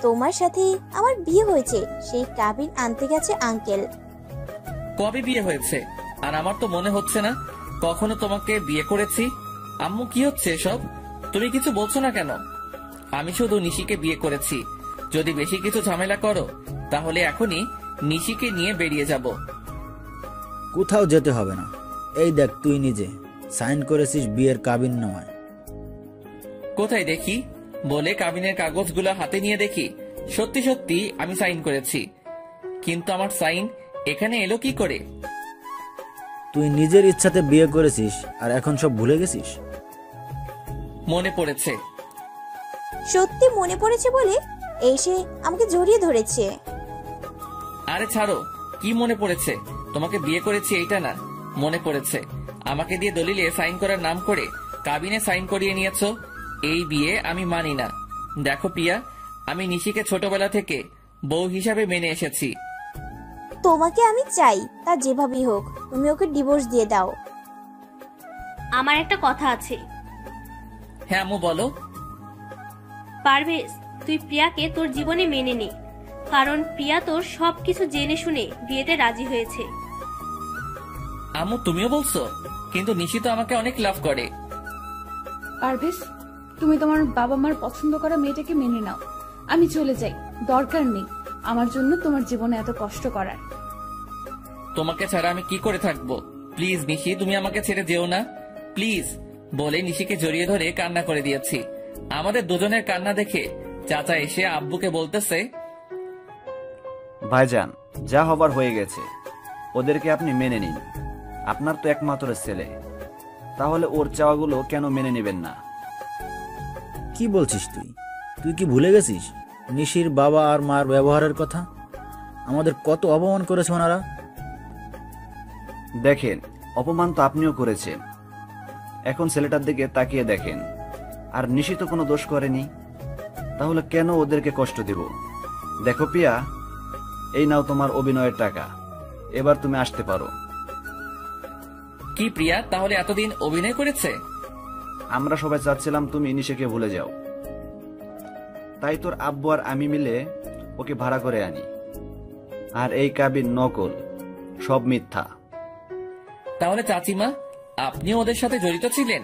E: তোমার সাথে আমার বিয়ে হয়েছে, সেই কাবিন আনতে গেছে আঙ্কেল।
A: কবে বিয়ে হয়েছে? আর আমার তো মনে হচ্ছে না কখনো তোমাকে বিয়ে করেছি। আম্মু, কি হচ্ছে এসব? তুমি কিছু বলছো না কেন? আমি শুধু নিশিকে বিয়ে করেছি। যদি বেশি কিছু ঝামেলা করো তাহলে এখনই নিশিকে নিয়ে বেরিয়ে যাব।
F: কোথাও যেতে হবে না। এই দেখ, তুই নিজে সাইন করেছিস বিয়ের কাবিন নামায়।
A: কোথায় দেখি? বলে কাবিনের কাগজগুলো হাতে নিয়ে দেখি সত্যি সত্যি আমি সাইন করেছি। কিন্তু আমার সাইন এখানে এলো কি করে?
F: তুই নিজের ইচ্ছাতে বিয়ে করেছিস আর এখন সব ভুলে গেছিস?
A: মনে পড়েছে।
E: সত্যি মনে পড়েছে বলে এসে আমাকে জড়িয়ে ধরেছে।
A: আরে ছাড়ো, কি মনে পড়েছে? তোমাকে বিয়ে করেছি এইটা না মনে পড়েছে। আমাকে দিয়ে দলিলে সাইন করার নাম করে কাবিনে সাইন করিয়ে নিয়েছো। এই বিয়ে আমি মানি না। দেখো প্রিয়া, আমি নিশিকে ছোটবেলা থেকে বউ হিসাবে মেনে এসেছি।
E: তোমাকে আমি চাই, তা যেভাবেই হোক তুমি ওকে ডিভোর্স দিয়ে দাও।
B: আমার একটা কথা আছে।
A: হ্যাঁ আম্মু, বলো।
B: পারভেজ, তুই প্রিয়াকে তোর জীবনে মেনে নে, কারণ প্রিয়া তোর সবকিছু জেনে শুনে বিয়েতে রাজি হয়েছে।
A: আম্মু, তুমিও বলছো? কিন্তু নিশি তো আমাকে অনেক লাভ করে।
H: পারভেজ, তুমি তোমার বাবা মার পছন্দ করা মেয়েটাকে মেনে নাও। আমি চলে যাই, দরকার নেই আমার জন্য তোমার জীবনে এত কষ্ট করার।
A: তোমাকে ছাড়া আমি কি করে থাকবো? প্লিজ নিশি, তুমি আমাকে ছেড়ে যেও না প্লিজ। বলে নিশিকে জড়িয়ে ধরে কান্না করে দিয়েছি। আমাদের দুজনের কান্না দেখে চাচা এসে আব্বুকে বলতেছে,
M: ভাইজান, যা হবার হয়ে গেছে, ওদেরকে আপনি মেনে নিন। আপনার তো একমাত্র ছেলে, তাহলে ওর চাওয়াগুলো কেন মেনে নেবেন না?
F: কি বলছিস তুই? তুই কি ভুলে গেছিস নিশির বাবা আর মার ব্যবহারের কথা? আমাদের কত অপমান করেছে ওনারা।
M: দেখেন, অপমান তো আপনিও করেছেন। এখন ছেলেটার দিকে তাকিয়ে দেখেন, আর নিশি তো কোনো দোষ করেনি, তাহলে কেন ওদেরকে কষ্ট দিব? দেখো প্রিয়া, এই নাও তোমার অভিনয়ের টাকা, এবার তুমি আসতে পারো।
A: কি প্রিয়া তাহলে এতদিন অভিনয় করেছে?
M: আমরা সবাই চাচ্ছিলাম তুমি নিশিকে ভুলে যাও, তাই তোর আব্বু আর আমি মিলে ওকে ভাড়া করে আনি। আর এই কাবিন নকল, সব মিথ্যা।
A: তাহলে চাচিমা, আপনিও ওদের সাথে জড়িত ছিলেন?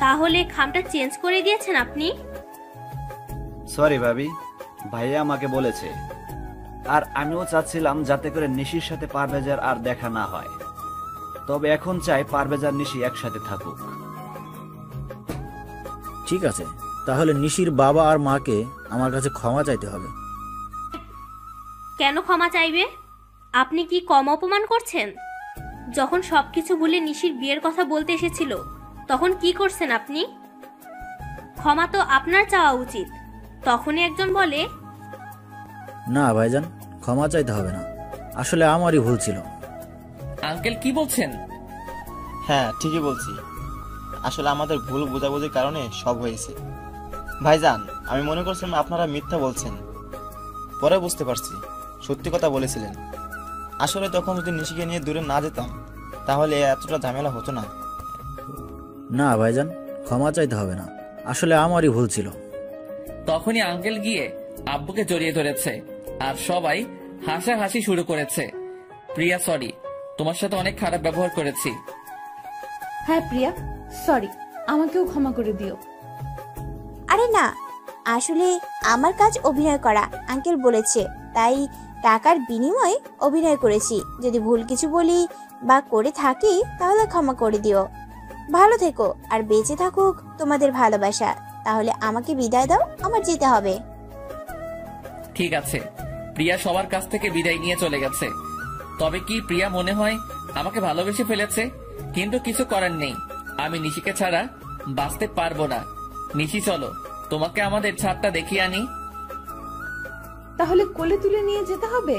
B: তাহলে খামটা চেঞ্জ করে দিয়েছেন আপনি?
M: সরি ভাবি, ভাইয়া আমাকে বলেছে। আর আমিও চাচ্ছিলাম যাতে করে নিশির সাথে পারভেজার আর দেখা না হয়। তবে এখন চাই পারভেজার নিশি একসাথে থাকুক।
F: ঠিক আছে, তাহলে নিশির বাবা আর মাকে আমার কাছে ক্ষমা চাইতে হবে।
B: কেন ক্ষমা চাইবে? আপনি কি কম অপমান করছেন? যখন সবকিছু ভুলে নিশির বিয়ের কথা বলতে এসেছিল তখন কি করছেন আপনি? ক্ষমা তো আপনার চাওয়া উচিত। তখনই একজন বলে,
F: না ভাইজান, ক্ষমা চাইতে হবে না, আসলে আমারই ভুল ছিল।
A: আঙ্কেল কি বলছেন?
D: হ্যাঁ, ঠিকই বলছি। আসলে আমাদের ভুল বোঝাবুঝির কারণে সব হয়েছে। ভাইজান, আমি মনে করছিলাম আপনারা মিথ্যা বলছেন, পরে বুঝতে পারছি সত্যি কথা বলেছিলেন। আসলে তখন যদি নিশিকে নিয়ে দূরে না যেতাম তাহলে এতটা ঝামেলা হতো না।
F: না ভাইজান, ক্ষমা চাইতে হবে না, আসলে আমারই ভুল ছিল।
A: তখনই আঙ্কেল গিয়ে আব্বুকে জড়িয়ে ধরেছে আর সবাই হাসাহাসি শুরু করেছে। প্রিয়া সরি, তোমার সাথে অনেক খারাপ ব্যবহার করেছি।
H: হ্যাঁ প্রিয়া, সরি, আমাকেও ক্ষমা করে দিও।
E: আরে না, আসলে আমার কাজ অভিনয় করা, আঙ্কেল বলেছে, তাই টাকার বিনিময়ে অভিনয় করেছি। যদি ভুল কিছু বলি বা করে থাকি তাহলে ক্ষমা করে দিও। ভালো থেকো আর বেঁচে থাকুক তোমাদের ভালোবাসা। তাহলে আমাকে বিদায় দাও, আমার যেতে হবে।
A: ঠিক আছে। প্রিয়া সবার কাছ থেকে বিদায় নিয়ে চলে গেছে। তবে কি প্রিয়া মনে হয় আমাকে ভালোবেসে ফেলেছে? কিন্তু কিছু করার নেই, আমি নিশিকে ছাড়া বাঁচতে পারবো না। নিশি চলো, তোমাকে আমাদের ছাদটা দেখিয়ে আনি।
H: তাহলে কোলে তুলে নিয়ে যেতে হবে?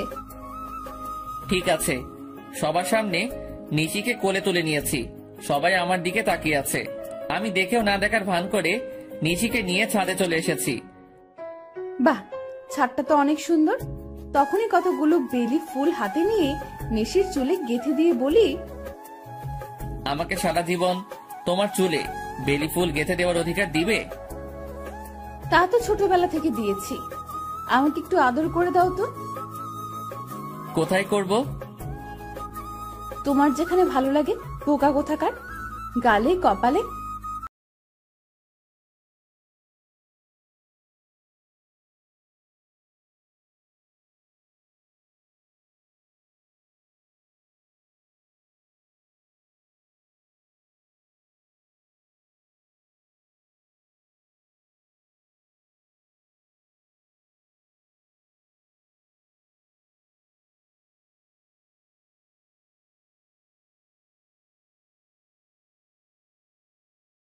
A: ঠিক আছে। সবার সামনে নিশিকে কোলে তুলে নিয়েছি, সবাই আমার দিকে তাকিয়ে আছে। আমি দেখেও না দেখার ভান করে নিশিকে নিয়ে ছাদে চলে এসেছি।
H: বাহ, ছাদটা তো অনেক সুন্দর। তখনই কতগুলো বেলি ফুল হাতে নিয়ে নিশির চুলে গেঁথে দিয়ে বলি,
A: আমাকে সারা জীবন তোমার চুলে বেলি ফুল গেঁথে দেওয়ার অধিকার দিবে?
H: তা তো ছোটবেলা থেকে দিয়েছি, আমাকে একটু আদর করে দাও তো।
A: কোথায় করব?
H: তোমার যেখানে ভালো লাগে, পোকা কোথাকার, গালে, কপালে,